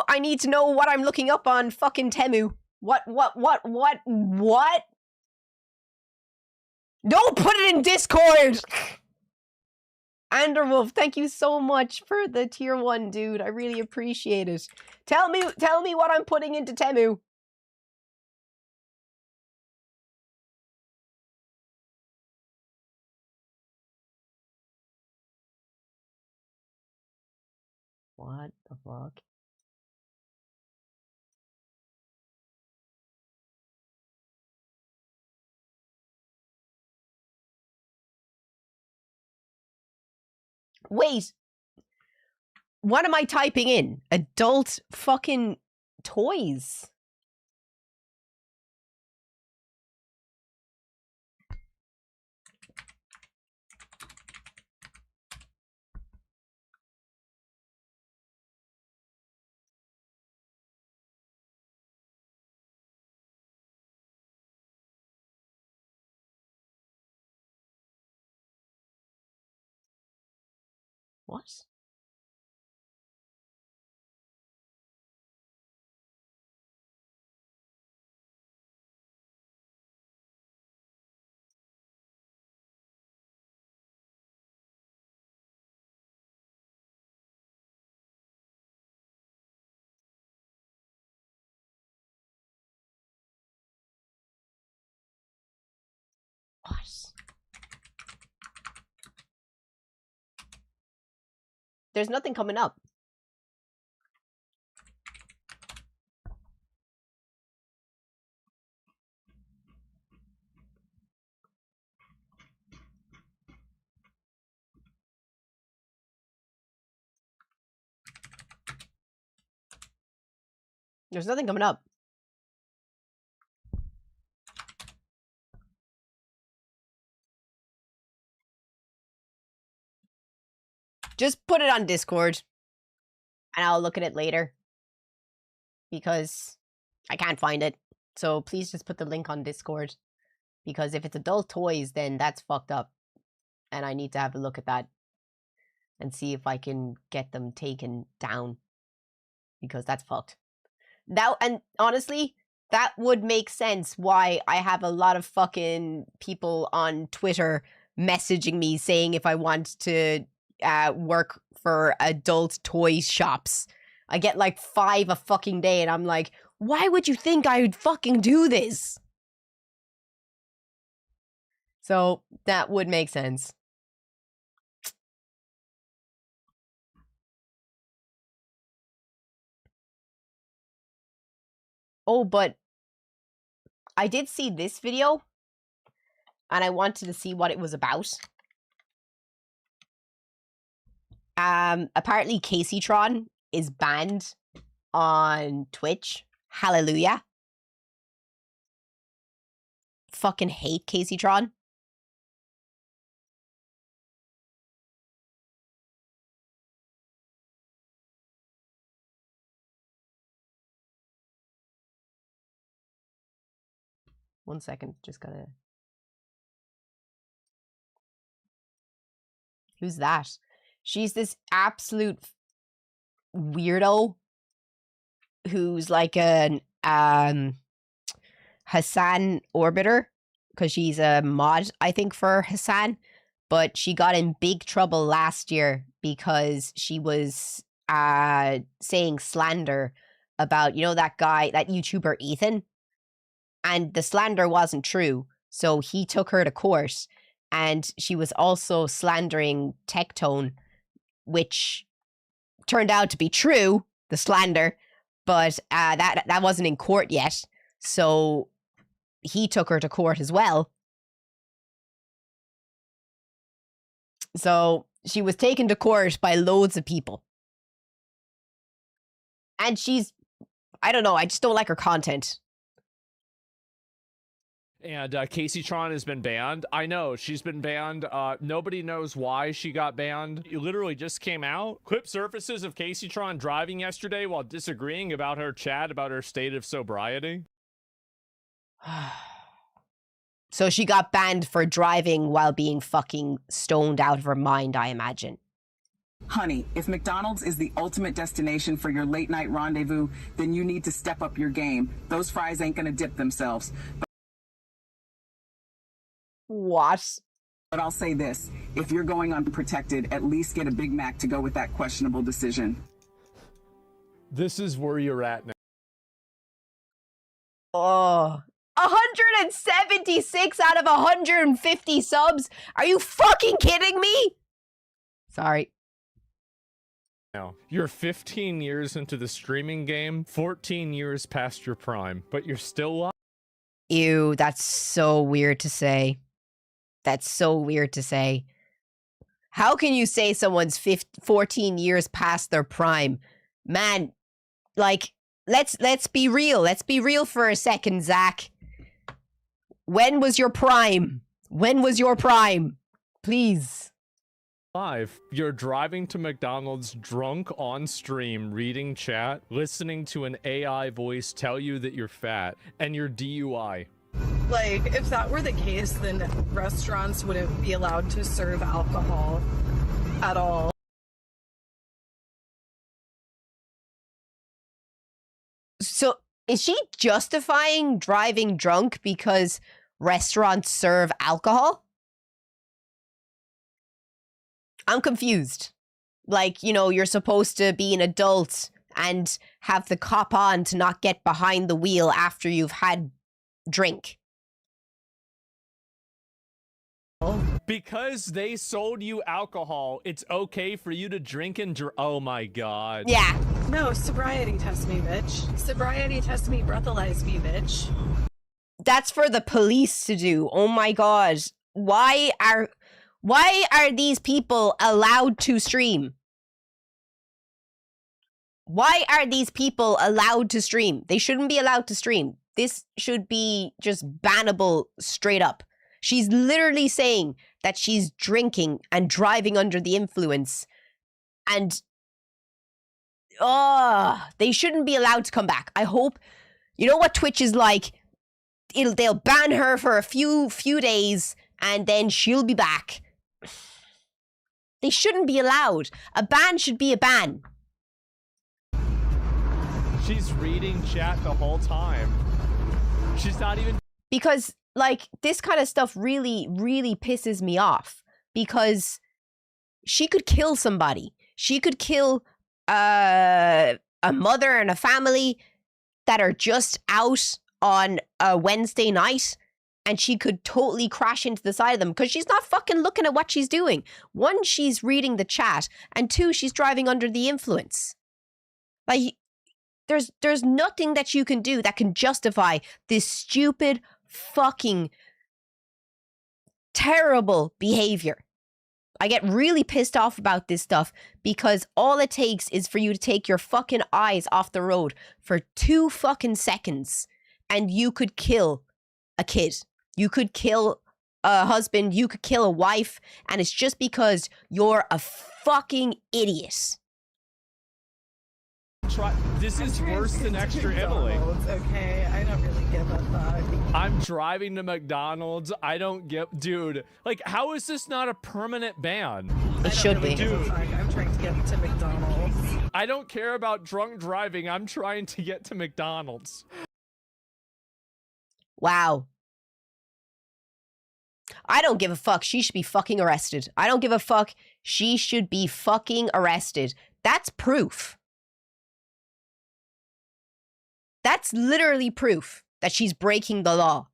I need to know what I'm looking up on fucking Temu. What? Don't put it in Discord! Anderwolf, thank you so much for the tier 1, dude. I really appreciate it. Tell me what I'm putting into Temu. What the fuck? Wait. What am I typing in? Adult fucking toys. What? What? There's nothing coming up. There's nothing coming up. Just put it on Discord, and I'll look at it later, because I can't find it. So please just put the link on Discord, because if it's adult toys, then that's fucked up, and I need to have a look at that and see if I can get them taken down, because that's fucked. That, and honestly, that would make sense why I have a lot of fucking people on Twitter messaging me saying if I want to work for adult toy shops. I get like 5 a fucking day, and I'm like, why would you think I would fucking do this? So that would make sense. Oh, but I did see this video, and I wanted to see what it was about. Apparently Caseytron is banned on Twitch. Hallelujah. Fucking hate Caseytron. One second, just gotta... Who's that? She's this absolute weirdo who's like an Hassan Orbiter, because she's a mod, I think, for Hassan, but she got in big trouble last year because she was saying slander about, you know, that guy, that YouTuber Ethan, and the slander wasn't true, so he took her to court, and she was also slandering Tectone, which turned out to be true, the slander, but that wasn't in court yet, so he took her to court as well. So she was taken to court by loads of people. And she's, I don't know, I just don't like her content. And Caseytron has been banned. I know, she's been banned. Nobody knows why she got banned. It literally just came out. Clip surfaces of Caseytron driving yesterday while disagreeing about her chat about her state of sobriety. So she got banned for driving while being fucking stoned out of her mind, I imagine. Honey, if McDonald's is the ultimate destination for your late night rendezvous, then you need to step up your game. Those fries ain't gonna dip themselves. What? But I'll say this, if you're going unprotected, at least get a Big Mac to go with that questionable decision. This is where you're at now. Oh, 176 out of 150 subs? Are you fucking kidding me? Sorry. Now, you're 15 years into the streaming game, 14 years past your prime, but you're still alive. Ew, that's so weird to say. That's so weird to say. How can you say someone's 14 years past their prime? Man, like, let's be real. Let's be real for a second, Zach. When was your prime? When was your prime? Please. Live. You're driving to McDonald's drunk on stream, reading chat, listening to an AI voice tell you that you're fat, and you're DUI. Like, if that were the case, then restaurants wouldn't be allowed to serve alcohol at all. Is she justifying driving drunk because restaurants serve alcohol? I'm confused. Like, you know, you're supposed to be an adult and have the cop on to not get behind the wheel after you've had drink. Because they sold you alcohol, it's okay for you to drink and oh my god. Yeah. No, sobriety test me, bitch. Sobriety test me, breathalyze me, bitch. That's for the police to do. Oh my god. Why are these people allowed to stream? Why are these people allowed to stream? They shouldn't be allowed to stream. This should be just bannable straight up. She's literally saying that she's drinking and driving under the influence. And they shouldn't be allowed to come back. I hope, you know what Twitch is like? They'll ban her for a few days and then she'll be back. They shouldn't be allowed. A ban should be a ban. She's reading chat the whole time. She's not even... Because, like, this kind of stuff really, really pisses me off. Because she could kill somebody. She could kill a mother and a family that are just out on a Wednesday night. And she could totally crash into the side of them because she's not fucking looking at what she's doing. One, she's reading the chat. And two, she's driving under the influence. Like... There's nothing that you can do that can justify this stupid, fucking, terrible behavior. I get really pissed off about this stuff because all it takes is for you to take your fucking eyes off the road for 2 fucking seconds and you could kill a kid. You could kill a husband. You could kill a wife. And it's just because you're a fucking idiot. This is worse than Extra Italy. Okay, I don't really give a fuck. I'm driving to McDonald's. I don't get... Dude, like, how is this not a permanent ban? It should be. Dude, I'm trying to get to McDonald's. I don't care about drunk driving. I'm trying to get to McDonald's. Wow. I don't give a fuck. She should be fucking arrested. I don't give a fuck. She should be fucking arrested. That's proof. That's literally proof that she's breaking the law.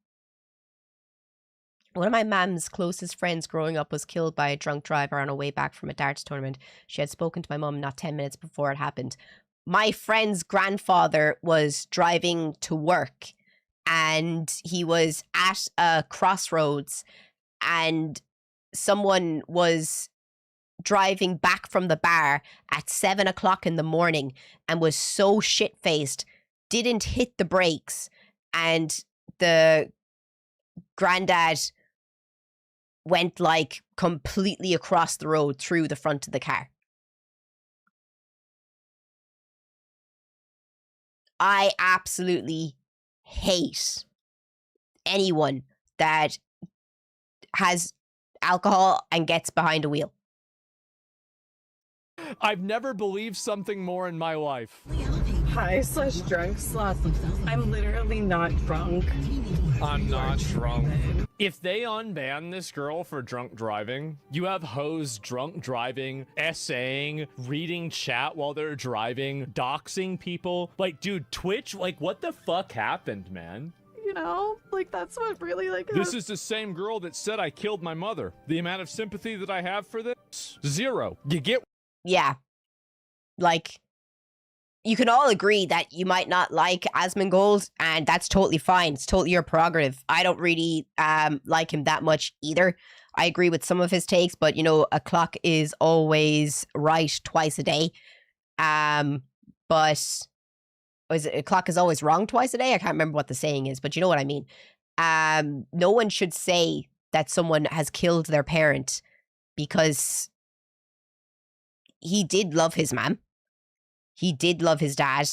One of my mom's closest friends growing up was killed by a drunk driver on her way back from a darts tournament. She had spoken to my mum not 10 minutes before it happened. My friend's grandfather was driving to work and he was at a crossroads and someone was driving back from the bar at 7 o'clock in the morning and was so shit-faced, didn't hit the brakes, and the granddad went like completely across the road through the front of the car. I absolutely hate anyone that has alcohol and gets behind a wheel. I've never believed something more in my life. High/drunk slut. I'm literally not drunk. I'm not drunk. If they unban this girl for drunk driving, you have hoes drunk driving, essaying, reading chat while they're driving, doxing people. Like, dude, Twitch, like, what the fuck happened, man? You know, like, that's what really, like... This is the same girl that said I killed my mother. The amount of sympathy that I have for this? Zero. You get... Yeah. Like, you can all agree that you might not like Asmongold, and that's totally fine. It's totally your prerogative. I don't really like him that much either. I agree with some of his takes, but, you know, a clock is always right twice a day. But... is it, a clock is always wrong twice a day? I can't remember what the saying is, but you know what I mean. No one should say that someone has killed their parent because he did love his mom. He did love his dad.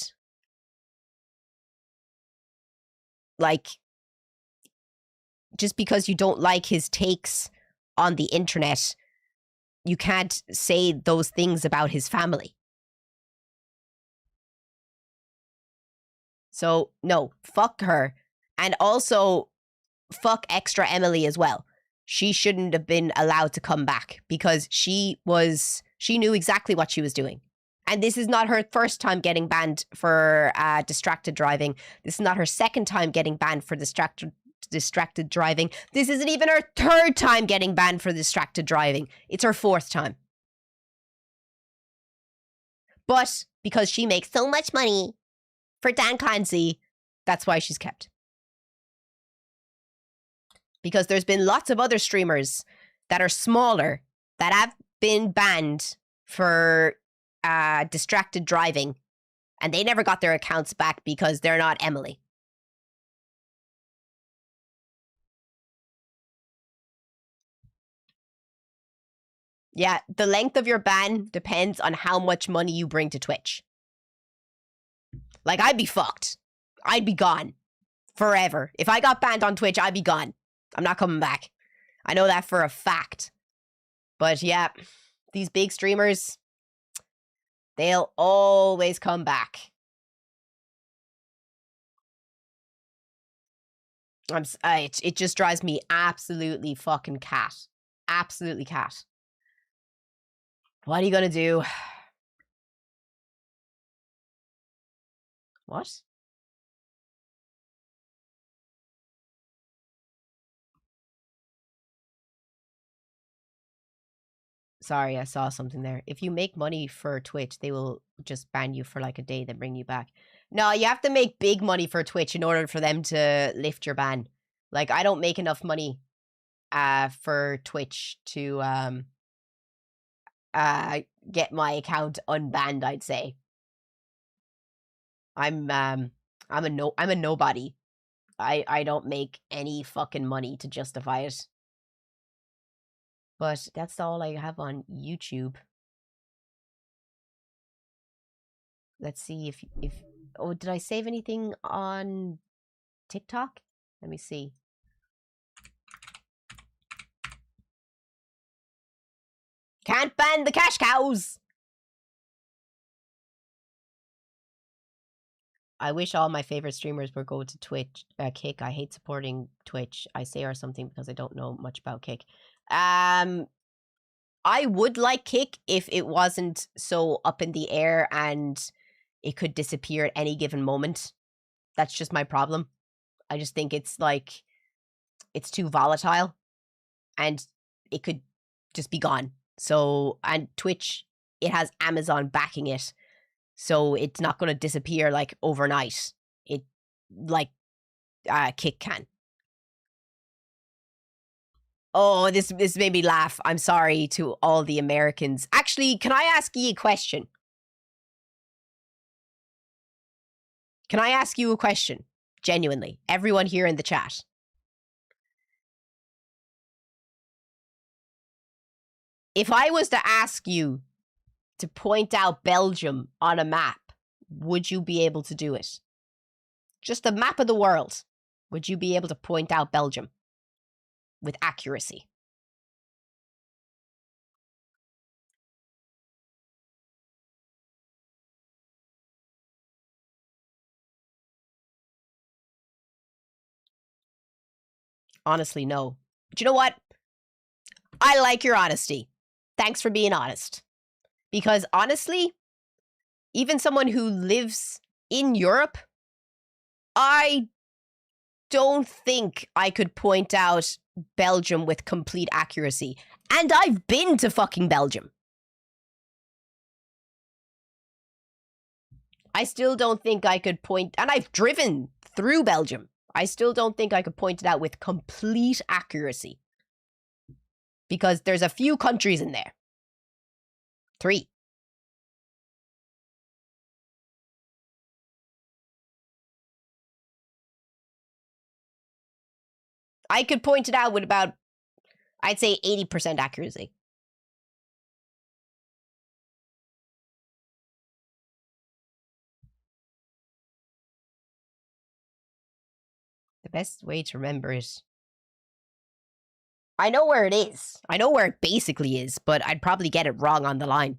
Like, just because you don't like his takes on the internet, you can't say those things about his family. So, no, fuck her. And also, fuck Extra Emily as well. She shouldn't have been allowed to come back because she knew exactly what she was doing. And this is not her first time getting banned for distracted driving. This is not her second time getting banned for distracted driving. This isn't even her third time getting banned for distracted driving. It's her fourth time. But because she makes so much money for Dan Clancy, that's why she's kept. Because there's been lots of other streamers that are smaller that have been banned for distracted driving, and they never got their accounts back because they're not Emily. Yeah, the length of your ban depends on how much money you bring to Twitch. Like, I'd be fucked. I'd be gone. Forever. If I got banned on Twitch, I'd be gone. I'm not coming back. I know that for a fact. But yeah, these big streamers, they'll always come back. It just drives me absolutely fucking cat. Absolutely cat. What are you gonna do? What? Sorry, I saw something there. If you make money for Twitch, they will just ban you for like a day, then bring you back. No, you have to make big money for Twitch in order for them to lift your ban. Like, I don't make enough money for Twitch to get my account unbanned, I'd say. I'm a nobody. I don't make any fucking money to justify it. But that's all I have on YouTube. Let's see if oh, did I save anything on TikTok? Let me see. Can't ban the cash cows. I wish all my favorite streamers would go to Twitch. Kick. I hate supporting Twitch. I say or something because I don't know much about Kick. I would like Kick if it wasn't so up in the air and it could disappear at any given moment. That's just my problem. I just think it's like, it's too volatile and it could just be gone. So, and Twitch, it has Amazon backing it. So it's not going to disappear like overnight. It, like, Kick can. Oh, this made me laugh. I'm sorry to all the Americans. Actually, can I ask you a question? Can I ask you a question? Genuinely. Everyone here in the chat. If I was to ask you to point out Belgium on a map, would you be able to do it? Just a map of the world. Would you be able to point out Belgium with accuracy? Honestly, no. But you know what? I like your honesty. Thanks for being honest. Because honestly, even someone who lives in Europe, I don't think I could point out Belgium with complete accuracy. And I've been to fucking Belgium. I still don't think I could point, and I've driven through Belgium. I still don't think I could point it out with complete accuracy. Because there's a few countries in there. 3. I could point it out with about, I'd say 80% accuracy. The best way to remember it. I know where it is. I know where it basically is, but I'd probably get it wrong on the line.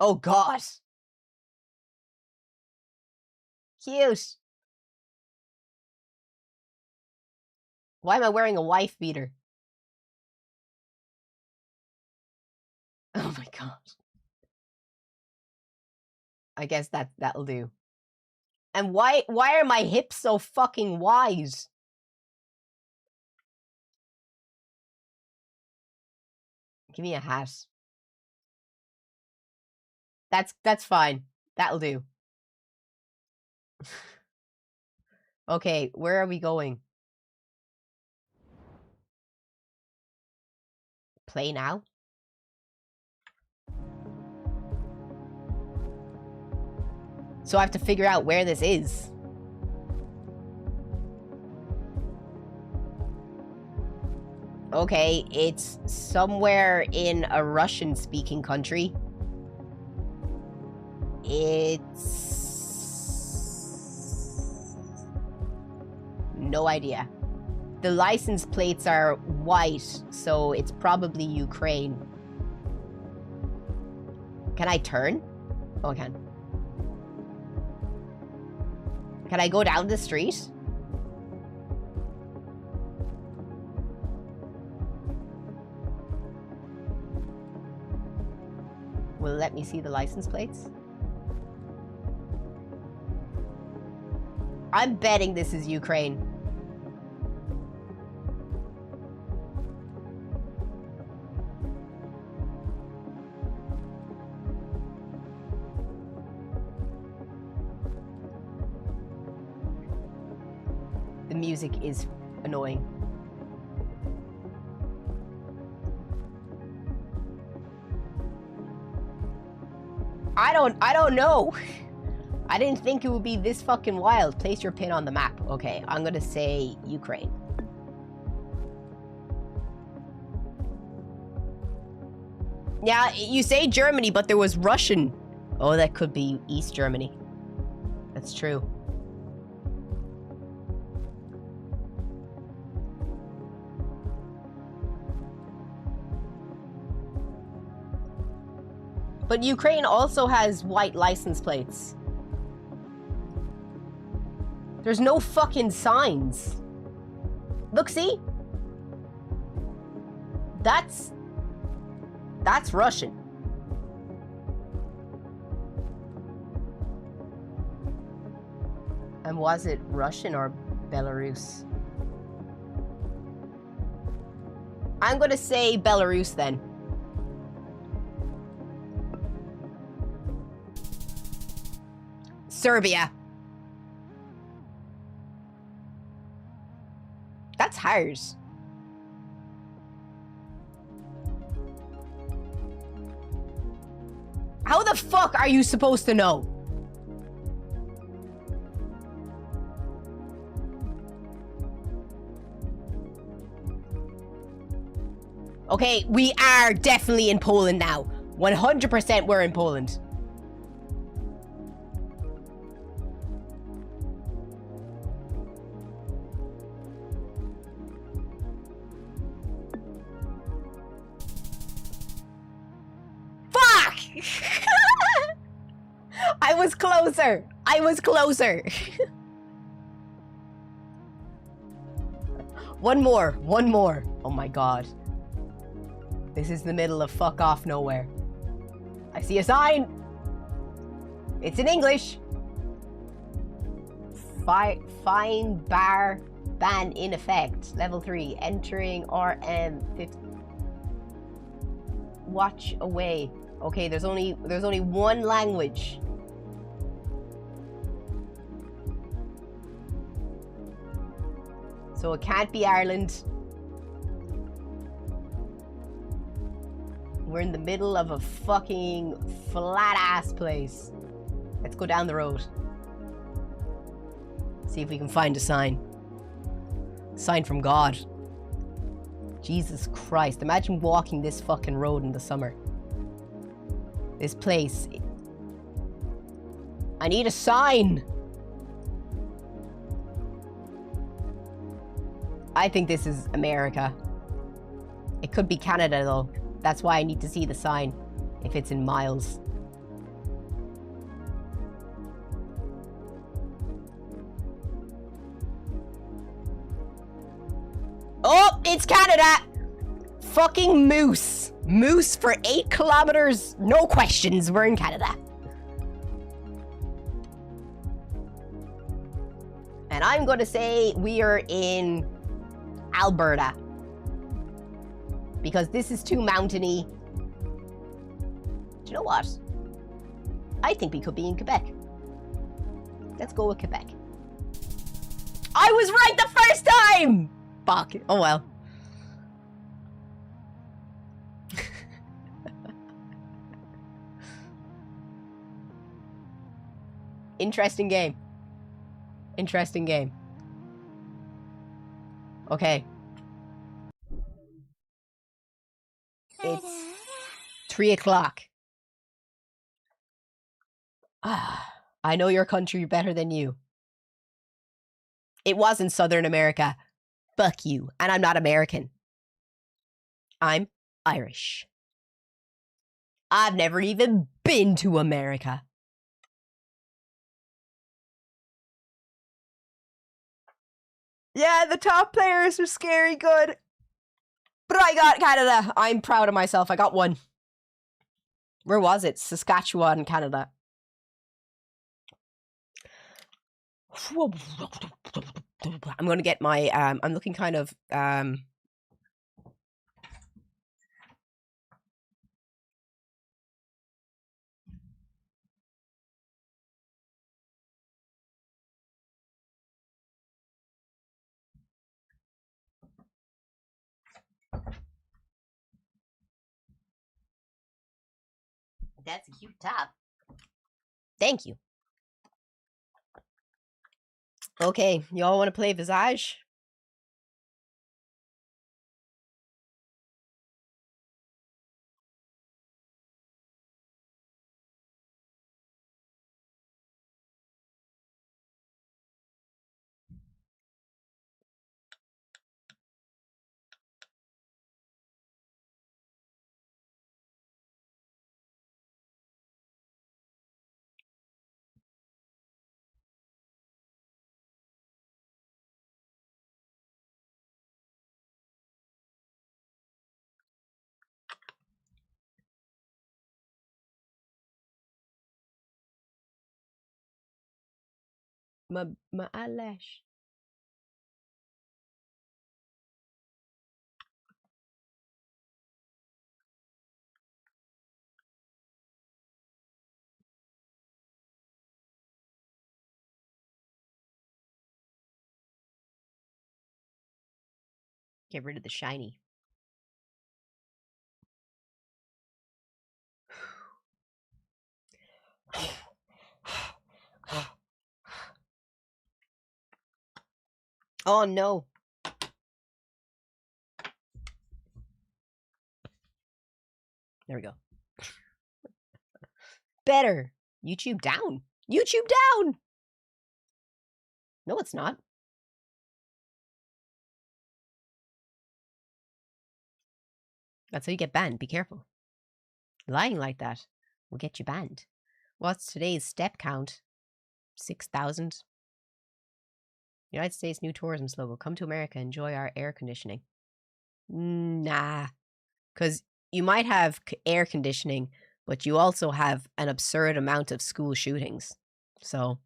Oh god. Cute. Why am I wearing a wife beater? Oh my god. I guess that'll do. And why are my hips so fucking wide? Give me a hat. That's fine. That'll do. Okay, where are we going? Play now? So I have to figure out where this is. Okay, it's somewhere in a Russian-speaking country. It's... no idea. The license plates are white, so it's probably Ukraine. Can I turn? Oh, I can. Can I go down the street? Will it let me see the license plates? I'm betting this is Ukraine. The music is annoying. I don't know. I didn't think it would be this fucking wild. Place your pin on the map. Okay, I'm gonna say Ukraine. Yeah, you say Germany, but there was Russian. Oh, that could be East Germany. That's true. But Ukraine also has white license plates. There's no fucking signs. Look, see? That's Russian. And was it Russian or Belarus? I'm gonna say Belarus then. Serbia. That's hard. How the fuck are you supposed to know? Okay, we are definitely in Poland now. 100% we're in Poland. I was closer. I was closer. One more. One more. Oh my god. This is the middle of fuck off nowhere. I see a sign. It's in English. Fine bar ban in effect. Level 3. Entering RM 50. Watch away. Okay, there's only one language. So it can't be Ireland. We're in the middle of a fucking flat-ass place. Let's go down the road. See if we can find a sign. Sign from God. Jesus Christ. Imagine walking this fucking road in the summer. This place. I need a sign. I think this is America. It could be Canada though. That's why I need to see the sign. If it's in miles. it's Canada! Fucking moose. Moose for 8 kilometers. No questions. We're in Canada. And I'm going to say we are in Alberta. Because this is too mountainy. Do you know what? I think we could be in Quebec. Let's go with Quebec. I was right the first time! Fuck. Oh well. Interesting game. Interesting game. Okay. It's 3 o'clock. I know your country better than you. It wasn't Southern America. Fuck you. And I'm not American. I'm Irish. I've never even been to America. Yeah, the top players are scary good. But I got Canada. I'm proud of myself. I got one. Where was it? Saskatchewan, Canada. I'm going to get my, I'm looking kind of, that's a cute top. Thank you. Okay, y'all want to play Visage? My eyelash. Get rid of the shiny. Oh no. There we go. Better. YouTube down. YouTube down. No, it's not. That's how you get banned. Be careful. Lying like that will get you banned. What's today's step count? 6,000. United States new tourism slogan. Come to America. Enjoy our air conditioning. Nah. Because you might have air conditioning, but you also have an absurd amount of school shootings. So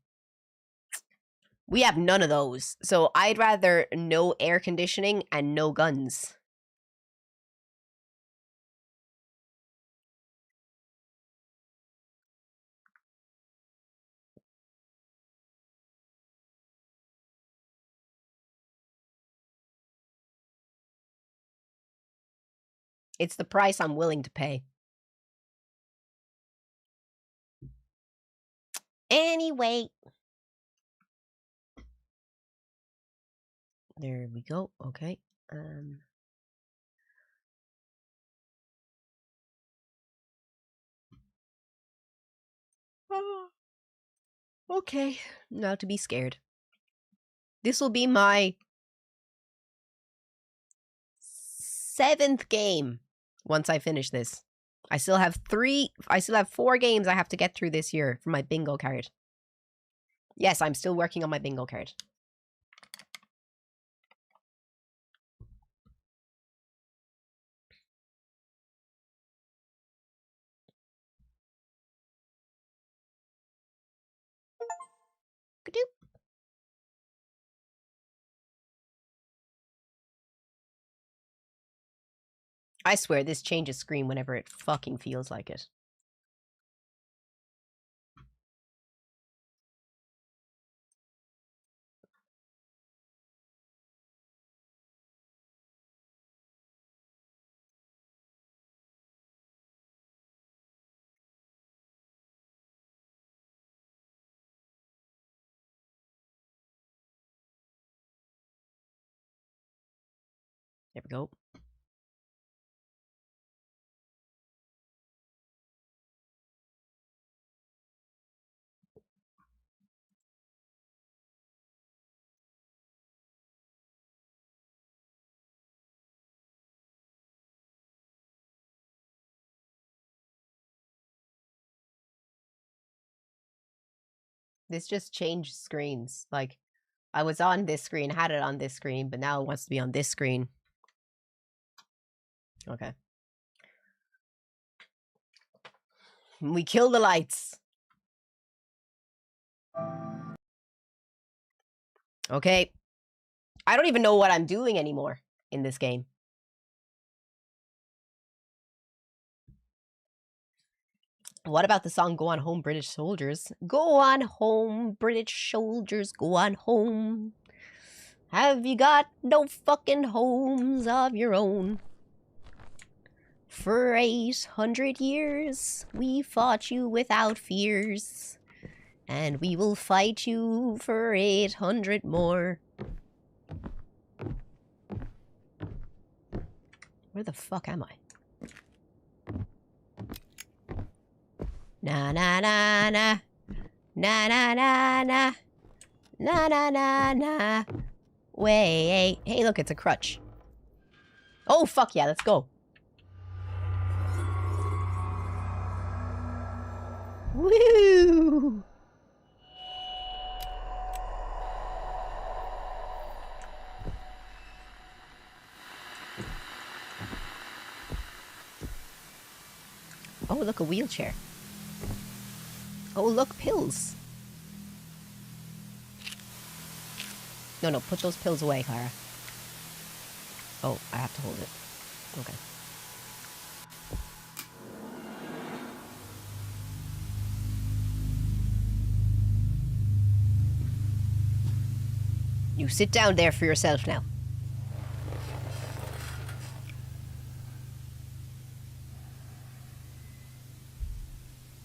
we have none of those. So I'd rather no air conditioning and no guns. It's the price I'm willing to pay. Anyway. There we go. Okay. Okay. Now to be scared. This will be my 7th game once I finish this. I still have 4 games I have to get through this year for my bingo card. Yes, I'm still working on my bingo card. I swear this changes screen whenever it fucking feels like it. There we go. This just changed screens. Like, I was on this screen, had it on this screen, but now it wants to be on this screen. Okay. We kill the lights. Okay. I don't even know what I'm doing anymore in this game. What about the song Go On Home, British Soldiers? Go on home, British soldiers, go on home. Have you got no fucking homes of your own? For 800 years, we fought you without fears. And we will fight you for 800 more. Where the fuck am I? Na na na na. Na na na na. Na na na na. Wait. Hey, look, it's a crutch. Oh, fuck yeah, let's go. Woo! Oh, look, a wheelchair. Oh, look, pills. No, put those pills away, Clara. Oh, I have to hold it. Okay. You sit down there for yourself now.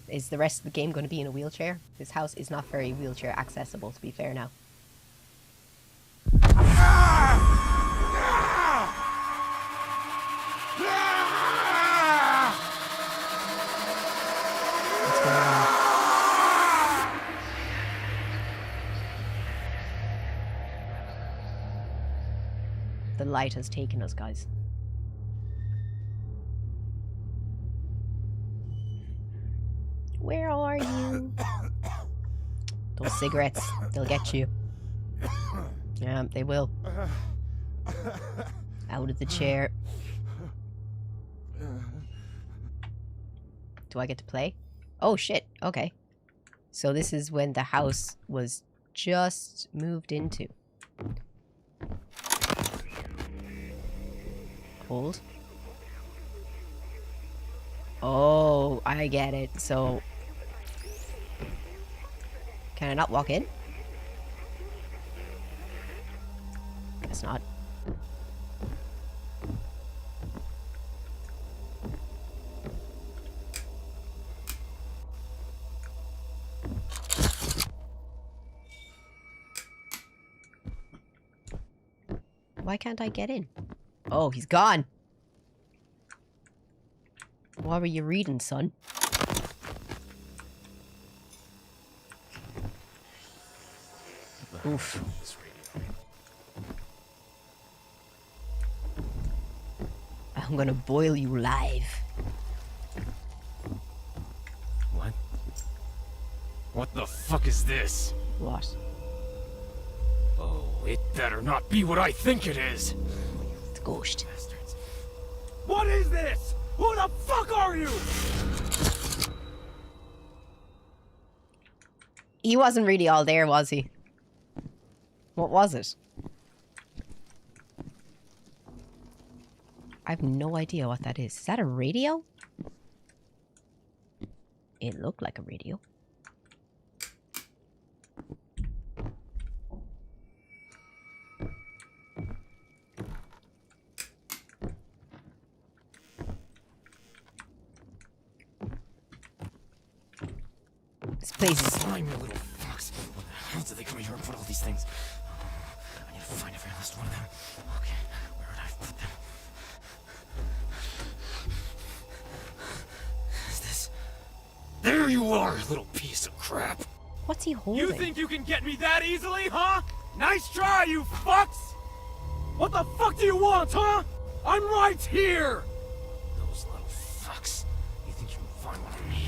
Is the rest of the game going to be in a wheelchair? This house is not very wheelchair accessible, to be fair now. What's going on? The light has taken us, guys. Where are you? Those cigarettes, they'll get you. Yeah, they will. Out of the chair. Do I get to play? Oh shit, okay. So this is when the house was just moved into. Hold. Oh, I get it. So, can I not walk in? Guess not. Why can't I get in? Oh, he's gone. What were you reading, son? Oof. I'm gonna boil you live. What? What the fuck is this? What? Oh, it better not be what I think it is. It's a ghost. Bastards. What is this? Who the fuck are you? He wasn't really all there, was he? What was it? I have no idea what that is. Is that a radio? It looked like a radio. This place is... Find me, little fucks. What the hell did they come here and put all these things? I need to find every last one of them. Okay, where would I put them? Is this... There you are, little piece of crap. What's he holding? You think you can get me that easily, huh? Nice try, you fucks! What the fuck do you want, huh? I'm right here! Those little fucks. You think you can find one of me?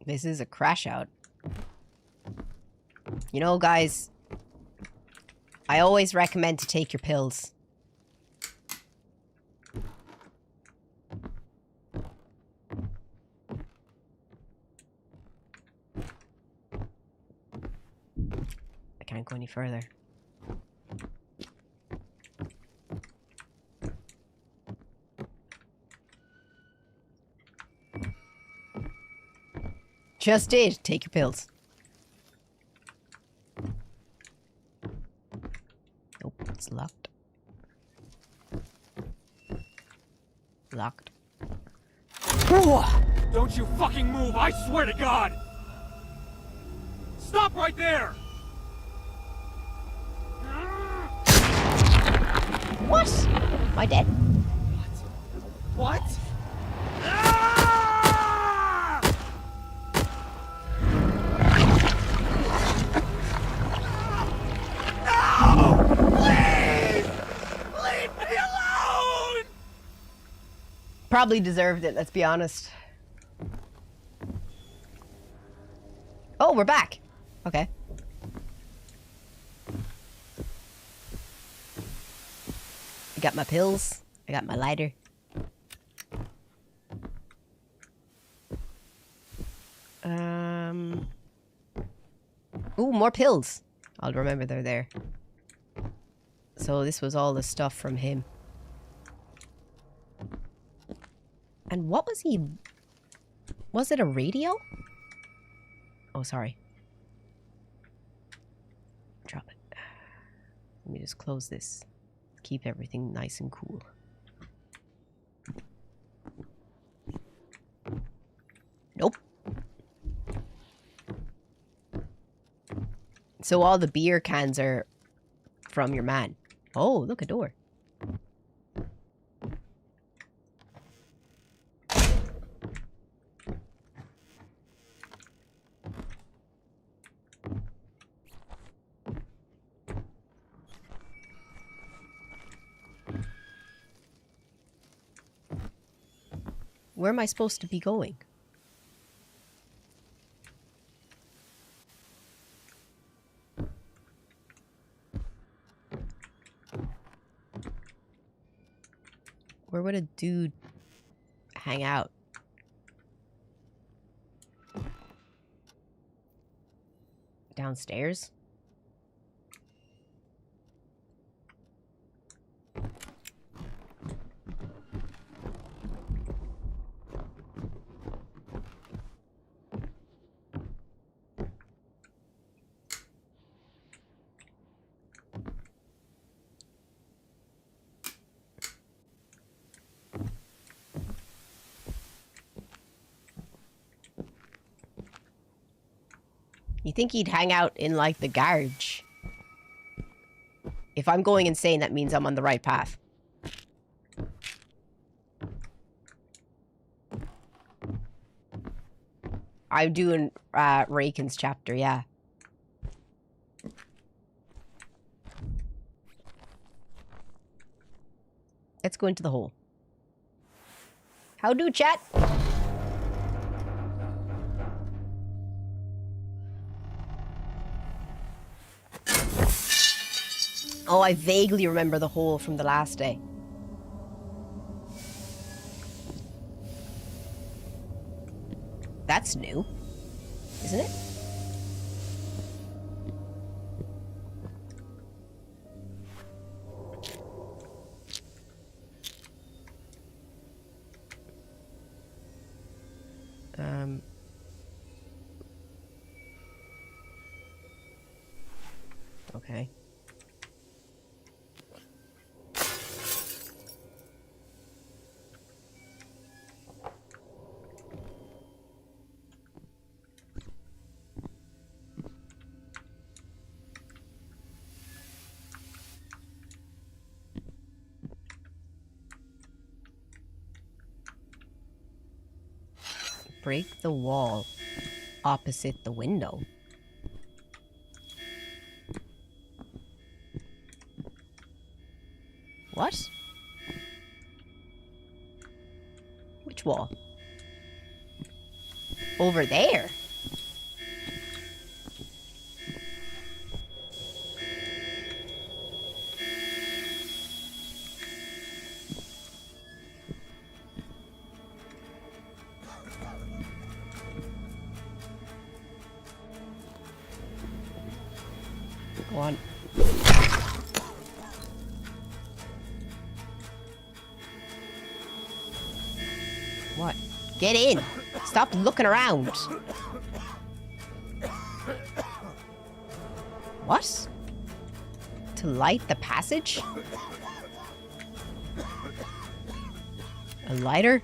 This is a crash out. You know, guys, I always recommend to take your pills. I can't go any further. Just did. Take your pills. Nope, it's locked. Locked. Don't you fucking move, I swear to God! Stop right there! What? Am I dead? What? Probably deserved it, let's be honest. Oh, we're back. Okay. I got my pills. I got my lighter. Ooh, more pills. I'll remember they're there. So this was all the stuff from him. And what was he... Was it a radio? Oh, sorry. Drop it. Let me just close this. Keep everything nice and cool. Nope. So all the beer cans are from your man. Oh, look, a door. Where am I supposed to be going? Where would a dude hang out? Downstairs? You think he'd hang out in, like, the garage? If I'm going insane, that means I'm on the right path. I'm doing Raken's chapter, yeah. Let's go into the hole. How do, chat? Oh, I vaguely remember the hole from the last day. That's new, isn't it? Okay. Break the wall opposite the window. What? Which wall? Over there. Go on. What? Get in! Stop looking around! What? To light the passage? A lighter?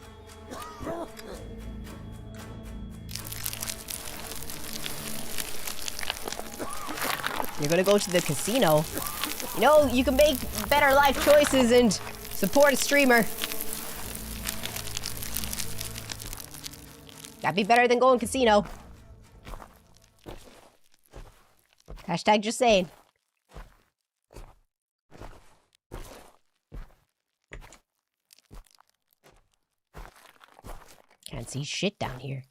You're gonna go to the casino. You know, you can make better life choices and support a streamer. That'd be better than going casino. Hashtag just saying. Can't see shit down here.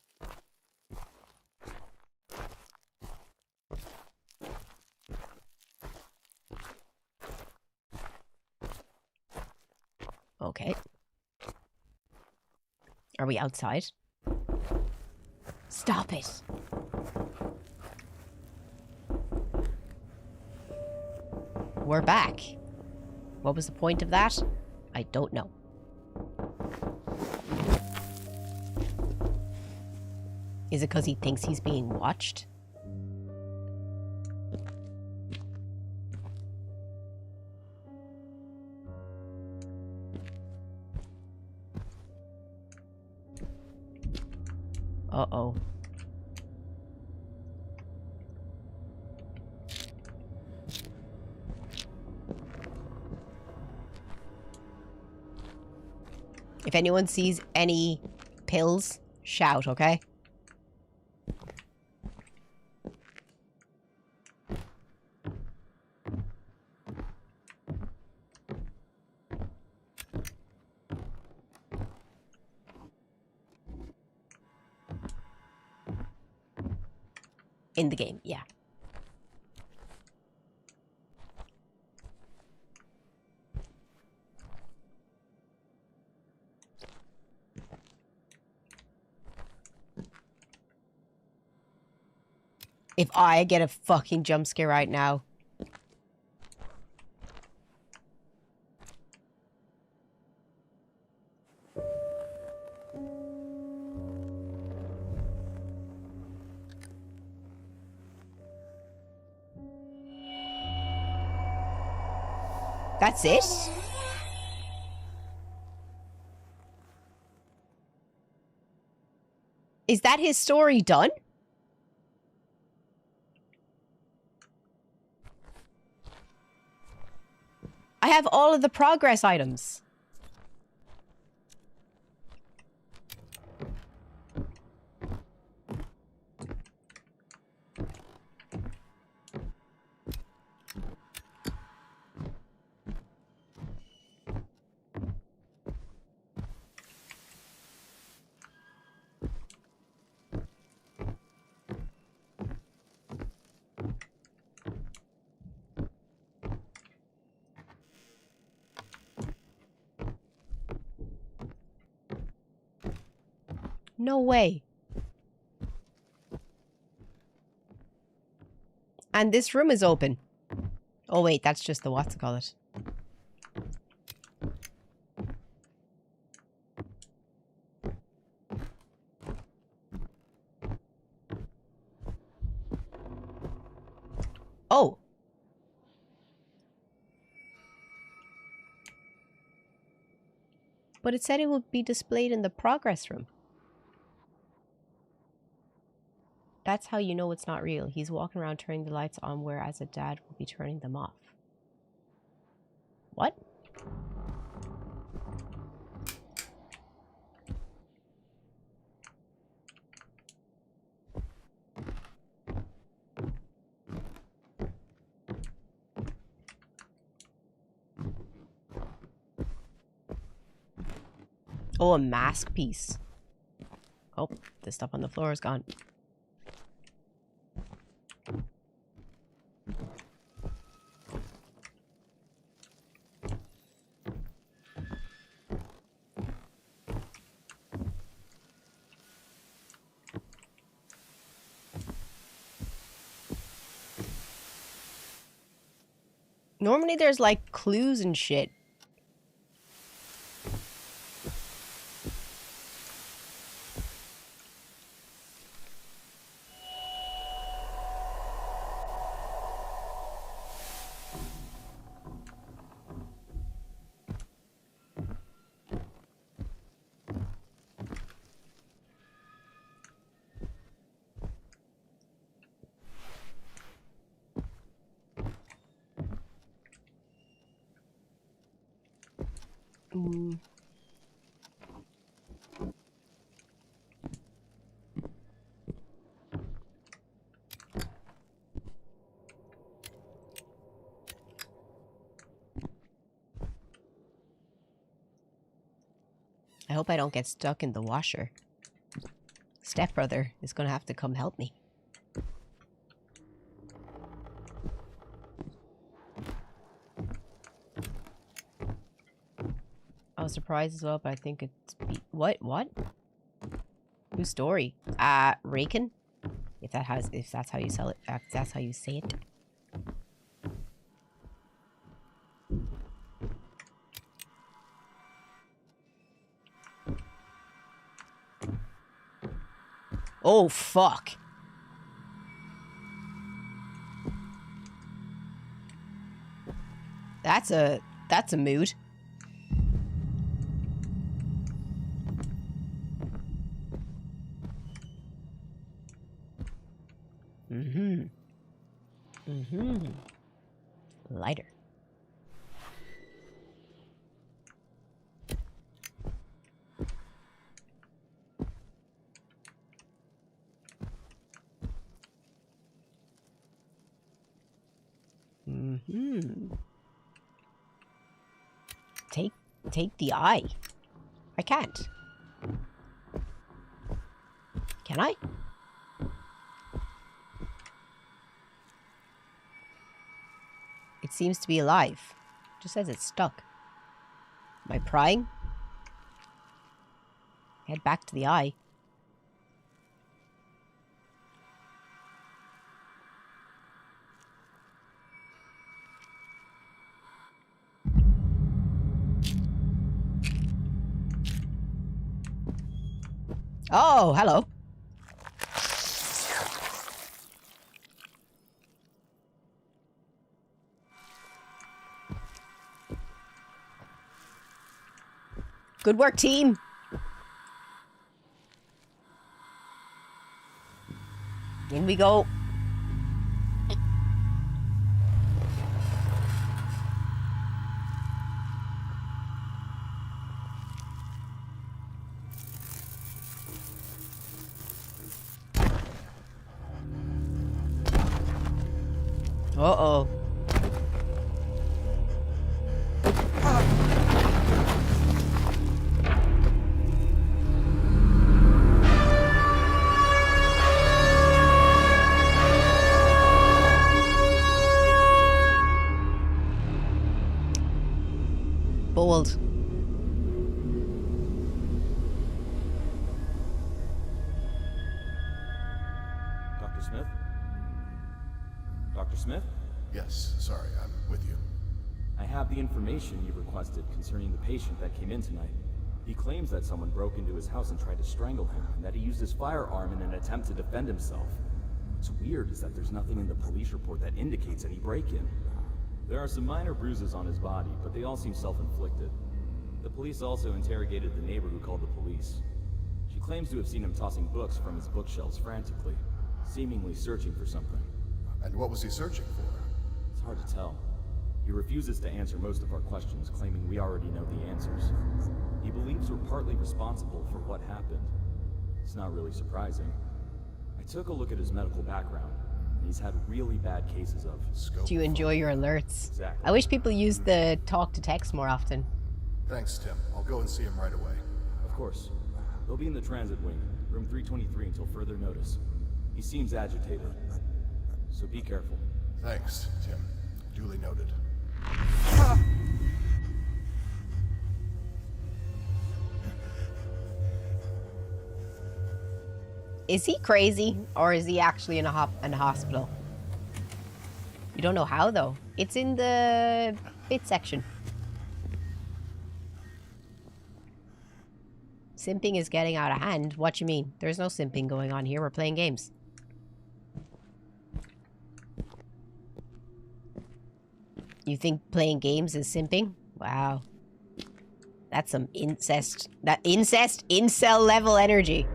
Okay. Are we outside? Stop it. We're back. What was the point of that? I don't know. Is it because he thinks he's being watched? Uh-oh. If anyone sees any pills, shout, okay? In the game, yeah. If I get a fucking jump scare right now. That's it? Is that his story done? I have all of the progress items. No way. And this room is open. Oh wait, that's just the what's it call it. Oh. But it said it would be displayed in the progress room. That's how you know it's not real. He's walking around turning the lights on, whereas a dad will be turning them off. What? Oh, a mask piece. Oh, the stuff on the floor is gone. Normally there's like clues and shit. I hope I don't get stuck in the washer. Stepbrother is gonna have to come help me. I was surprised as well, but I think it's... What? Whose story? Raken? If that's how you sell it, if that's how you say it. Oh, fuck. That's a mood. Lighter. Take the eye. I can't. Can I? It seems to be alive. It just says it's stuck. Am I prying? Head back to the eye. Oh, hello. Good work, team. In we go. Uh-oh. Bold. Dr. Smith? Dr. Smith? Yes, sorry, I'm with you. I have the information you requested concerning the patient that came in tonight. He claims that someone broke into his house and tried to strangle him, and that he used his firearm in an attempt to defend himself. What's weird is that there's nothing in the police report that indicates any break-in. There are some minor bruises on his body, but they all seem self-inflicted. The police also interrogated the neighbor who called the police. She claims to have seen him tossing books from his bookshelves frantically, seemingly searching for something. And what was he searching for? It's hard to tell. He refuses to answer most of our questions, claiming we already know the answers. He believes we're partly responsible for what happened. It's not really surprising. I took a look at his medical background, and he's had really bad cases of Do you enjoy your alerts? Exactly. I wish people used the talk to text more often. Thanks, Tim. I'll go and see him right away. Of course. He'll be in the transit wing, room 323 until further notice. He seems agitated, so be careful. Thanks, Tim. Duly noted. Is he crazy, or is he actually in a hospital? You don't know how, though. It's in the bit section. Simping is getting out of hand. What you mean? There's no simping going on here. We're playing games. You think playing games is simping? Wow. That's some incest. Incel level energy.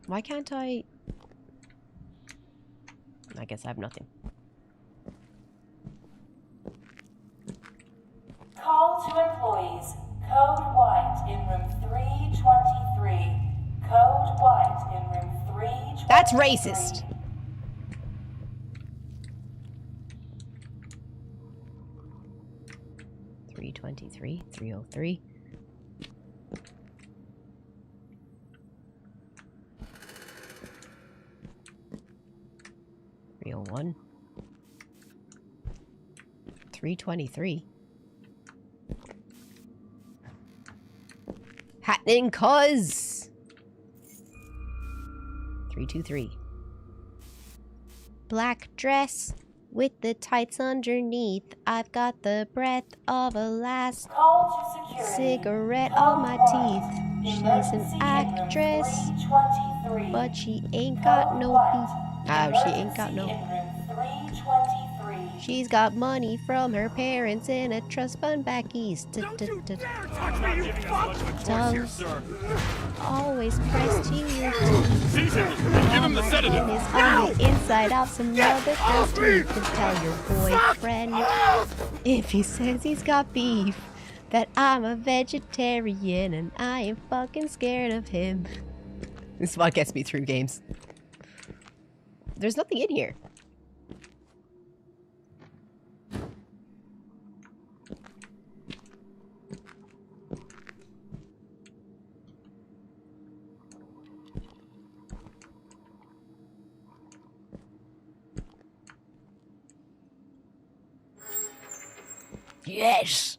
Why can't I guess I have nothing. Call to employees. Code white in room 323. Code white in room 323. That's racist. .323, 303. .301. 323. Happening cuz 323. Black dress with the tights underneath. I've got the breath of a last cigarette on my teeth. She's an actress, but she ain't got no beef. She ain't got no. She's got money from her parents in a trust fund back east. Tongue always pressed to your teeth. Give him the sedative. Is on the inside out. Some other things you can tell your boyfriend if he says he's got beef that I'm a vegetarian and I am fucking scared of him. This is what gets me through games. There's nothing in here. Yes!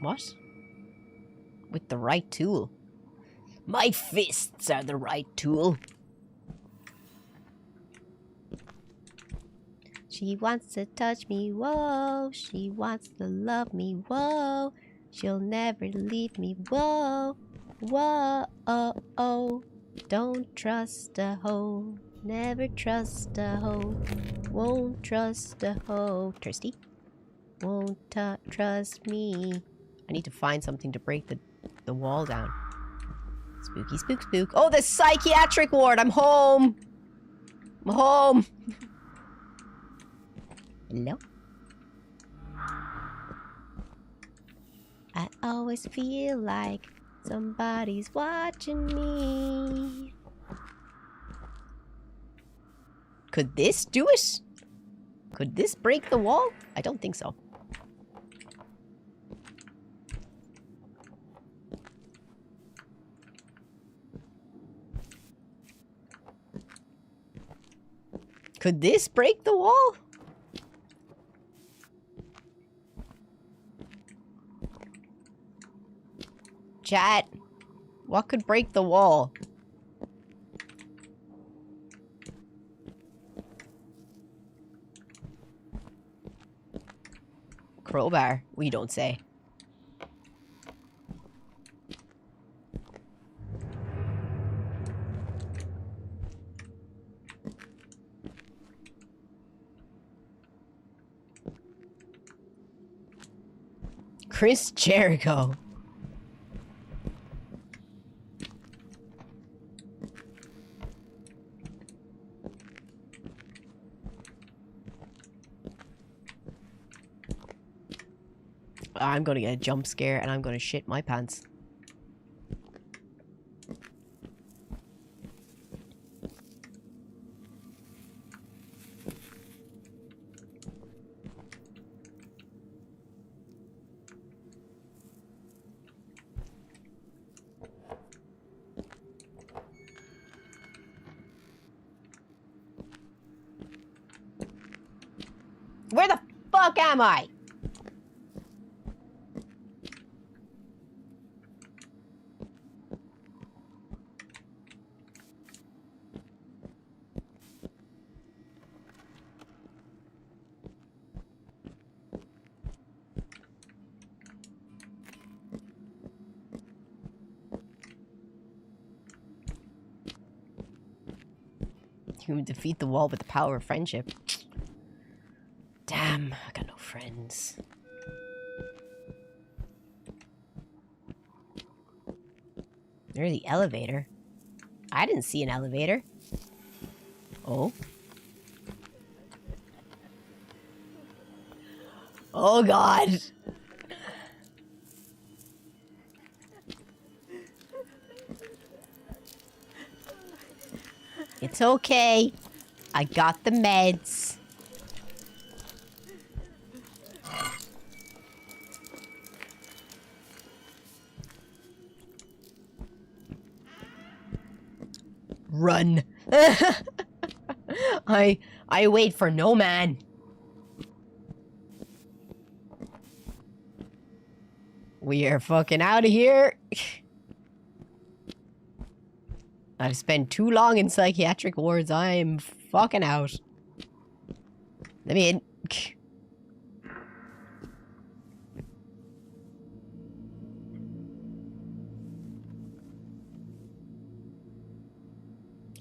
What? With the right tool. My fists are the right tool. She wants to touch me, whoa. She wants to love me, whoa. She'll never leave me, whoa. Whoa, oh, oh. Don't trust a hoe. Never trust a hoe. Won't trust a hoe. Thirsty? Won't trust me. I need to find something to break the wall down. Spooky, spook, spook. Oh, the psychiatric ward! I'm home! I'm home! Hello? I always feel like somebody's watching me. Could this do it? Could this break the wall? I don't think so. Could this break the wall? Chat, what could break the wall? crowbar. We don't say. Chris Jericho. I'm gonna get a jump scare and I'm gonna shit my pants. Where the fuck am I? You defeat the wall with the power of friendship. Damn, I got no friends. There's the elevator. I didn't see an elevator. Oh. Oh God. It's okay. I got the meds. Run. I wait for no man. We are fucking out of here. I've spent too long in psychiatric wards. I am fucking out. Let me in.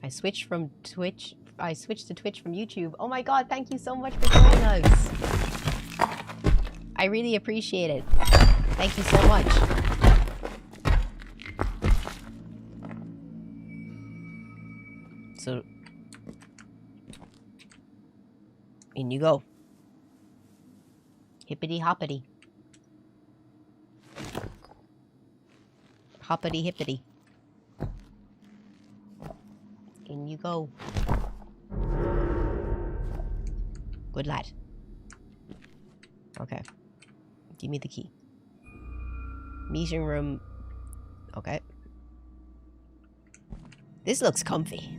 I switched to Twitch from YouTube. Oh my God, thank you so much for joining us. I really appreciate it. Thank you so much. So, in you go. Hippity hoppity. Hoppity hippity. In you go. Good lad. Okay. Give me the key. Meeting room. Okay. This looks comfy.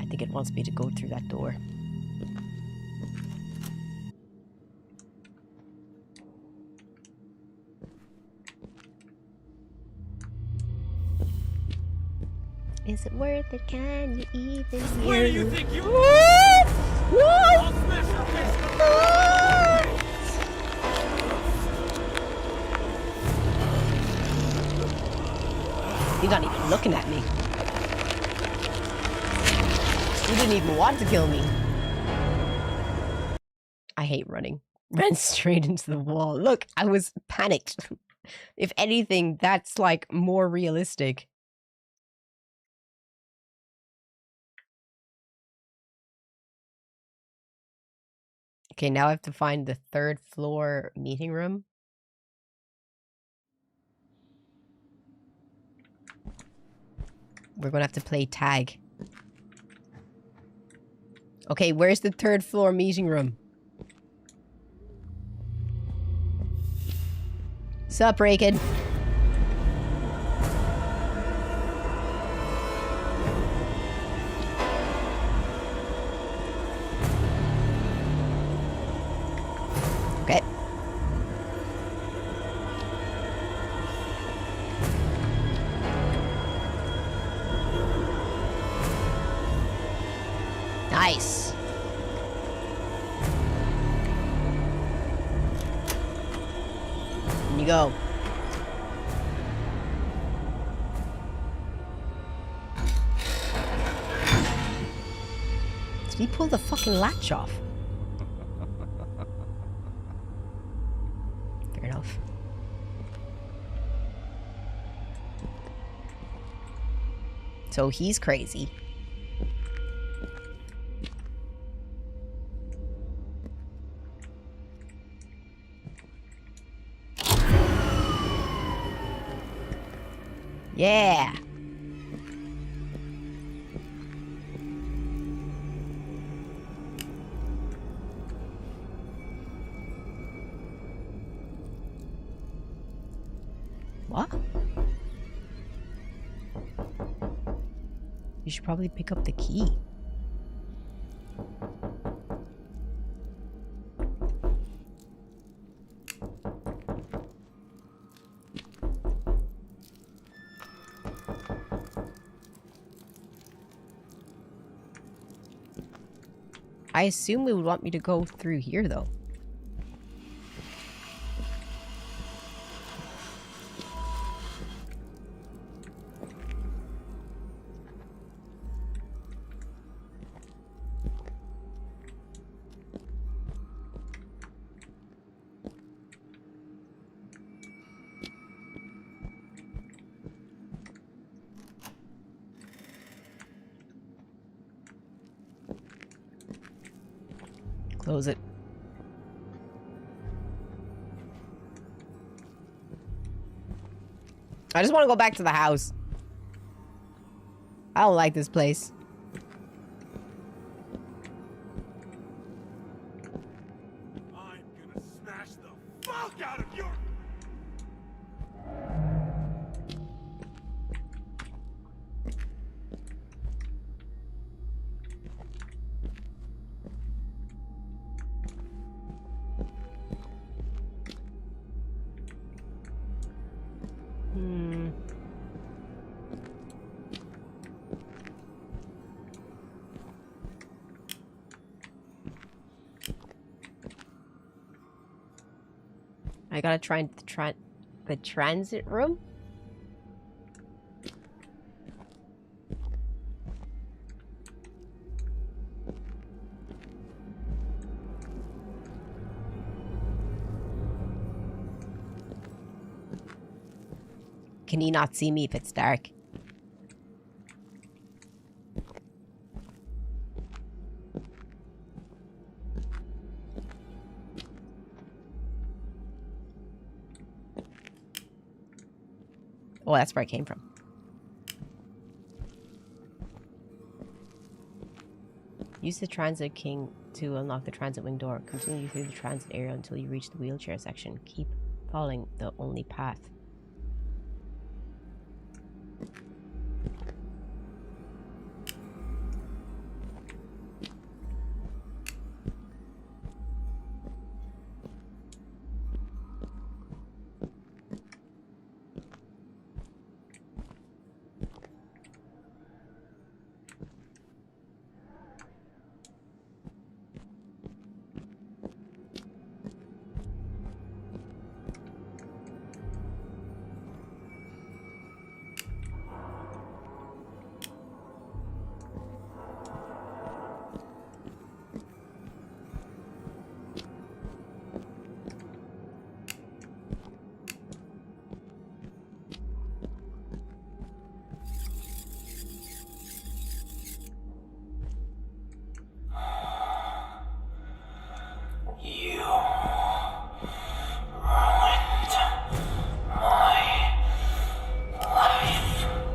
I think it wants me to go through that door. Is it worth it? Can you even hear? Where do you think you What? What? I'll smash your face. He's not even looking at me. He didn't even want to kill me. I hate running. Ran straight into the wall. Look, I was panicked. If anything, that's like more realistic. Okay, now I have to find the 3rd floor meeting room. We're gonna have to play tag. Okay, where's the 3rd floor meeting room? Sup, Raken? Okay. Nice. you go. Did he pull the fucking latch off? Fair enough. So he's crazy. Yeah. What? You should probably pick up the key. I assume it would want me to go through here, though. Close it. I just want to go back to the house. I don't like this place. I'm gonna smash the fuck out of your... I gotta try the transit room. Can he not see me if it's dark? Oh, that's where I came from. Use the transit king to unlock the transit wing door. Continue through the transit area until you reach the wheelchair section. Keep following the only path.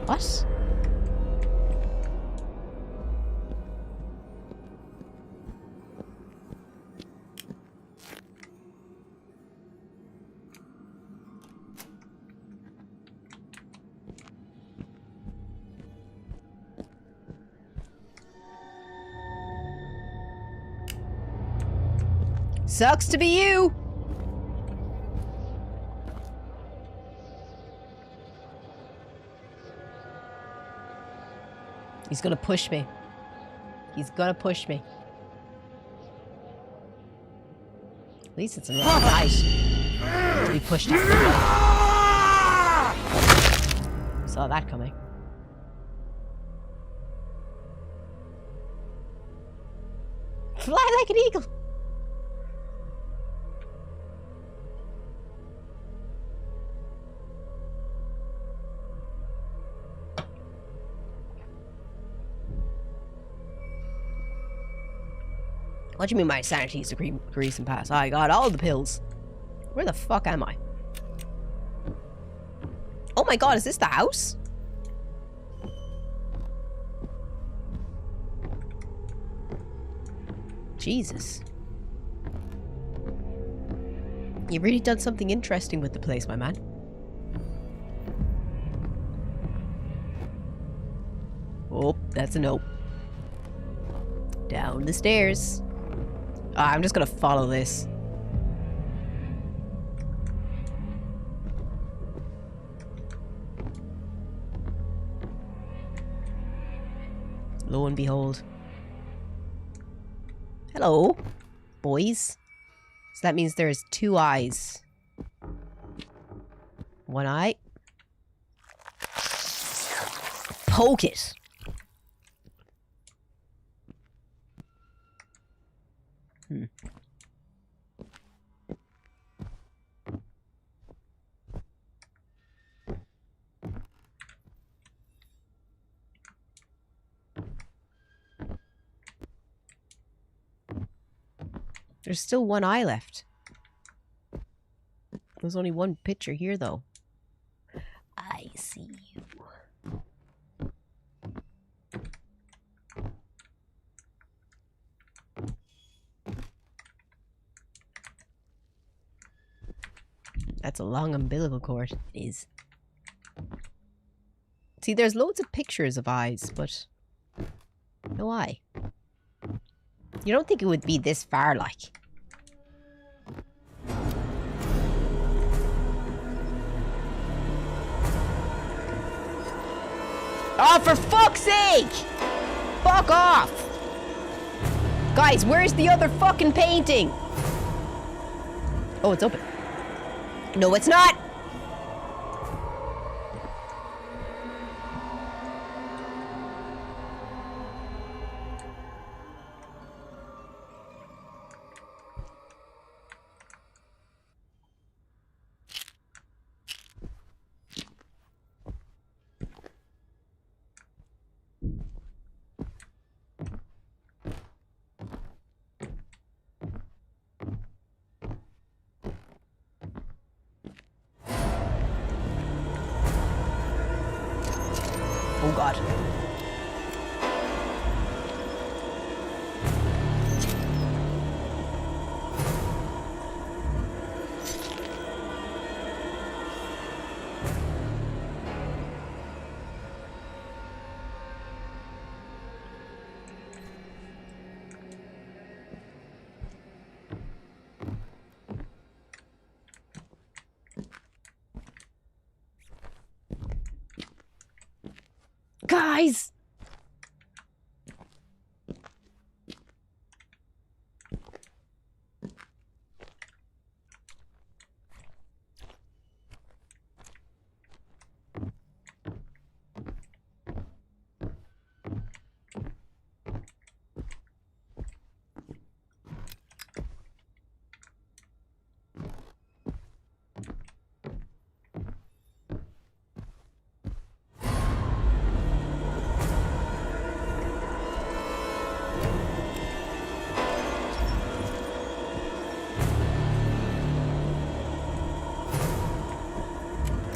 What? Sucks to be you. He's gonna push me. He's gonna push me. At least it's a night. To be pushed out. Saw that coming. Fly like an eagle. What do you mean my sanity is decrease and pass? I got all the pills. Where the fuck am I? Oh my god, is this the house? Jesus. You've really done something interesting with the place, my man. Oh, that's a no. Down the stairs. I'm just gonna follow this. Lo and behold. Hello, boys. So that means there's 2 eyes. 1 eye. Poke it. There's still 1 eye left. There's only 1 picture here, though. I see you. That's a long umbilical cord. It is. See, there's loads of pictures of eyes, but no eye. You don't think it would be this far, like? Oh, for fuck's sake! Fuck off! Guys, where's the other fucking painting? Oh, it's open. No, it's not! Oh god. Guys!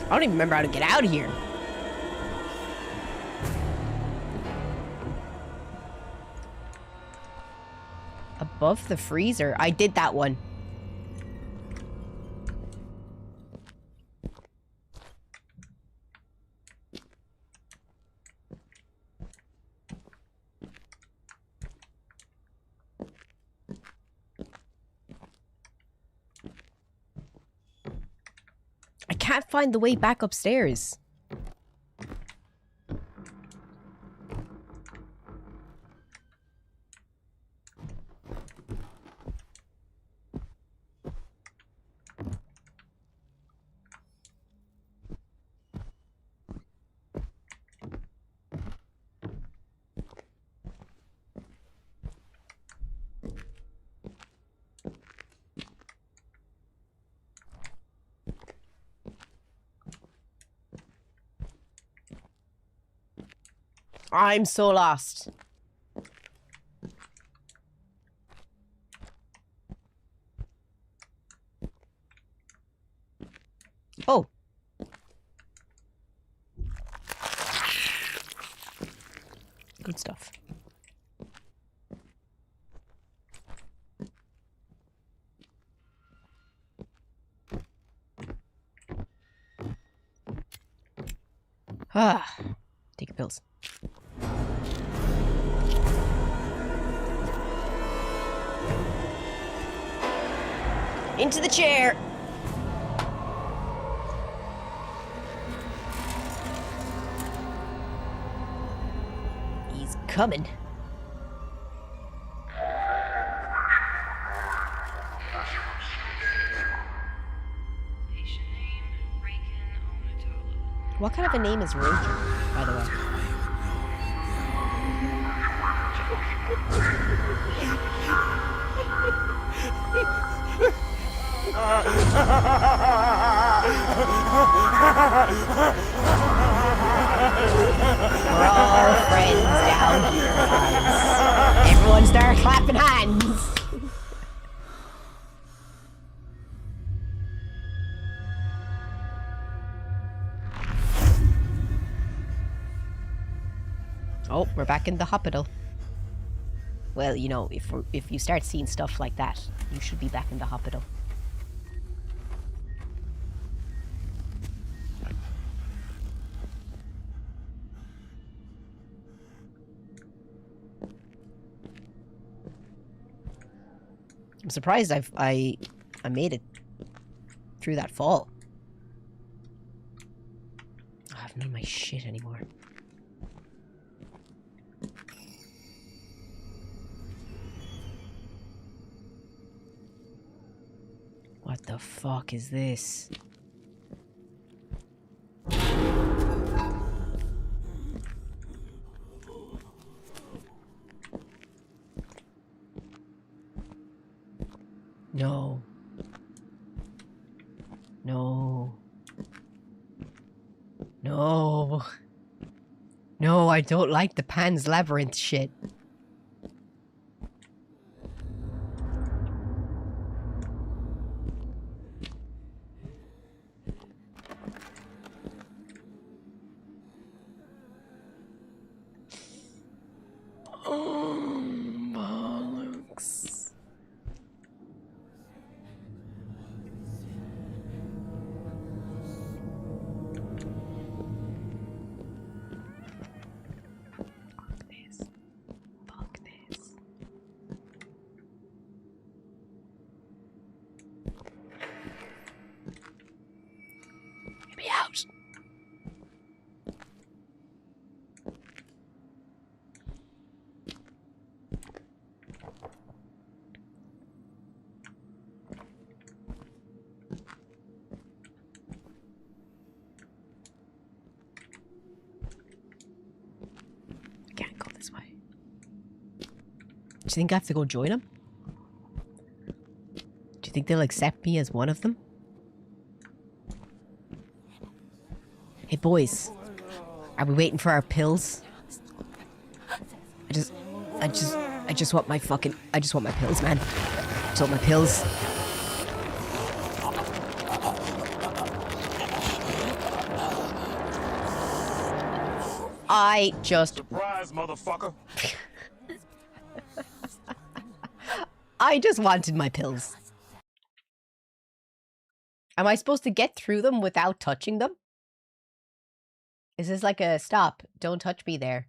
I don't even remember how to get out of here. Above the freezer? I did that one. I can't find the way back upstairs. I'm so lost. Oh. Good stuff. Ah, take your pills. Into the chair. He's coming. What kind of a name is Ranger, by the way? We're all friends down here, guys. Everyone start clapping hands. Oh, we're back in the hospital. Well, you know, if you start seeing stuff like that, you should be back in the hospital. I'm surprised I made it through that fall. I have none of my shit anymore. What the fuck is this? No. No. No. No, I don't like the Pan's Labyrinth shit. Oh, bollocks. Fuck this. Fuck this. Get me out. I can't go this way. Do you think I have to go join them? Do you think they'll accept me as one of them? Hey boys, are we waiting for our pills? I just want my fucking, I just want my pills, man. I just want my pills. I just... Surprise, motherfucker! I just wanted my pills. Am I supposed to get through them without touching them? Is this like a stop? Don't touch me there.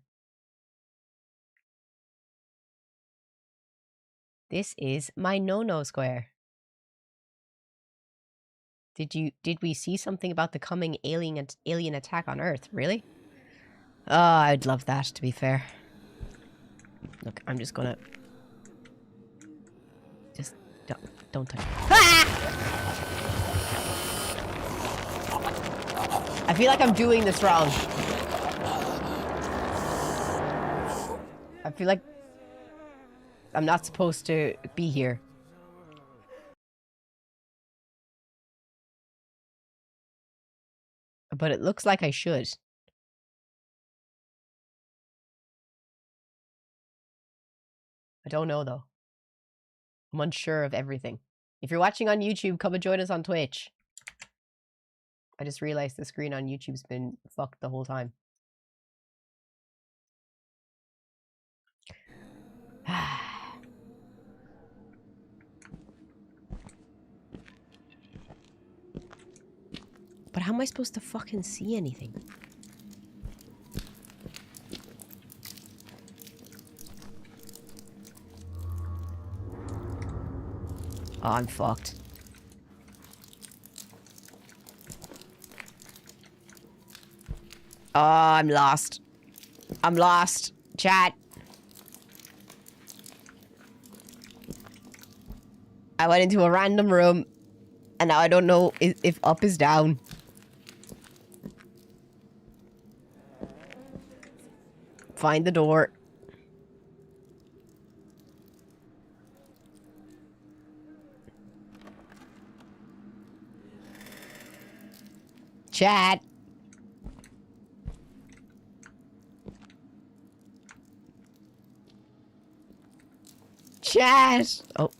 This is my no-no square. Did we see something about the coming alien attack on Earth? Really? Oh, I'd love that, to be fair. Look, I'm just gonna... Just don't touch me. Ah! I feel like I'm doing this wrong. I feel like I'm not supposed to be here. But it looks like I should. I don't know, though. I'm unsure of everything. If you're watching on YouTube, come and join us on Twitch. I just realized the screen on YouTube's been fucked the whole time. But how am I supposed to fucking see anything? Oh, I'm fucked. Oh, I'm lost. I'm lost. Chat. I went into a random room, and now I don't know if up is down. Find the door. Chat. Chat. Oh.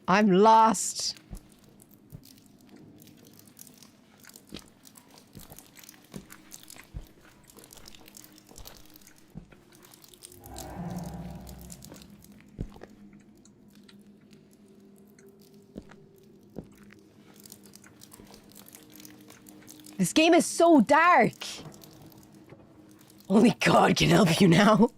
I'm lost. This game is so dark. Only God can help you now.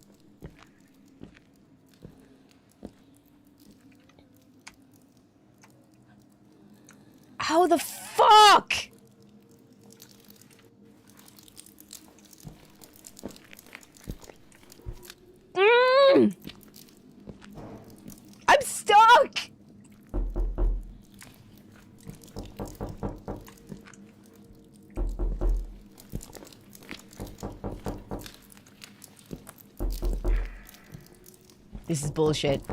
How the fuck? I'm stuck. This is bullshit.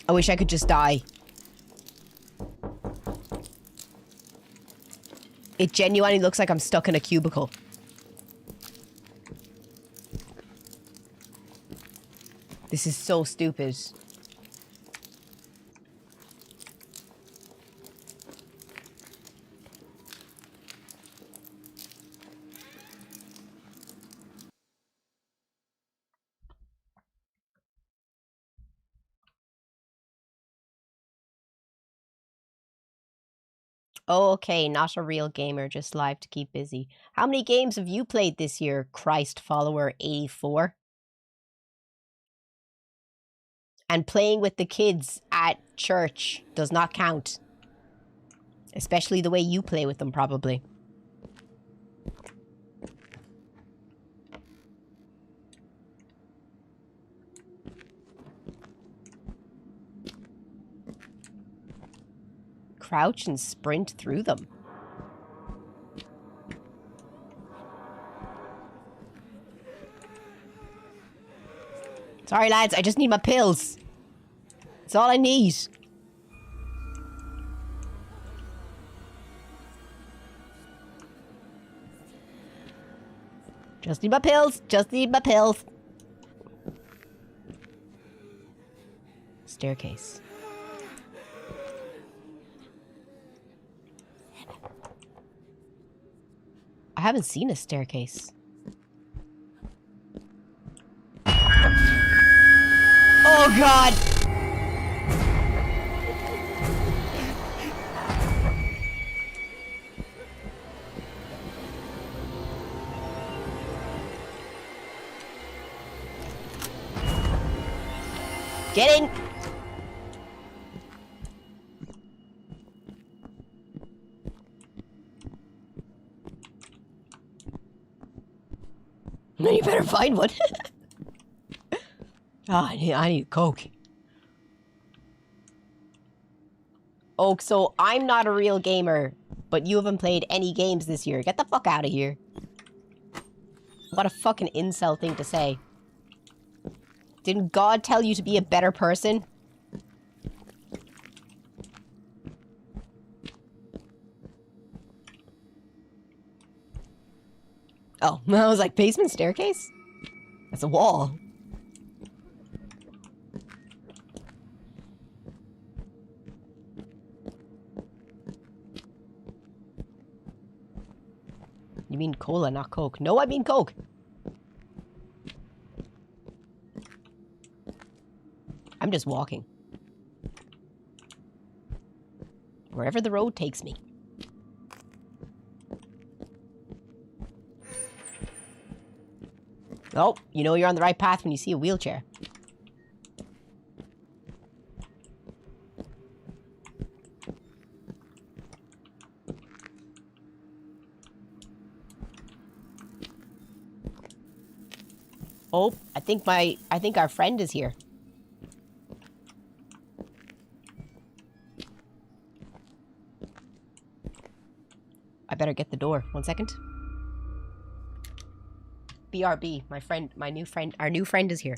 I wish I could just die. It genuinely looks like I'm stuck in a cubicle. This is so stupid. Oh, okay, not a real gamer, just live to keep busy. How many games have you played this year, Christ Follower 84? And playing with the kids at church does not count. Especially the way you play with them, probably. Crouch and sprint through them. Sorry, lads, I just need my pills. That's all I need. Just need my pills. Just need my pills. Staircase. I haven't seen a staircase. Oh God! Get in! No, you better find one. I need Coke. Oh, so I'm not a real gamer, but you haven't played any games this year. Get the fuck out of here. What a fucking incel thing to say. Didn't God tell you to be a better person? Oh, I was like, basement staircase? That's a wall. You mean cola, not Coke. No, I mean Coke. I'm just walking. Wherever the road takes me. Oh, you know you're on the right path when you see a wheelchair. Oh, I think our friend is here. I better get the door. 1 second. BRB, my friend, our new friend is here.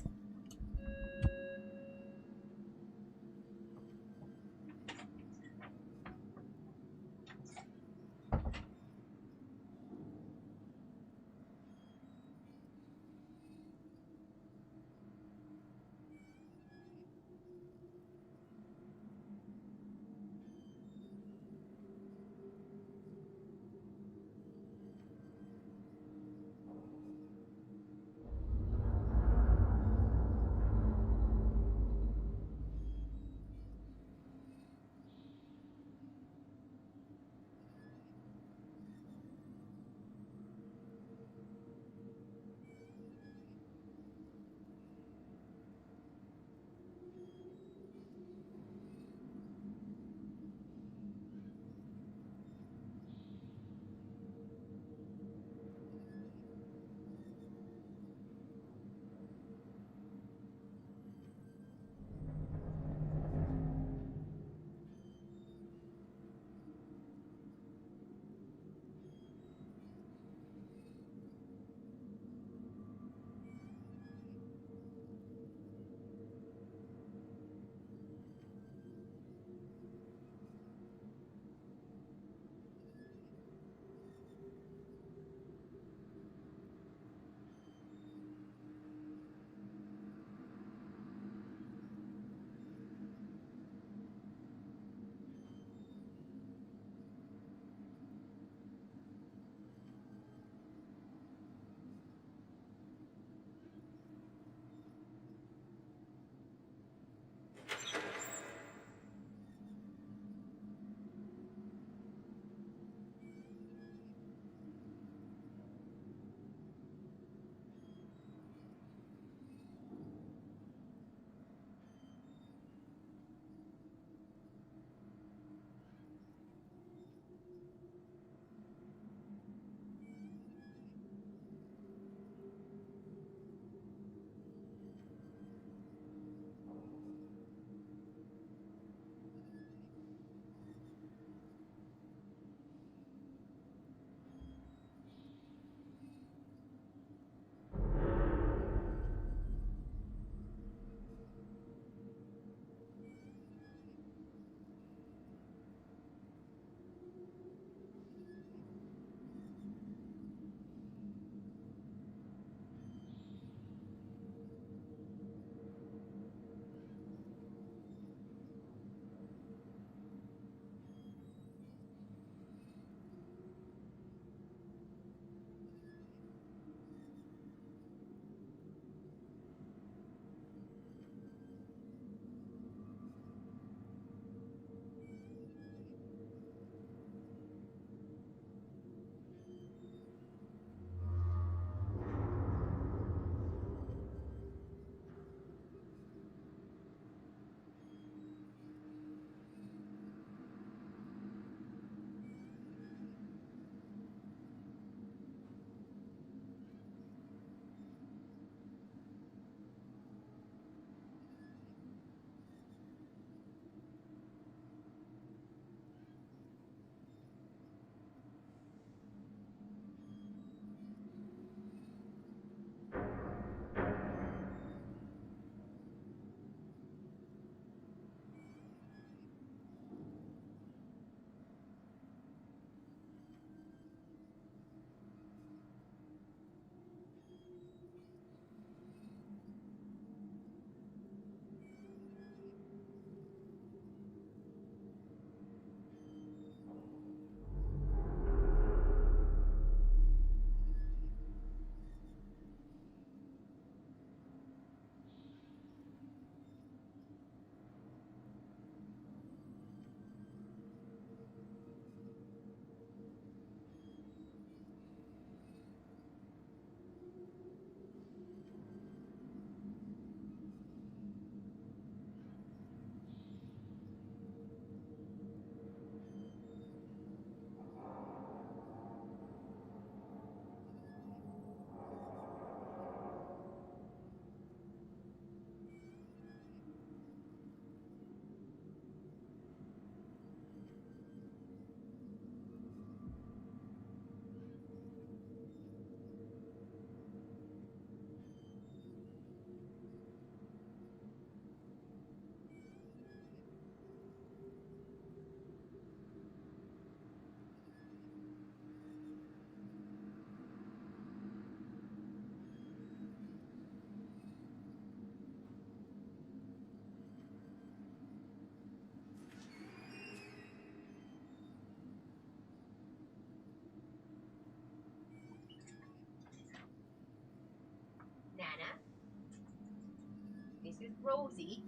is Rosie.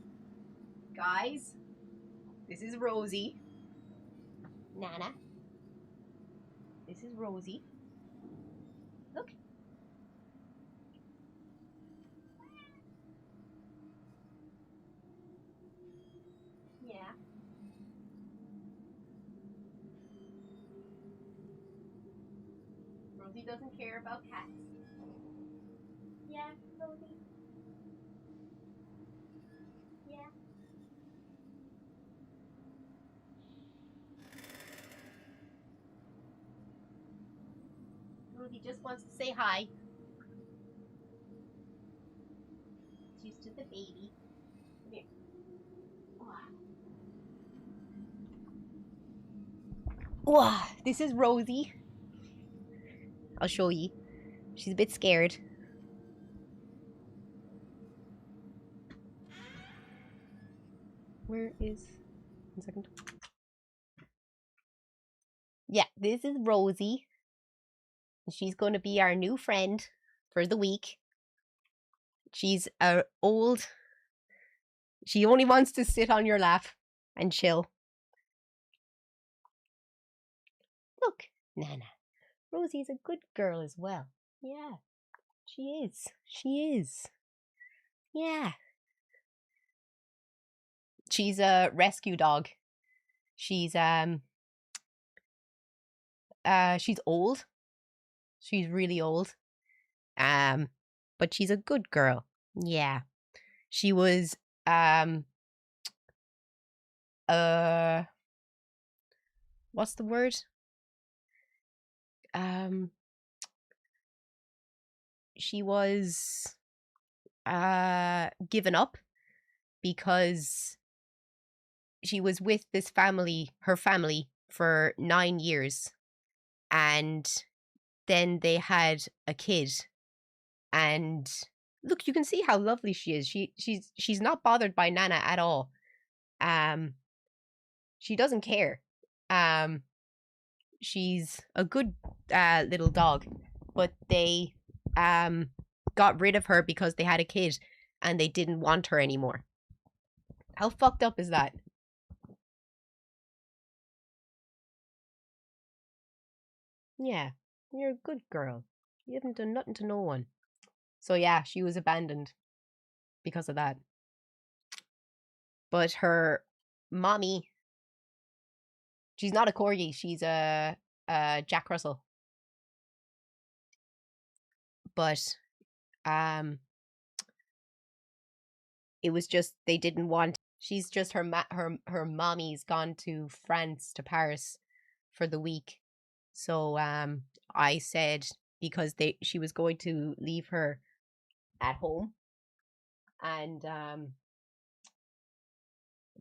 Guys, this is Rosie. Nana. This is Rosie. Look. Yeah. Rosie doesn't care about cats. Yeah, Rosie. Yeah. Rosie just wants to say hi. She's just a baby. Come here. Wow, this is Rosie. I'll show you. She's a bit scared. Where is... 1 second. Yeah, this is Rosie. She's going to be our new friend for the week. She's old. She only wants to sit on your lap and chill. Look, Nana. Rosie's a good girl as well. Yeah, she is. She is. Yeah. She's a rescue dog. She's old. She's really old. But she's a good girl. Yeah. She was what's the word? She was given up because she was with this family, her family, for 9 years, and then they had a kid. And look, you can see how lovely she is. She's not bothered by Nana at all. She doesn't care. She's a good little dog, but they got rid of her because they had a kid and they didn't want her anymore. How fucked up is that? Yeah, you're a good girl. You haven't done nothing to no one. So yeah, she was abandoned because of that. But her mommy, she's not a corgi, she's a Jack Russell. But it was just they didn't want. She's just her mommy's gone to France, to Paris for the week. So I said, because she was going to leave her at home, and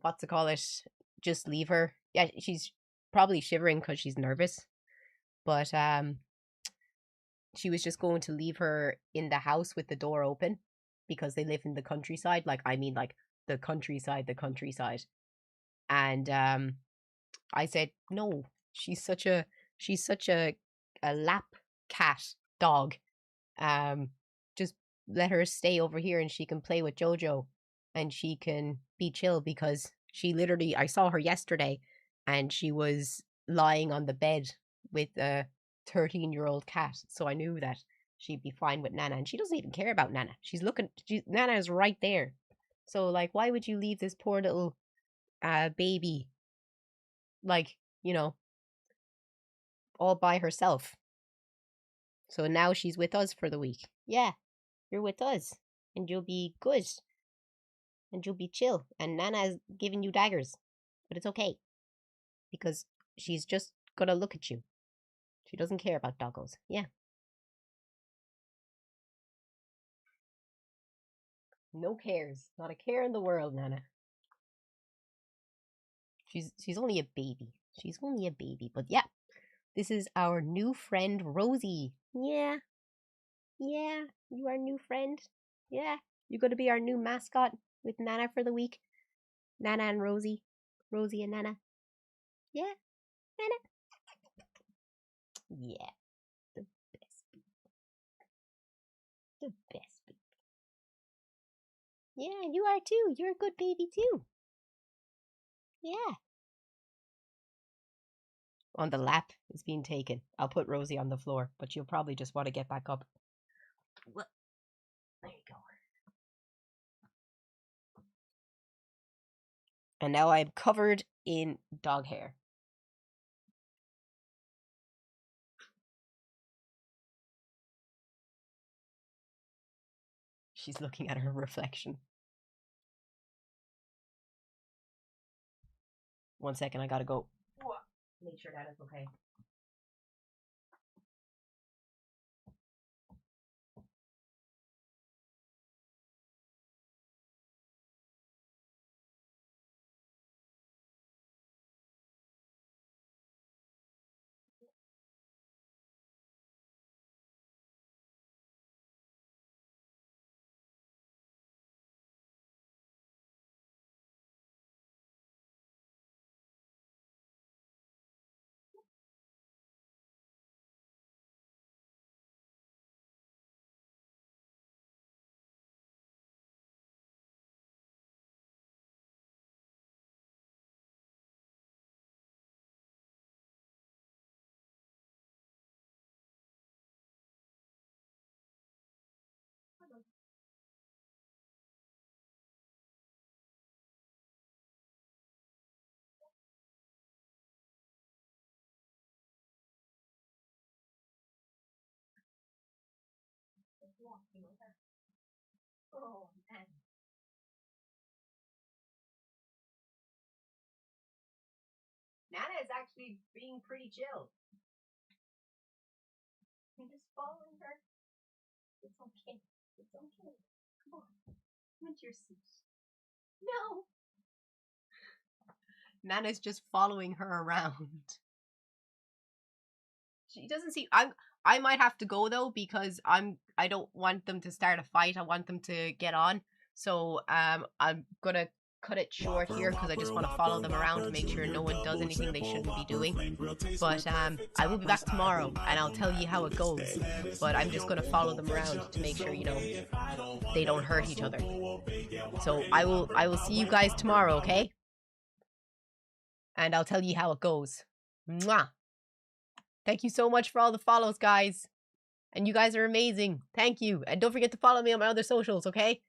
what's it call it? Just leave her. Yeah, she's probably shivering because she's nervous, but she was just going to leave her in the house with the door open because they live in the countryside. Like, I mean, like the countryside. And I said, no, she's such a lap cat dog. Just let her stay over here and she can play with Jojo and she can be chill, because she literally, I saw her yesterday and she was lying on the bed with a 13-year-old cat. So I knew that she'd be fine with Nana, and she doesn't even care about Nana. Nana is right there. So like, why would you leave this poor little baby, like, you know, all by herself? So now she's with us for the week. Yeah, you're with us and you'll be good and you'll be chill, and Nana's giving you daggers, but it's okay because she's just gonna look at you. She doesn't care about doggos. Yeah. No cares. Not a care in the world, Nana. She's only a baby. She's only a baby. But yeah, this is our new friend, Rosie. Yeah. Yeah, you are new friend. Yeah, you're going to be our new mascot with Nana for the week. Nana and Rosie. Rosie and Nana. Yeah, Nana. Yeah, the best baby. The best baby. Yeah, you are too. You're a good baby too. Yeah. On the lap is being taken. I'll put Rosie on the floor, but she'll probably just want to get back up. What? There you go. And now I'm covered in dog hair. She's looking at her reflection. 1 second, I gotta go. Make sure that is okay. Oh, man. Nana is actually being pretty chill. I'm just following her. It's okay. It's okay. Come on. Come into your seat. No. Nana's just following her around. She doesn't see. I might have to go though because I don't want them to start a fight. I want them to get on. So I'm gonna cut it short here because I just want to follow them around to make sure no one does anything they shouldn't be doing. But I will be back tomorrow and I'll tell you how it goes. But I'm just gonna follow them around to make sure, you know, they don't hurt each other. So I will see you guys tomorrow, okay? And I'll tell you how it goes. Mwah! Thank you so much for all the follows, guys. And you guys are amazing. Thank you. And don't forget to follow me on my other socials, okay?